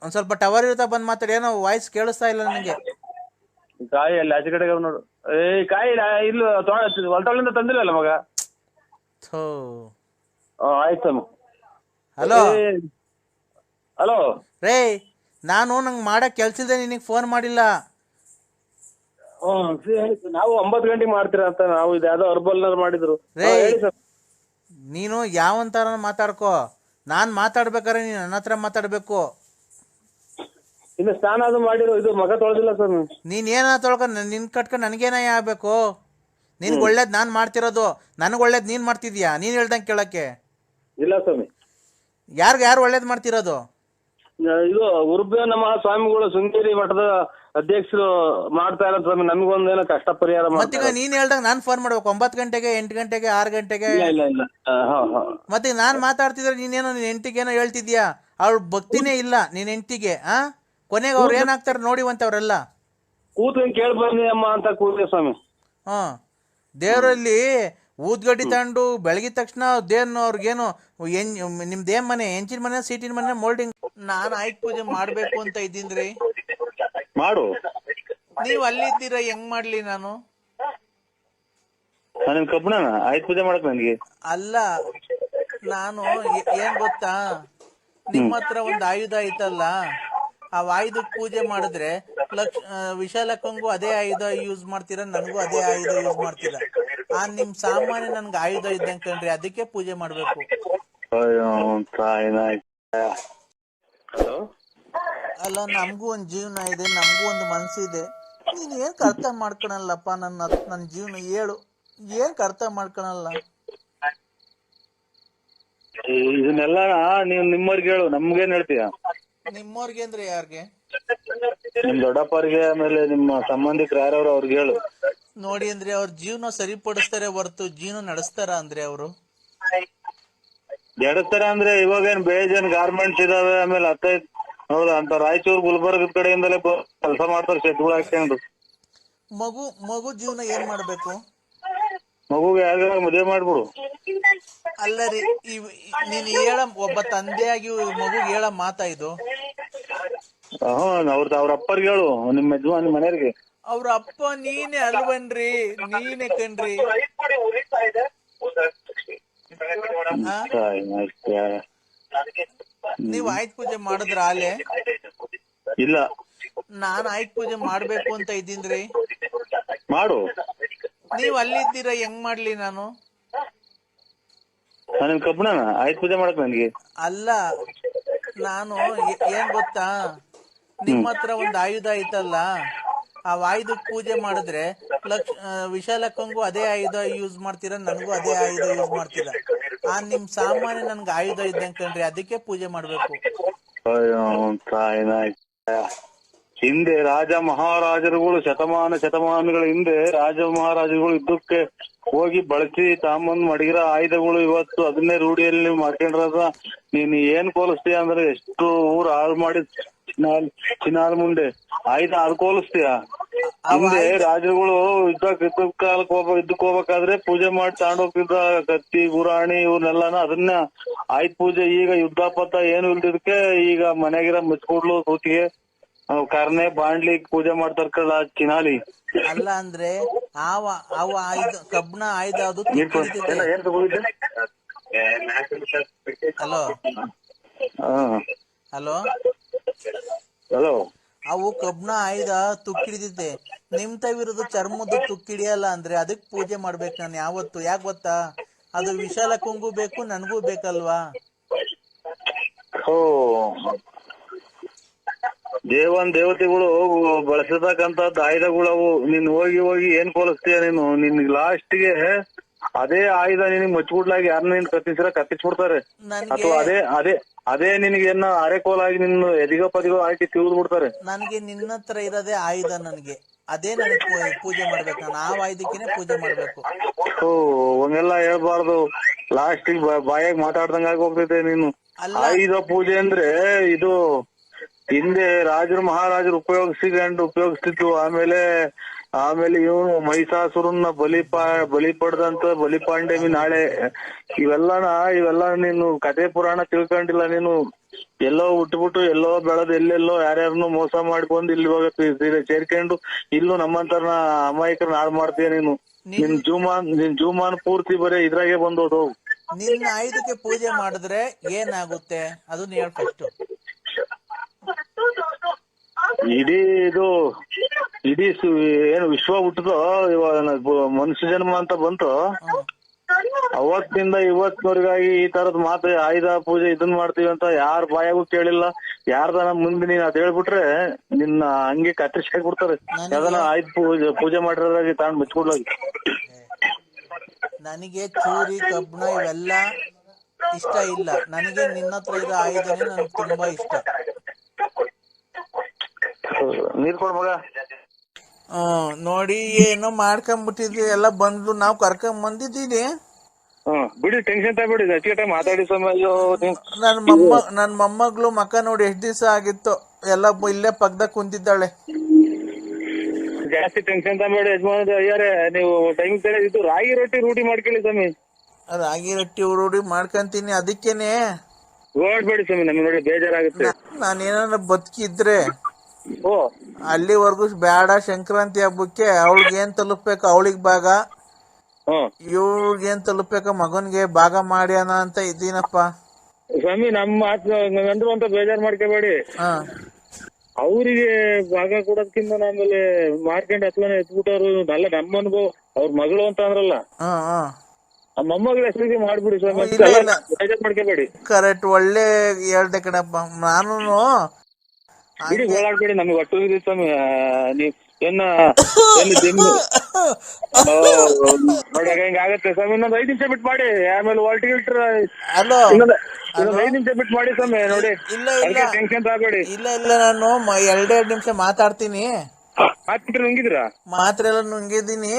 ಒಂದ್ ಸ್ವಲ್ಪ ಟವರ್ ಇರ್ತಾ ಬಂದ್ ಮಾತಾಡಿ. ಏನೋ ವಾಯ್ಸ್ ಕೇಳಿಸ್ತಾ ಇಲ್ಲ ನನಗೆ. ಕಾಯಿ ಅಲ್ಲಿ ಆಚೆ ಕಡೆ ನೋಡು. ಕಾಯಿ ಇಲ್ಲ ಹೊಲ್ತಳಿಂದ ತಂದಿಲ್ಲ ಮಗ. ಆಯ್ತು. ಹಲೋ ರೇ, ನಾನು ನಂಗೆ ಮಾಡಕ್ ಕೆಲ್ಸಿಲ್ದೆ ನಿನಗೆ ಫೋನ್ ಮಾಡಿಲ್ಲ. ನಾವು 9 ಗಂಟೆಗೆ ಮಾಡ್ತೀರ ಅಂತ ನಾವು ಇದು ಯಾವ್ದೋ ಹರ್ಬಲ್ನವ್ರು ಮಾಡಿದ್ರು. ರೇ, ನೀನು ಯಾವಂತಾರ ಮಾತಾಡ್ಕೋ. ನಾನ್ ಮಾತಾಡ್ಬೇಕಾರೆ ನೀನ್ ನನ್ನ ಹತ್ರ ಮಾತಾಡ್ಬೇಕು. ಇನ್ನು ಸ್ನಾನ ಅದು ಮಾಡಿರೋ ಇದು ಮಗ ತೊಳೆದಿಲ್ಲ ಸ್ವಾಮಿ. ನೀನ್ ಏನ ತೊಳ್ಕೊಂಡ್ ನಿನ್ ಕಟ್ಕೊಂಡ್ ನನ್ಗೇನ ಆಗ್ಬೇಕು? ನಿನ್ಗೆ ಒಳ್ಳೇದ್ ನಾನ್ ಮಾಡ್ತಿರೋದು, ನನಗ್ ಒಳ್ಳೇದ್ ನೀನ್ ಮಾಡ್ತಿದ್ಯಾ? ನೀನ್ ಹೇಳ್ದಂಗೆ ಕೇಳಕ್ಕೆ ಇಲ್ಲ ಸ್ವಾಮಿ. ಯಾರು ಒಳ್ಳೇದ್ ಮಾಡ್ತಿರೋದು? ಇದು ಗುರುಭ್ಯೋ ನಮಃ ಸ್ವಾಮಿಗಳು ಶೃಂಗೇರಿ ಮಠದ ಅಧ್ಯಕ್ಷರು ಮಾಡ್ತಾ ಇರೋದು ಸ್ವಾಮಿ. ನಮಗೊಂದೇನೋ ಕಷ್ಟ ಪರಿಹಾರ ಮತ್ತೀಗ ನೀನ್ ಹೇಳ್ದಂಗ ನಾನ್ ಫೋನ್ ಮಾಡ್ಬೇಕು 9 ಗಂಟೆಗೆ 8 ಗಂಟೆಗೆ 6 ಗಂಟೆಗೆ? ಮತ್ತೆ ನಾನ್ ಮಾತಾಡ್ತಿದ್ರೆ ನೀನೇನೋ ನಿನ್ ಹೆಂಡತಿಗೇನೋ ಹೇಳ್ತಿದ್ಯಾ? ಅವ್ಳ ಭಕ್ತಿನೇ ಇಲ್ಲ ನಿನ್ ಹೆಂಡತಿಗೆ. ಕೊನೆಗೆ ಅವ್ರು ಏನಾಗ್ತಾರ ನೋಡಿವಂತವ್ರೆಲ್ಲ. ಕೂತ್ಕೊಂಡು ಕೇಳಿ ಬನ್ನಿ ಅಮ್ಮ ಅಂತ ಕೂತ್ರೆ ಸ್ವಾಮಿ. ದೇವರಲ್ಲಿ ಊದ್ಗಡ್ಡಿ ತಗೊಂಡು ಬೆಳಗಿದ ತಕ್ಷಣ ದೇವ್ರನ್ನ ಅವ್ರಿಗೇನು ನಿಮ್ದೇನ್ ಮನೆ, ಹೆಂಚಿನ ಮನೆ, ಸೀಟಿನ ಮನೆ, ಮೋಲ್ಡಿಂಗ್? ನಾನು ಆಯ್ತು ಪೂಜೆ ಮಾಡ್ಬೇಕು ಅಂತ ಇದ್ದೀನ್ರಿ. ಮಾಡು. ನೀವ್ ಅಲ್ಲಿದ್ದೀರಾ, ಹೆಂಗ್ ಮಾಡ್ಲಿ ನಾನು? ಕಬ್ಬಣ ಆಯ್ತು ಪೂಜೆ ಮಾಡಕ್ ನನಗೆ ಅಲ್ಲ, ನಾನು ಏನ್ ಗೊತ್ತಾ, ನಿಮ್ಮ ಹತ್ರ ಒಂದು ಆಯುಧ ಐತಲ್ಲ, ಆ ಆಯುಧಕ್ಕೆ ಪೂಜೆ ಮಾಡಿದ್ರೆ ವಿಶಾಲಕ್ಕಂಗೂ ಅದೇ ಆಯುಧ ಯೂಸ್ ಮಾಡ್ತೀರಾ, ನನಗೂ ಅದೇ ಆಯುಧ ಯೂಸ್ ಮಾಡ್ತೀರಾ. ನಿಮ್ ಸಾಮಾನ್ಯ ನನ್ಗೆ ಆಯುಧ ಇದ್ದಂಗೆ ಕಣ್ರಿ, ಅದಕ್ಕೆ ಪೂಜೆ ಮಾಡ್ಬೇಕು. ಅಲ್ಲ, ನಮಗೂ ಒಂದ್ ಜೀವನ ಇದೆ, ನಮಗೂ ಒಂದು ಮನ್ಸಿದೆ. ನೀನ್ ಏನ್ ಅರ್ಥ ಮಾಡ್ಕೊಳಲ್ಲಪ್ಪ ನನ್ನ ಜೀವನ? ಹೇಳು, ಏನ್ ಅರ್ಥ ಮಾಡ್ಕೊಳಲ್ಲ? ಇದನ್ನೆಲ್ಲ ನೀವ್ ನಿಮ್ಮವ್ರಿಗೆ ಹೇಳು, ನಮ್ಗೇನ್ ಹೇಳ್ತೀಯ? ನಿಮ್ಮವ್ರಿಗೆ ಅಂದ್ರೆ ಯಾರ್ಗೆ? ನಿಮ್ ದೊಡ್ಡಪ್ಪರಿಗೆ, ಆಮೇಲೆ ನಿಮ್ಮ ಸಂಬಂಧಿಕರು ಯಾರವ್ರು ಅವ್ರಿಗೆ ಹೇಳು. ನೋಡಿ ಅಂದ್ರೆ ಅವ್ರ ಜೀವನ ಸರಿಪಡಿಸ್ತಾರೆ ಹೊರ್ತು ಜೀವನ ನಡೆಸ್ತಾರ ಅಂದ್ರೆ ಅವರು? ಎಡಸ್ತಾರ ಅಂದ್ರೆ ಇವಾಗೇನ್ ಬೇಜಾನ್ ಗಾರ್ಮೆಂಟ್ಸ್ ಇದಾವೆ, ಆಮೇಲೆ ಹೌದು ಅಂತ ರಾಯಚೂರು ಗುಲ್ಬರ್ಗದ ಕಡೆಯಿಂದಲೇ ಕೆಲಸ ಮಾಡ್ತಾರೆ ಶೆಡ್ಗಳು ಹಾಕೊಂಡು. ಮಗು ಜೀವನ ಏನ್ ಮಾಡ್ಬೇಕು? ಮಗುಗೆ ಯಾವ್ಯಾವ ಮದುವೆ ಮಾಡ್ಬಿಡು. ಅಲ್ಲ ರೀ, ನೀನ್ ಹೇಳ ಒಬ್ಬ ತಂದೆಯಾಗಿ ಮಗುಗೆ ಹೇಳ ಮಾತಾ ಇದು? ಅವ್ರ ಅಪ್ಪರ್ಗೆ ಹೇಳು, ನಿಮ್ಮ ಯಜಮಾನ್ ಮನೆಯವ್ರಿಗೆ. ಅವ್ರ ಅಪ್ಪ ನೀನೇ ಅಲ್ವನ್ರಿ, ನೀನೇ ಕಣ್ರಿ. ನೀವ್ ಆಯ್ತ್ ಪೂಜೆ ಮಾಡಿದ್ರ ಆಲೆ? ಇಲ್ಲ, ನಾನ್ ಆಯ್ತ್ ಪೂಜೆ ಮಾಡ್ಬೇಕು ಅಂತ ಇದ್ದೀನ್ರಿ. ಮಾಡು. ನೀವ್ ಅಲ್ಲಿದ್ದೀರಾ, ಹೆಂಗ್ ಮಾಡ್ಲಿ ನಾನು? ನಾನು ಕಬ್ಬಣ ಆಯ್ತ್ ಪೂಜೆ ಮಾಡಕ್ ನನಗೆ ಅಲ್ಲ, ನಾನು ಏನ್ ಗೊತ್ತಾ, ನಿಮ್ಮ ಹತ್ರ ಒಂದ್ ಆಯುಧ ಐತಲ್ಲ, ಆ ಆಯುಧಕ್ ಪೂಜೆ ಮಾಡಿದ್ರೆ ವಿಶಾಲಕ್ಕಂಗೂ ಅದೇ ಆಯುಧ ಯೂಸ್ ಮಾಡ್ತೀರಾ, ನನಗೂ ಅದೇ ಆಯುಧ ಯೂಸ್ ಮಾಡ್ತೀರಾ. ಆ ನಿಮ್ ಸಾಮಾನ್ಯ ನನ್ಗೆ ಆಯುಧ ಇದ್ದಂಗೆ ಕಣ್ರಿ, ಅದಕ್ಕೆ ಪೂಜೆ ಮಾಡ್ಬೇಕು. ಹಿಂದೆ ರಾಜ ಮಹಾರಾಜರುಗಳು ಶತಮಾನಗಳ ಹಿಂದೆ ರಾಜ ಮಹಾರಾಜರುಗಳು ಯುದ್ಧಕ್ಕೆ ಹೋಗಿ ಬಳಸಿ ತಾಂಬಂದ್ ಮಡಗಿರೋ ಆಯುಧಗಳು ಇವತ್ತು ಅದನ್ನೇ ರೂಢಿಯಲ್ಲಿ ಮಾಡ್ಕೊಂಡ್ರದ. ನೀನ್ ಏನ್ ಹೋಲಿಸ್ತೀಯ ಅಂದ್ರೆ ಎಷ್ಟು ಊರ್ ಹಾಳು ಮಾಡಿ ಚಿನಾಲ್ ಮುಂದೆ ಆಯುಧ ಅದಕ್ಕೆ ಹೋಲಿಸ್ತೀಯ. ಹಿಂದೆ ರಾಜರುಗಳು ಯುದ್ಧಕ್ಕೆ ಹೋಗ್ಬೇಕಾದ್ರೆ ಪೂಜೆ ಮಾಡಿ ತಗೊಂಡೋಗ್ತಿದ್ದ ಕತ್ತಿ ಗುರಾಣಿ ಇವ್ರನ್ನೆಲ್ಲಾನ ಅದನ್ನ ಆಯುಧ ಪೂಜೆ. ಈಗ ಯುದ್ಧ ಪಥ ಏನು ಇಲ್ದಿದಕ್ಕೆ ಈಗ ಮನೆಗಿರೋ ಮುಚ್ಕೊಡ್ಲು ಸೂತಿಗೆ ಕರ್ನೆ ಬಾಂಡ್ಲಿ ಪೂಜೆ ಮಾಡ್ತಾರ ಕಲ್ಲ ಚಿನಾಲಿ. ಅಲ್ಲ ಅಂದ್ರೆ ಅವ ಆಯುಧ ಕಬ್ಣ ಆಯುಧ ಅದು ಹಲೋ ಹಲೋ ಹಲೋ, ಅವು ಕಬ್ಣ ಆಯುಧ ತುಕ್ಕಿಡಿದೈತೆ, ನಿಮ್ತವಿರೋದು ಚರ್ಮದ್ದು ತುಕ್ಕಿಡಿಯಲ್ಲ ಅಂದ್ರೆ ಅದಕ್ ಪೂಜೆ ಮಾಡ್ಬೇಕು ನಾನು ಯಾವತ್ತು. ಯಾಕೆ ಗೊತ್ತಾ, ಅದು ವಿಶಾಲಕ್ಕಂಗೂ ಬೇಕು ನನ್ಗೂ ಬೇಕಲ್ವಾ. ದೇವತೆಗಳು ಬಳಸತಕ್ಕಂತದ್ದು ಆಯುಧಗಳವು. ನೀನ್ ಹೋಗಿ ಏನ್ ಹೋಲಿಸ್ತೀಯ ನೀನು? ನಿನ್ಗೆ ಲಾಸ್ಟ್ಗೆ ಅದೇ ಆಯುಧ ನಿನಗ್ ಮಚ್ಬಿಡ್ಲಾಗಿ ಯಾರನ್ನ ನೀನ್ ಕತ್ತಿಸ್ಬಿಡ್ತಾರೆ. ಅಥವಾ ಅದೇ ನಿನಗೆ ಏನ ಅರೆಕೋಲಾಗಿ ನಿನ್ನ ಎದಿಗೋ ಪದಿಗೋ ಹಾಕಿ ತಿಳ್ದು ಬಿಡ್ತಾರೆ. ನನ್ಗೆ ನಿನ್ನ ಹತ್ರ ಇರೋದೇ ಆಯುಧ, ನನ್ಗೆ ಅದೇ ನನಗ್ ಪೂಜೆ ಮಾಡ್ಬೇಕು. ನಾನು ಆ ಆಯುಧಕ್ಕೇನೆ ಪೂಜೆ ಮಾಡ್ಬೇಕು. ಹಂಗೆಲ್ಲ ಹೇಳ್ಬಾರ್ದು, ಲಾಸ್ಟಿಗೆ ಬಾಯಾಗ ಮಾತಾಡ್ದಂಗ ಆಗಿ ಹೋಗ್ತೈತೆ ನೀನು. ಆಯುಧ ಪೂಜೆ ಅಂದ್ರೆ ಇದು ಹಿಂದೆ ರಾಜರು ಮಹಾರಾಜರು ಉಪಯೋಗಿಸ್ತಿದ್ವು. ಆಮೇಲೆ ಇವನು ಮಹಿಷಾಸುರನ್ನ ಬಲಿ ಪಡೆದಂತ ಬಲಿಪಾಂಡವಿ ನಾಳೆ ಇವೆಲ್ಲ ನೀನು ಕಥೆ ಪುರಾಣ ತಿಳ್ಕೊಂಡಿಲ್ಲ ನೀನು. ಎಲ್ಲೋ ಹುಟ್ಬಿಟ್ಟು ಎಲ್ಲೋ ಬೆಳೆದು ಎಲ್ಲೆಲ್ಲೋ ಯಾರ್ಯಾರನ್ನು ಮೋಸ ಮಾಡ್ಕೊಂಡು ಇಲ್ಲಿ ಇವಾಗ ಸೇರ್ಕೊಂಡು ಇಲ್ಲೂ ನಮ್ಮಂತರ್ನ ಅಮಾಯಕರನ್ನ ಹಾಳು ಮಾಡ್ತೀಯ ನೀನು. ನಿನ್ ಜೀವಮಾನ ಪೂರ್ತಿ ಬರೀ ಇದ್ರಾಗೆ ಬಂದೋದು. ನಿನ್ನ ಆಯುಧಕ್ಕೆ ಪೂಜೆ ಮಾಡಿದ್ರೆ ಏನಾಗುತ್ತೆ ಅದನ್ನ ಹೇಳ ಫಸ್ಟ್. ಇಡೀ ಏನು ವಿಶ್ವ ಹುಟ್ಟದೋ ಇವಾಗ ಮನುಷ್ಯ ಜನ್ಮ ಅಂತ ಬಂತು, ಅವತ್ತಿಂದ ಇವತ್ತಿನವರೆಗಾಗಿ ಈ ತರದ್ ಮಾತು ಆಯುಧ ಪೂಜೆ ಇದನ್ ಮಾಡ್ತೀವಿ ಅಂತ ಯಾರ ಬಾಯಾಗೂ ಕೇಳಿಲ್ಲ. ಯಾರ್ದನ ಮುಂದೆ ನೀನ್ ಅದ್ ಹೇಳ್ಬಿಟ್ರೆ ನಿನ್ನ ಹಂಗೆ ಕತ್ತರಿಸಿ ಹಾಕ್ಬಿಡ್ತಾರೆ. ಯಾವ್ದಾನ ಆಯುಧ ಪೂಜೆ ಮಾಡಿರೋದಾಗಿ ತಾಂಡ್ ಮುಚ್ಕೊಡ್ಲಾಗಿ. ನನಗೆ ಚೂರಿ ಕಬ್ಬಣ ಇವೆಲ್ಲ ಇಷ್ಟ ಇಲ್ಲ. ನನಗೆ ನಿನ್ನ ಹತ್ರ ಇರೋ ಆಯುಧನೇ ನನ್ಗೆ ತುಂಬಾ ಇಷ್ಟ. ನೀರ್ ಕೊಡ್ ಮಗ. ನೋಡಿ ಏನೋ ಮಾಡ್ಕೊಂಡ್ಬಿಟ್ಟಿದ್ವಿ, ಎಲ್ಲ ಬಂದು ನಾವ್ ಕರ್ಕೊಂಡ್ ಬಂದಿದ್ದೀನಿ. ಬಿಡಿ, ಟೆನ್ಷನ್ ತಗೊಬಿಡಿ, ಅಚ್ಚುಕಟ್ಟಾಗಿ ಮಾತಾಡಿ ಸಮಯ. ನನ್ ಮೊಮ್ಮಗಳು ಮಕ್ಕ ನೋಡಿ ಎಷ್ಟ್ ದಿವಸ ಆಗಿತ್ತು, ಎಲ್ಲ ಇಲ್ಲೇ ಪಕ್ಕದಾಗ ಕುಂತಿದ್ದಾಳೆ. ಜಾಸ್ತಿ ಟೆನ್ಷನ್ ತಗೊಬೇಡಿ ಯಜಮಾನ ಅಯ್ಯಾರೆ. ನೀವು ಟೈಮ್ ಸರಿ ಇದು ರಾಗಿ ರೊಟ್ಟಿ ರೂಢಿ ಮಾಡ್ಕೊಳ್ಳಿ ಸ್ವಾಮಿ. ರಾಗಿ ರೊಟ್ಟಿ ರೂಢಿ ಮಾಡ್ಕೊಂತೀನಿ, ಅದಕ್ಕೇನೆ ಓಡ್ಬೇಡಿ ಸ್ವಾಮಿ, ನಮ್ಗೆ ನೋಡಿ ಬೇಜಾರಾಗುತ್ತೆ. ನಾನೇನ ಬದುಕಿದ್ರೆ ಅಲ್ಲಿವರೆಗೂ ಬೇಡ. ಸಂಕ್ರಾಂತಿ ಹಬ್ಬಕ್ಕೆ ಅವಳಿಗೆ ಏನ್ ತಲುಪ್ಬೇಕು ಅವಳಿಗೆ ಭಾಗ, ಇವ್ಳಿಗೇನ್ ತಲುಪ್ಬೇಕ ಮಗನ್ಗೆ ಭಾಗ ಮಾಡ್ಯಾನ ಅಂತ ಇದ್ದೀನಪ್ಪ ಸ್ವಾಮಿ. ನಮ್ಮ ಮಾತು ಅಂತ ಬೇಜಾರ್ ಮಾಡ್ಕೋಬೇಡಿ. ಅವ್ರಿಗೆ ಭಾಗ ಕೊಡೋದಕ್ಕಿಂತ ಆಮೇಲೆ ಮಾರ್ಕೆಂಡ್ ಹತ್ಲನ ಎತ್ಬಿಟ್ಟವ್ರು ಅಲ್ಲ ನಮ್ಮ ಅನುಭವ. ಅವ್ರ ಮಗಳು ಅಂತ ಅಂದ್ರಲ್ಲ, ಆ ಮೊಮ್ಮಗಳ ಹೆಸರಿಗೆ ಮಾಡ್ಬಿಡಿ ಸ್ವಾಮಿ, ಬೇಜಾರ್ ಮಾಡ್ಕೋಬೇಡಿ. ಕರೆಕ್ಟ್, ಒಳ್ಳೆ ಹೇಳ್ದೆ ಕಣಪ್ಪ. ನಾನು ಬಿಡಿ ಓಡಾಡ್ಬೇಡಿ, ನಮ್ಗೆ ಒಟ್ಟು ಇದೆ ಸ್ವಾಮಿ. ಏನ ಜಿಮ್ ನೋಡ್ಯಾಗ ಹಿಂಗ ಆಗತ್ತೆ ಸ್ವಾಮಿ. ಇನ್ನೊಂದ್ 5 ನಿಮಿಷ ಬಿಟ್ಟು ಮಾಡಿ, ಆಮೇಲೆ ವಾಲ್ಟಿ ಗಿಲ್ಟ್ರ ಹಲೋ ಇನ್ನೊಂದ್ 5 ನಿಮಿಷ ಬಿಟ್ಟು ಮಾಡಿ ಸ್ವಾಮಿ. ನೋಡಿ ಇಲ್ಲ ಟೆನ್ಷನ್ ತಗೋಬೇಡಿ. ಇಲ್ಲ ನಾನು ಎರಡೆರಡು ನಿಮಿಷ ಮಾತಾಡ್ತೀನಿ. ಹಾಕ್ಬಿಟ್ರೆ ನುಂಗಿದ್ರಾ? ಮಾತ್ರೆ ಎಲ್ಲ ನುಂಗಿದ್ದೀನಿ.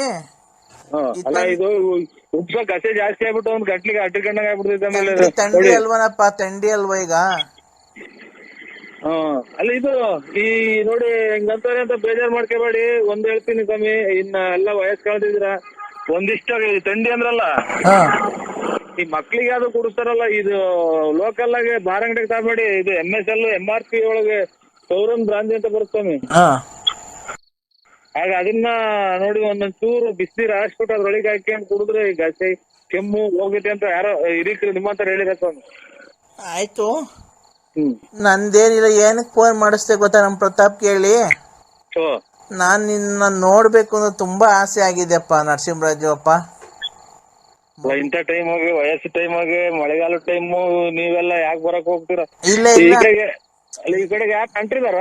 ಅಲ್ಲ ಇದು ಉಪ್ಸ ಕಸೆ ಜಾಸ್ತಿ ಆಗ್ಬಿಟ್ಟು ಒಂದ್ ಗಂಟ್ಲಿಗೆ ಅಟ್ಟಿಕೊಂಡಂಗ ಆಗ್ಬಿಡ್ತೈತೆ. ಆಮೇಲೆ ತಂಡಿ ಅಲ್ವನಪ್ಪ, ತಂಡಿ ಅಲ್ವಾ ಈಗ. ಅಲ್ಲ ಇದು ಈ ನೋಡಿ ಹಿಂಗಂತಾರೆ ಅಂತ ಬೇಜಾರ್ ಮಾಡ್ಕೋಬೇಡಿ. ಒಂದ್ ಹೇಳ್ತೀನಿ ಸ್ವಾಮಿ, ಇನ್ನ ಎಲ್ಲ ವಯಸ್ಸು ಕಳೆದಿದ್ರ ಒಂದಿಷ್ಟ ತಂಡಿ ಅಂದ್ರಲ್ಲ, ಈ ಮಕ್ಳಿಗೆ ಯಾವ್ದು ಕುಡಿಸ್ತಾರಲ್ಲ, ಇದು ಲೋಕಲ್ ಆಗಿ ಬಾರ್ ಅಂಗಡಿಗೆ ತಗೋಬೇಡಿ. ಇದು MSL MRP ಒಳಗೆ ಸೌರನ್ ಬ್ರಾಂದಿ ಅಂತ ಬರುತ್ತಾನೆ. ಆಗ ಅದನ್ನ ನೋಡಿ ಒಂದೊಂದ್ ಚೂರು ಬಿಸಿನೀರು ಹಾಕ್ಬಿಟ್ಟು ಅದ್ರೊಳಗೆ ಹಾಕ್ಕೊಂಡು ಕುಡಿದ್ರೆ ಈ ಗಸೆ ಕೆಮ್ಮು ಹೋಗುತ್ತೆ ಅಂತ ಯಾರೋ ಹಿರೀಕರು ನಿಮ್ಮಂತ ಹೇಳಿರ ಸ್ವಾಮಿ. ಆಯ್ತು, ನಂದೇನಿಲ್ಲ. ಏನಕ್ಕೆ ಫೋನ್ ಮಾಡಿಸ್ದೆ ಗೊತ್ತಾ ನಮ್ ಪ್ರತಾಪ್ ಕೇಳಿ? ನಾನ್ ನಿನ್ನ ನೋಡ್ಬೇಕು ಅನ್ನೋ ತುಂಬಾ ಆಸೆ ಆಗಿದೆಪ್ಪ ನರಸಿಂಹರಾಜು ಅಪ್ಪ. ಇಂಥ ಟೈಮ್ ಆಗಿ, ವಯಸ್ಸು ಟೈಮ್ ಆಗಿ, ಮಳೆಗಾಲ ಟೈಮು, ನೀವೆಲ್ಲ ಯಾಕೆ ಬರಕ್ ಹೋಗ್ತೀರಾ? ಇಲ್ಲ ಈ ಕಡೆಗೆ ಯಾಕೆ ಅಂಟಿದಾರ?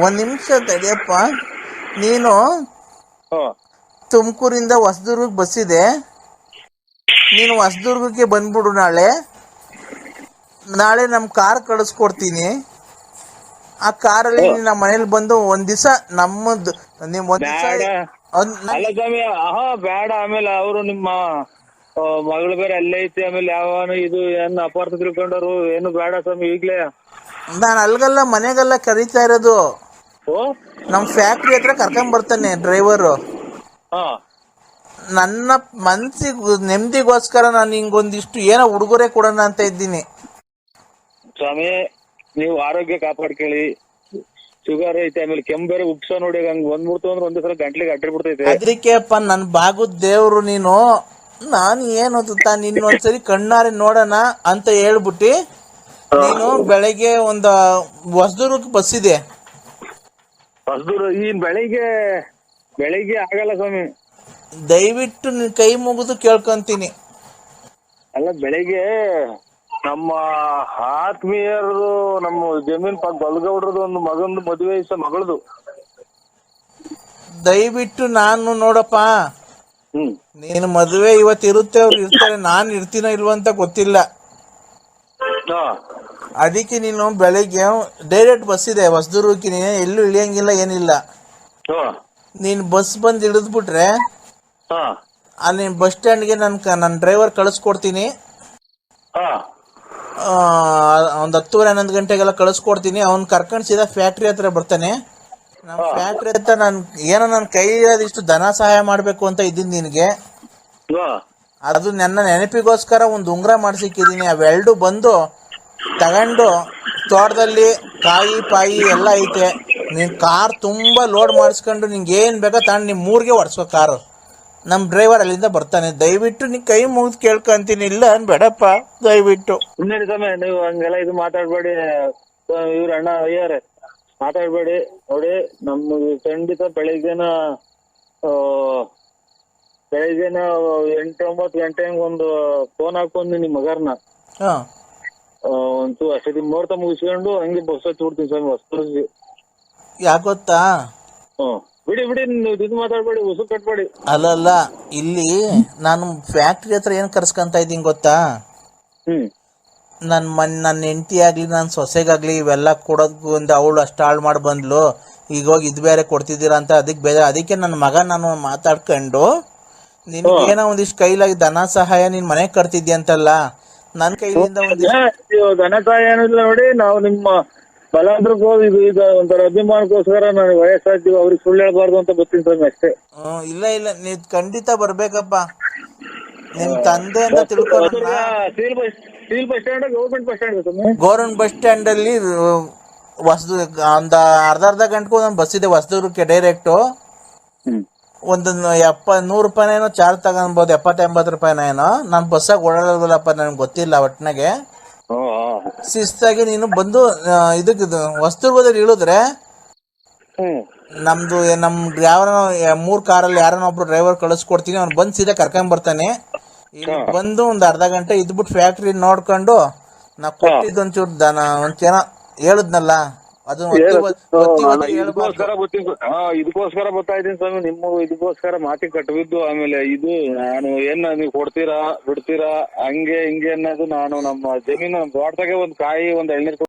ಒಂದ್ ನಿಮಿಷ ತಡಿಯಪ್ಪ. ನೀನು ತುಮಕೂರಿಂದ ಹೊಸದುರ್ಗಕ್ಕೆ ಬಸ್ ಇದೆ, ನೀನು ಹೊಸದುರ್ಗಕ್ಕೆ ಬಂದ್ಬಿಡು. ನಾಳೆ ನಮ್ ಕಾರ್ ಕಳಿಸ್ಕೊಡ್ತೀನಿ. ಆ ಕಾರಲ್ಲಿ ನಮ್ಮ ಮನೇಲಿ ಬಂದು ಒಂದ್ ದಿವಸ ನಮ್ಮದು ನಿಮ್ ಒಂದ್ ದಿವಸ ಅಲ್ಲ ಸ್ವಾಮಿ. ಬೇಡ, ಆಮೇಲೆ ಅವರು ನಿಮ್ಮ ಮಗಳು ಬೇರೆ ಅಲ್ಲೇ ಐತಿ, ಆಮೇಲೆ ಯಾವನು ಇದು ಏನ್ ಅಪಾರ್ಥ ತಿಳ್ಕೊಂಡವ್ರು, ಏನು ಬೇಡ ಸ್ವಾಮಿ ಈಗ್ಲೇ. ನಾನು ಅಲ್ಗಲ್ಲ ಮನೆಗೆಲ್ಲ ಕರೀತಾ ಇರೋದು. ನಮ್ ಫ್ಯಾಕ್ಟ್ರಿ ಹತ್ರ ಕರ್ಕೊಂಡ್ ಬರ್ತಾನೆ ಡ್ರೈವರು. ನನ್ನ ಮನ್ಸಿಗೆ ನೆಮ್ಮದಿಗೋಸ್ಕರ ನಾನು ಹಿಂಗೊಂದಿಷ್ಟು ಏನೋ ಉಡುಗೊರೆ ಕೊಡೋಣ ಅಂತ ಇದ್ದೀನಿ ಸ್ವಾಮಿ. ನೀವು ಆರೋಗ್ಯ ಕಾಪಾಡ್ಕೊಳ್ಳಿ. ಶುಗರ್ ಐತೆ, ಆಮೇಲೆ ಕೆಮ್ಮು ಬೇರೆ ಉಪ್ಸ ನೋಡಿ ಹಂಗ್ ಬಂದ್ಬಿಡ್ತು ಅಂದ್ರೆ ಒಂದೇ ಸಲ ಗಂಟ್ಲಿಗೆ ಅಡ್ಡಿಬಿಡ್ತೈತೆ. ಅದಕ್ಕೆ ಅಪ್ಪ ನನ್ ಬಾಗುದ್ ದೇವ್ರು ನೀನು. ನಾನು ಏನು ನಿನ್ನೊಂದ್ಸರಿ ಕಣ್ಣಾರೆ ನೋಡೋಣ ಅಂತ ಹೇಳ್ಬಿಟ್ಟು ನೀನು ಬೆಳಗ್ಗೆ ಒಂದು ಹೊಸದುರ್ಗಕ್ಕೆ ಬಸ್ ಇದೆ. ಹೊಸದೂರು ಈ ಬೆಳಿಗ್ಗೆ ಆಗಲ್ಲ ಸ್ವಾಮಿ. ದಯವಿಟ್ಟು ನಿನ್ ಕೈ ಮುಗಿದು ಕೇಳ್ಕೊಂತೀನಿ. ಅಲ್ಲ ಬೆಳಿಗ್ಗೆ ನಮ್ಮ ಆತ್ಮೀಯರದು, ನಮ್ಮ ಜಮೀನ್ ಪಕ್ಕ ಬಲ್ಗೌಡ್ರದು ಒಂದು ಮಗಂದು ಮದುವೆ ಮಗಳದು. ದಯವಿಟ್ಟು ನಾನು ನೋಡಪ್ಪ, ನೀನು ಮದುವೆ ಇವತ್ತು ಇರುತ್ತೆ, ಅವ್ರು ಇರ್ತಾರೆ, ನಾನು ಇರ್ತೀನೋ ಇಲ್ವ ಅಂತ ಗೊತ್ತಿಲ್ಲ. ಅದಕ್ಕೆ ನೀನು ಬೆಳಿಗ್ಗೆ ಡೈರೆಕ್ಟ್ ಬಸ್ ಇದೆ ಹೊಸದುರ್ಗಕ್ಕೆ, ನೀನು ಎಲ್ಲೂ ಇಳಿಯಂಗಿಲ್ಲ, ಏನಿಲ್ಲ. ನೀನ್ ಬಸ್ ಬಂದು ಇಳಿದ್ಬಿಟ್ರೆ ಅಲ್ಲಿ ಬಸ್ ಸ್ಟ್ಯಾಂಡ್ಗೆ ನನ್ನ ಡ್ರೈವರ್ ಕಳಿಸ್ಕೊಡ್ತೀನಿ. ಒಂದ್ 10-11 ಗಂಟೆಗೆಲ್ಲ ಕಳಿಸ್ಕೊಡ್ತೀನಿ. ಅವ್ನ್ ಕರ್ಕೊಂಡ್ ಸೀದಾ ಫ್ಯಾಕ್ಟ್ರಿ ಹತ್ರ ಬರ್ತಾನೆ. ನಮ್ ಫ್ಯಾಕ್ಟ್ರಿ ಹತ್ರ ನನ್ನ ಕೈಯಾದಿಷ್ಟು ಧನ ಸಹಾಯ ಮಾಡ್ಬೇಕು ಅಂತ ಇದ್ದೀನಿ ನಿನ್ಗೆ. ಅದು ನನ್ನ ನೆನಪಿಗೋಸ್ಕರ ಒಂದು ಉಂಗ್ರ ಮಾಡ್ಸಿಕ್ಕಿದೀನಿ. ಅವೆರಡು ಬಂದು ತಗೊಂಡು ತೋಟದಲ್ಲಿ ಕಾಯಿ ಪಾಯಿ ಎಲ್ಲ ಐತೆ, ನೀನ್ ಕಾರ್ ತುಂಬಾ ಲೋಡ್ ಮಾಡಿಸ್ಕೊಂಡು ನಿಂಗೆ ಏನ್ ಬೇಕೋ ತಗೊಂಡು ನಿಮ್ ಊರಿಗೆ ಹೊಡ್ಸ್ಕೋ ಕಾರು. ನಮ್ ಡ್ರೈವರ್ ಅಲ್ಲಿಂದ ಬರ್ತಾನೆ. ದಯವಿಟ್ಟು ನೀ ಕೈ ಮುಗಿದು ಕೇಳ್ಕೊಂತೀನಿ. ಇಲ್ಲ ಅನ್ಬೇಡಪ್ಪ ದಯವಿಟ್ಟು. ನೀವು ಹಂಗೆಲ್ಲ ಇದು ಮಾತಾಡ್ಬೇಡಿ. ಇವ್ರ ಅಣ್ಣ ಅಯ್ಯಾರೆ ಮಾತಾಡ್ಬೇಡಿ. ನೋಡಿ ನಮ್ಗೆ ಖಂಡಿತ ಬೆಳಿಗ್ಗೆನ 8-9 ಗಂಟೆಗೆ ಒಂದು ಫೋನ್ ಹಾಕೊಂಡು ನಿಮ್ ಮಗರ್ನ ಒಂದು ಅಷ್ಟೇ ಮುಹೂರ್ತ ಮುಗಿಸ್ಕೊಂಡು ಹಂಗೆ ಬಸ್ ಹಚ್ಚಿಬಿಡ್ತೀನಿ ಸ್ವಾಮಿ ಹೊಸದುರ್ಗಿ. ಯಾಕೊತ್ತಾ? ಬಿಡಿ ಇದು ಮಾತಾಡ್ಬೇಡಿ, ಉಸು ಕಟ್ಬೇಡಿ. ಅಲ್ಲ ಇಲ್ಲಿ ನಾನು ಫ್ಯಾಕ್ಟ್ರಿ ಹತ್ರ ಏನ್ ಕರ್ಸ್ಕೊಂತ ಇದ್ದೀನಿ ಗೊತ್ತಾ? ನನ್ನ ಹೆಂಡತಿ ಆಗ್ಲಿ ನನ್ನ ಸೊಸೆಗಾಗ್ಲಿ ಇವೆಲ್ಲ ಕೊಡೋದು ಒಂದು ಅವಳು ಅಷ್ಟು ಹಾಳು ಮಾಡಿ ಬಂದ್ಲು, ಈಗ ಹೋಗಿ ಇದು ಬೇರೆ ಕೊಡ್ತಿದ್ದೀರಾ ಅಂತ ಅದಕ್ಕೆ ಬೇಜಾರು. ಅದಕ್ಕೆ ನನ್ನ ಮಗ ನಾನು ಮಾತಾಡ್ಕೊಂಡು ನಿನ್ಗೇನೋ ಒಂದಿಷ್ಟು ಕೈಲಾಗಿ ಧನ ಸಹಾಯ ನಿನ್ ಮನೆಗೆ ಕಟ್ತಿದ್ಯ ಅಂತಲ್ಲ, ನನ್ನ ಕೈಯಿಂದ ಒಂದಿಷ್ಟು ಧನ ಸಹಾಯ ಏನಿಲ್ಲ. ನೋಡಿ ನಾವು ನಿಮ್ಮ ಬಲಾಂದ್ರಕ್ಕೆ ಹೋಗಿ ಈಗ ಒಂಥರ ಅಭಿಮಾನಕ್ಕೋಸ್ಕರ ನಾನು ವಯಸ್ಸಾಗ್ತೀವಿ, ಅವ್ರಿಗೆ ಸುಳ್ಳು ಹೇಳ್ಬಾರ್ದು ಅಂತ ಬರ್ತೀನಿ ಸ್ವಾಮಿ ಅಷ್ಟೇ. ಇಲ್ಲ ನೀವ್ ಖಂಡಿತ ಬರ್ಬೇಕಪ್ಪ. ನಿಮ್ ತಂದೆ ಅಂತ ತಿಳ್ಕೊಂಡು steel bus stand, government bus stand, government bus stand ಅಲ್ಲಿ ಹೊಸದು ಒಂದ್ ಅರ್ಧ ಗಂಟೆಗೂ ಒಂದೊಂದು ಬಸ್ ಇದೆ ಹೊಸದುರ್ಗಕ್ಕೆ ಡೈರೆಕ್ಟ್. ಒಂದು 100 ರೂಪಾಯಿನೇನೋ ಚಾರ್ಜ್ ತಗೊಬೋದು, 70-80 ರೂಪಾಯಿನೇನೋ. ನಾನು ಬಸ್ಸಾಗ ಓಡಾಡೋದಿಲ್ಲಪ್ಪ, ನನ್ಗೆ ಗೊತ್ತಿಲ್ಲ ಒಟ್ಟಿನಾಗೆ. ಶಿಸ್ತಾಗಿ ನೀನು ಬಂದು ಇದಕ್ಕೆ ಹೊಸದುರ್ಗದಲ್ಲಿ ಇಳಿದ್ರೆ ನಮ್ದು ನಮ್ ಯಾವ 3 ಕಾರಲ್ಲಿ ಯಾರನ್ನ ಒಬ್ರು ಡ್ರೈವರ್ ಕಳಿಸ್ಕೊಡ್ತೀನಿ. ಅವ್ನು ಬಂದು ಸೀದಾ ಕರ್ಕೊಂಡ್ ಬರ್ತಾನೆ. ಬಂದು ಒಂದ್ ಅರ್ಧ ಗಂಟೆ ಇದ್ಬಿಟ್ಟು ಫ್ಯಾಕ್ಟ್ರಿ ನೋಡ್ಕೊಂಡು ನಾ ಕೊಟ್ಟಿದ್ದು ಒಂಚೂರು ದನ ಒಂಚೇನೋ ಹೇಳುದ್ನಲ್ಲ ಅದನ್ನ ಒತ್ತಿ ಹೇಳ್ಬಾರ್ದು. ಇದಕ್ಕೋಸ್ಕರ ಬರ್ತಾ ಇದ್ದೀನಿ ಸ್ವಾಮಿ, ನಿಮ್ಮ ಇದಕ್ಕೋಸ್ಕರ ಮಾತಿ ಕಟ್ಟಬಿದ್ದು. ಆಮೇಲೆ ಇದು ನಾನು ನೀವು ಕೊಡ್ತೀರಾ ಬಿಡ್ತೀರಾ ಹಂಗೆ ಹಿಂಗೆ ಅನ್ನೋದು, ನಾನು ನಮ್ಮ ಜಮೀನು ತೋಟದಾಗೆ ಒಂದ್ ಕಾಯಿ ಒಂದ್ ಎಳ್ನೀರ್